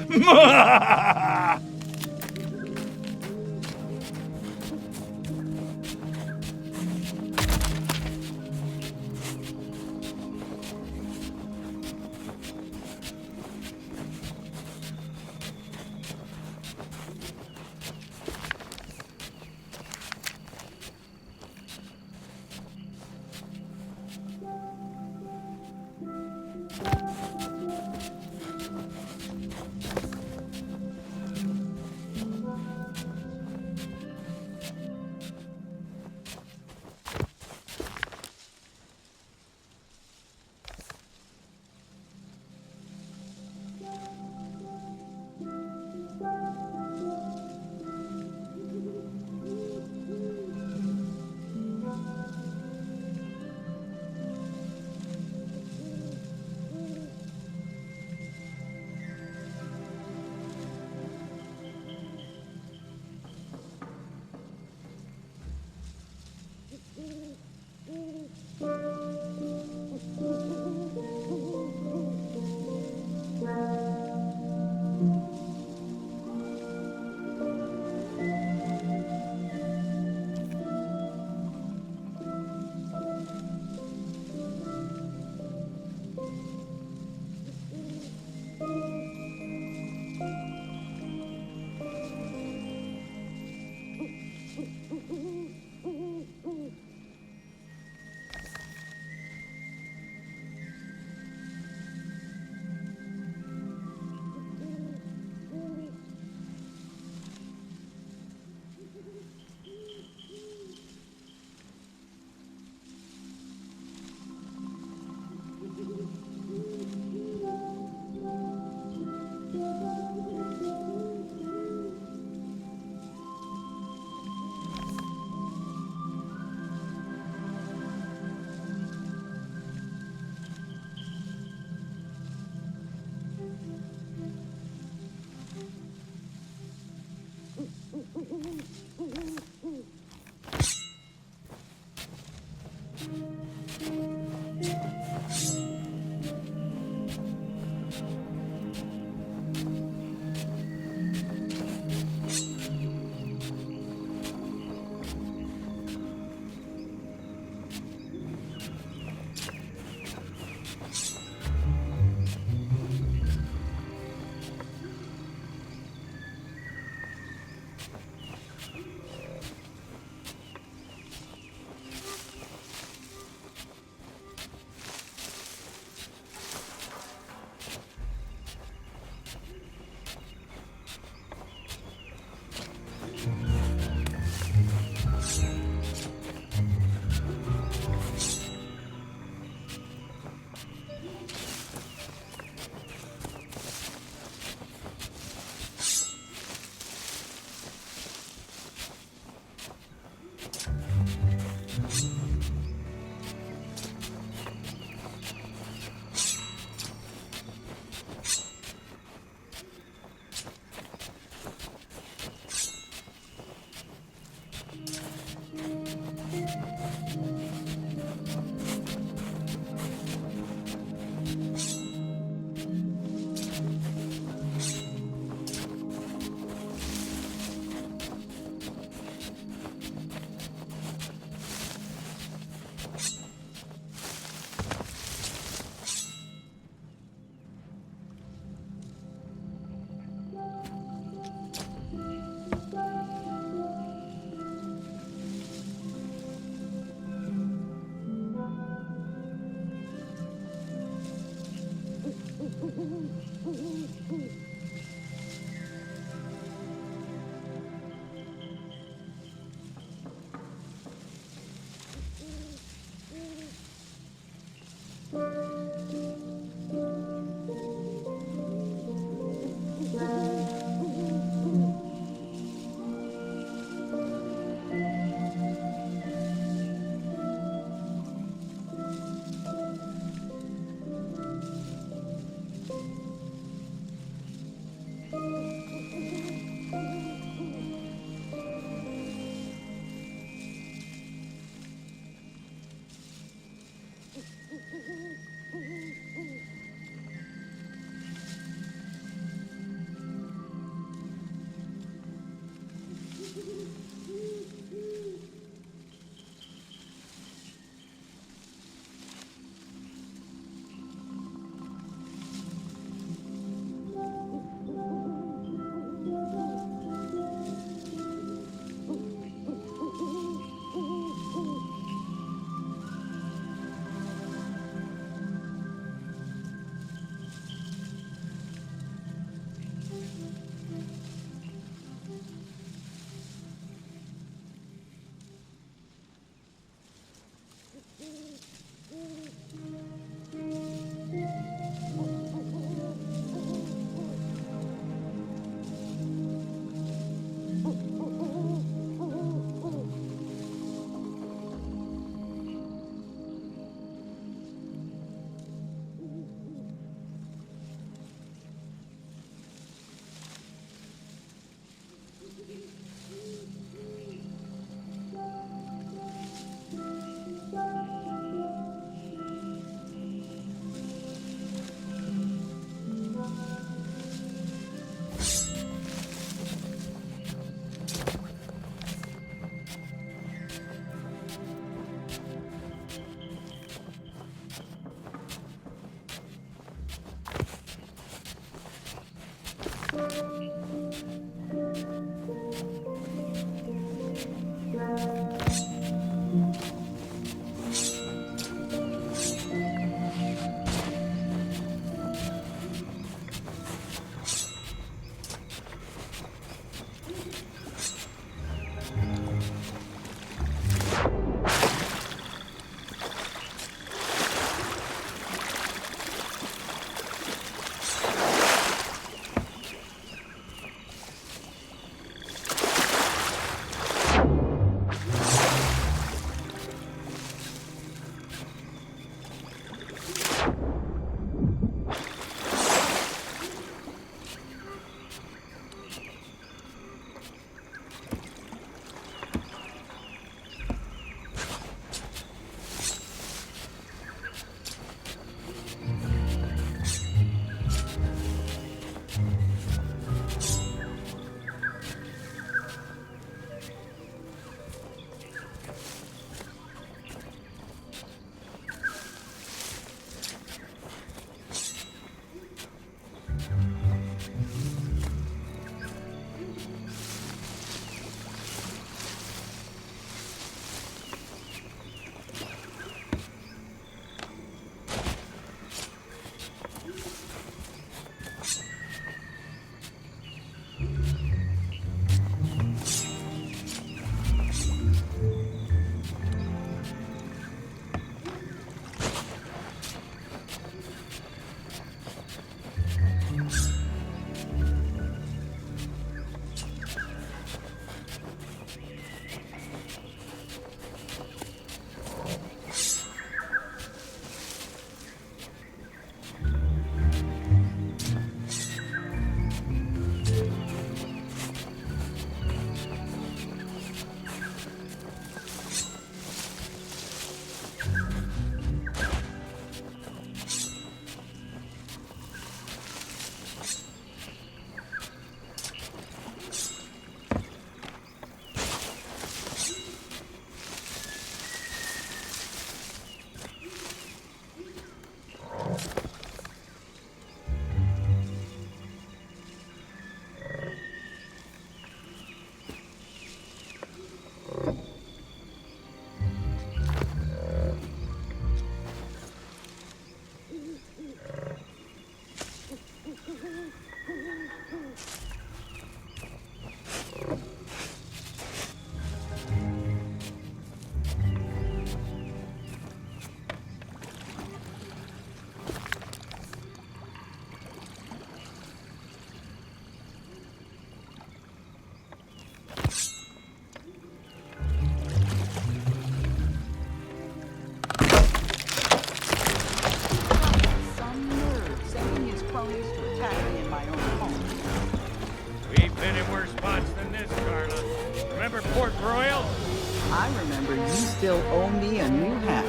new hat.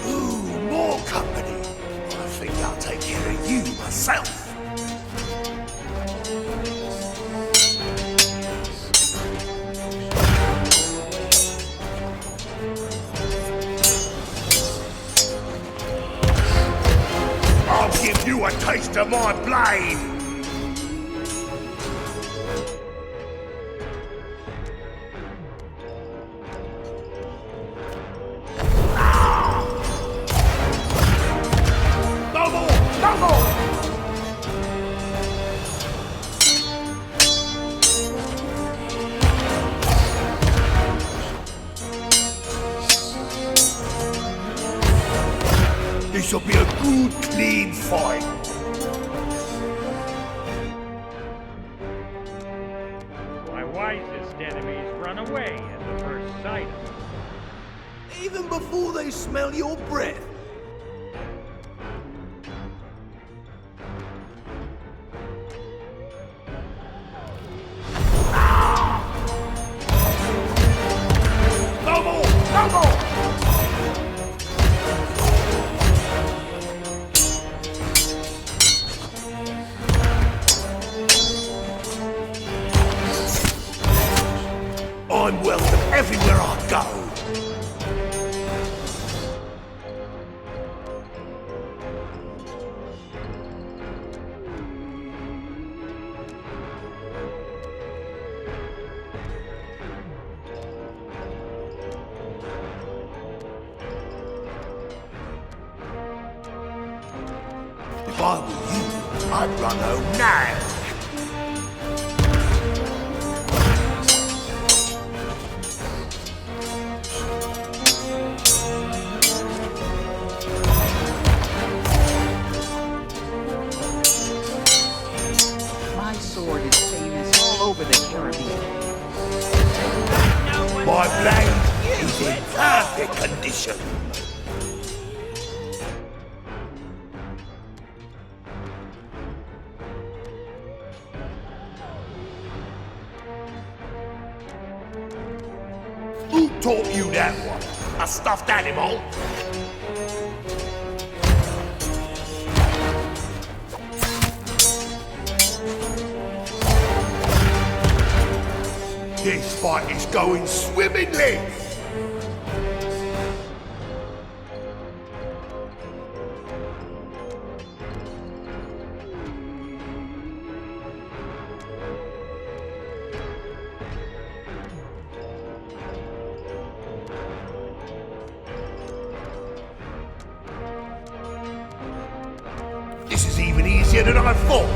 Ooh, more company. I think I'll take care of you myself. I'll give you a taste of my blade. This'll be a good, clean fight. My wisest enemies run away at the first sight of me. Even before they smell your breath. No more! No more! I'm welcome everywhere I go. If I were you, I'd run home now. My sword is famous all over the Caribbean. My blade is in perfect condition. Who taught you that one? A stuffed animal? This fight is going swimmingly! This is even easier than I thought.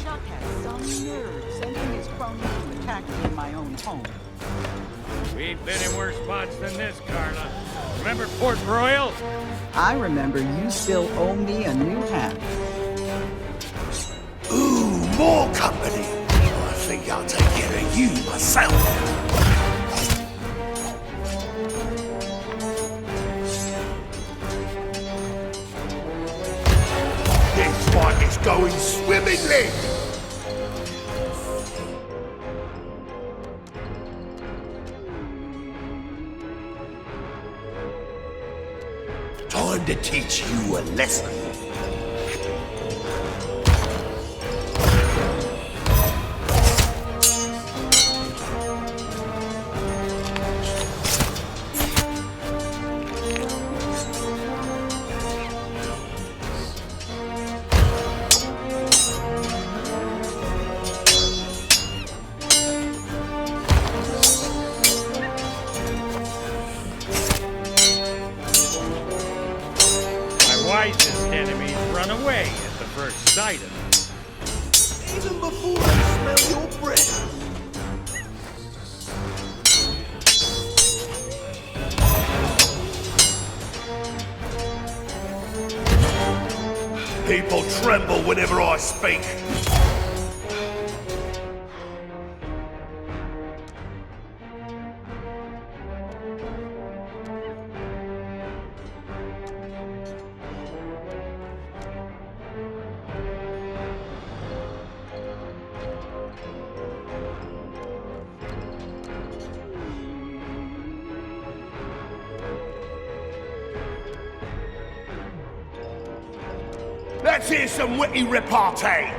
Chuck has some nerve sending his cronies to attack me in my own home. We've been in worse spots than this, Carla. Remember Port Royal? I remember you still owe me a new hat. Ooh, more company. I think I'll take care of you myself. This fight is going swimmingly. Time to teach you a lesson. Wisest enemies run away at the first sight of me. Even before they smell your breath. People tremble whenever I speak. Let's hear some witty repartee!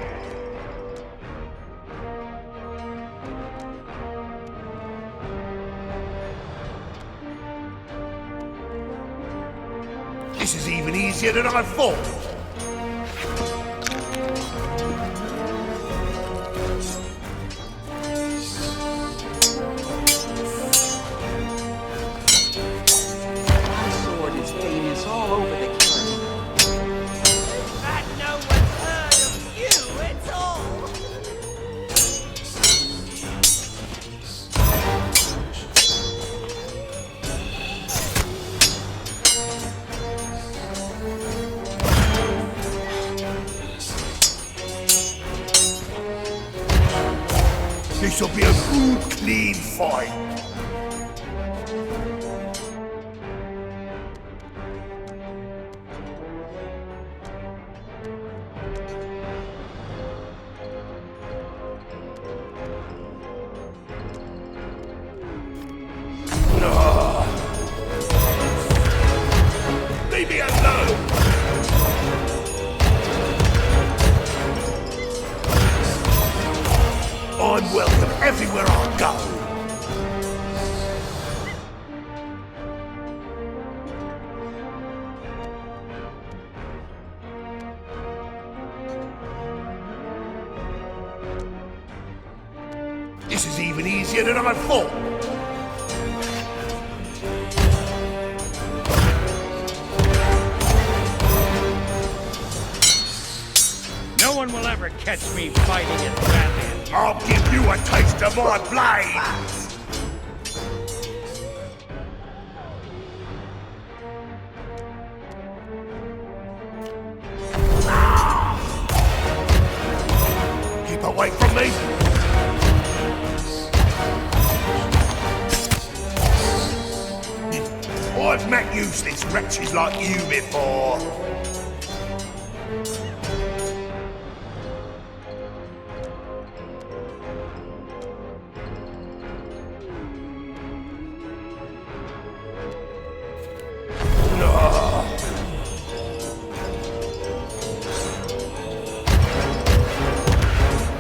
This is even easier than I thought. My sword is famous all over the kingdom. That no one's heard of you at all. This'll be a good, clean fight. Leave me alone! I'm welcome everywhere I go. This is even easier than I thought. No one will ever catch me fighting at that end. I'll give you a taste of my blade! Keep away from me! I've met useless wretches like you before.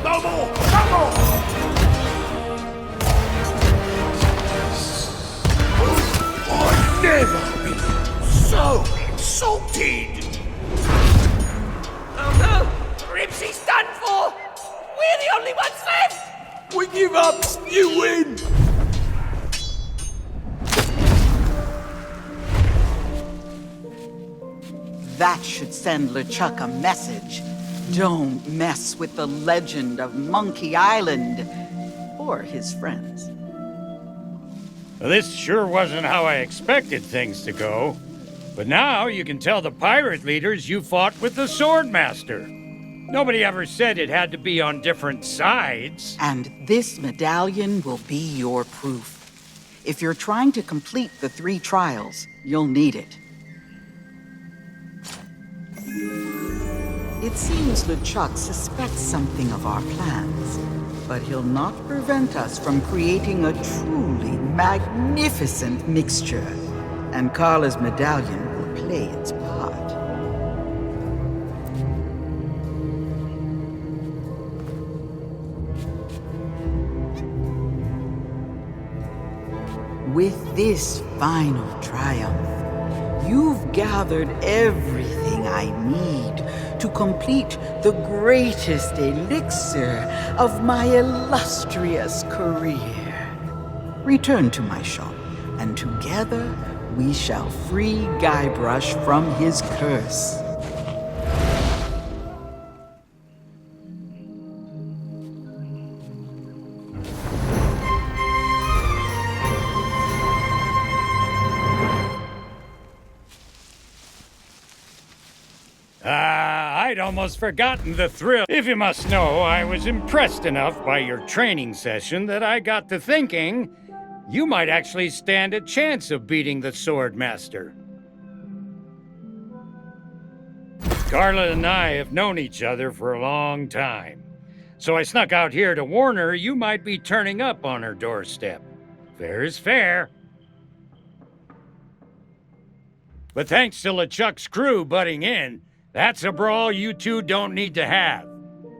No more! No more! I've never been so insulted! Oh no! Ribsy's done for! We're the only ones left! We give up! You win! That should send LeChuck a message. Don't mess with the legend of Monkey Island or his friends. This sure wasn't how I expected things to go. But now you can tell the pirate leaders you fought with the Swordmaster. Nobody ever said it had to be on different sides. And this medallion will be your proof. If you're trying to complete the 3 trials, you'll need it. It seems LeChuck suspects something of our plans, but he'll not prevent us from creating a truly magnificent mixture, and Carla's medallion will play its part. With this final triumph, you've gathered everything I need to complete the greatest elixir of my illustrious career. Return to my shop, and together we shall free Guybrush from his curse. I'd almost forgotten the thrill. If you must know, I was impressed enough by your training session that I got to thinking you might actually stand a chance of beating the Swordmaster. Carla and I have known each other for a long time. So I snuck out here to warn her you might be turning up on her doorstep. Fair is fair. But thanks to LeChuck's crew butting in, that's a brawl you two don't need to have.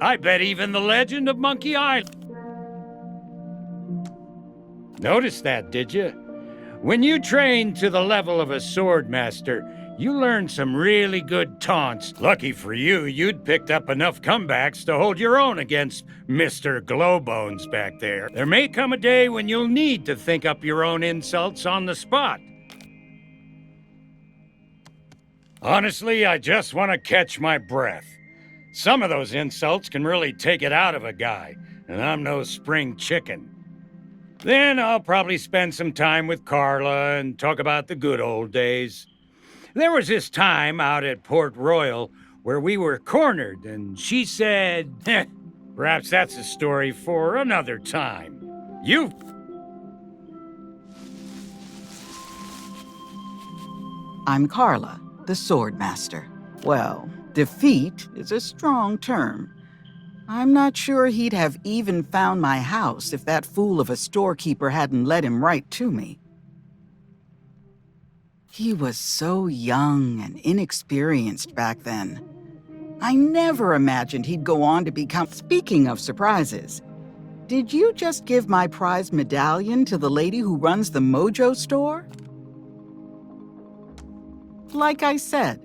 I bet even the legend of Monkey Island. Notice that, did you? When you train to the level of a sword master, you learn some really good taunts. Lucky for you, you'd picked up enough comebacks to hold your own against Mr. Glowbones back there. There may come a day when you'll need to think up your own insults on the spot. Honestly, I just want to catch my breath. Some of those insults can really take it out of a guy, and I'm no spring chicken. Then I'll probably spend some time with Carla and talk about the good old days. There was this time out at Port Royal where we were cornered, and she said, perhaps that's a story for another time. I'm Carla, the sword master. Well, defeat is a strong term. I'm not sure he'd have even found my house if that fool of a storekeeper hadn't led him right to me. He was so young and inexperienced back then. I never imagined he'd go on to become... Speaking of surprises, did you just give my prized medallion to the lady who runs the Mojo store? Like I said,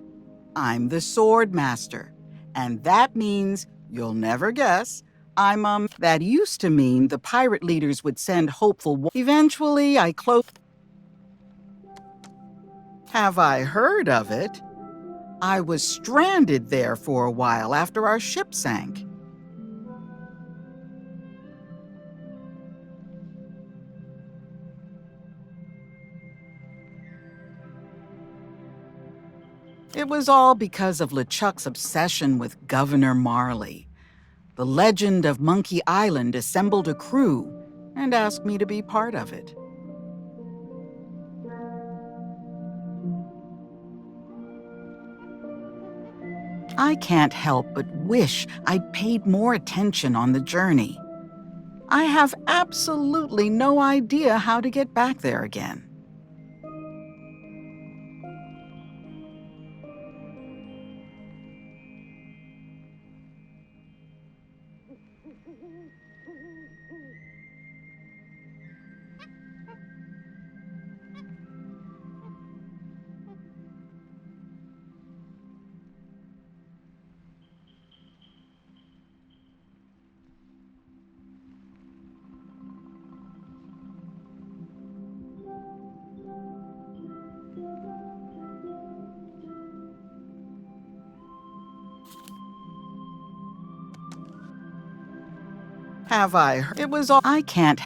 I'm the sword master, and that means... You'll never guess. That used to mean the pirate leaders would send hopeful... Eventually, I closed... Have I heard of it? I was stranded there for a while after our ship sank. It was all because of LeChuck's obsession with Governor Marley. The legend of Monkey Island assembled a crew and asked me to be part of it. I can't help but wish I'd paid more attention on the journey. I have absolutely no idea how to get back there again. Have I heard? It was all... I can't...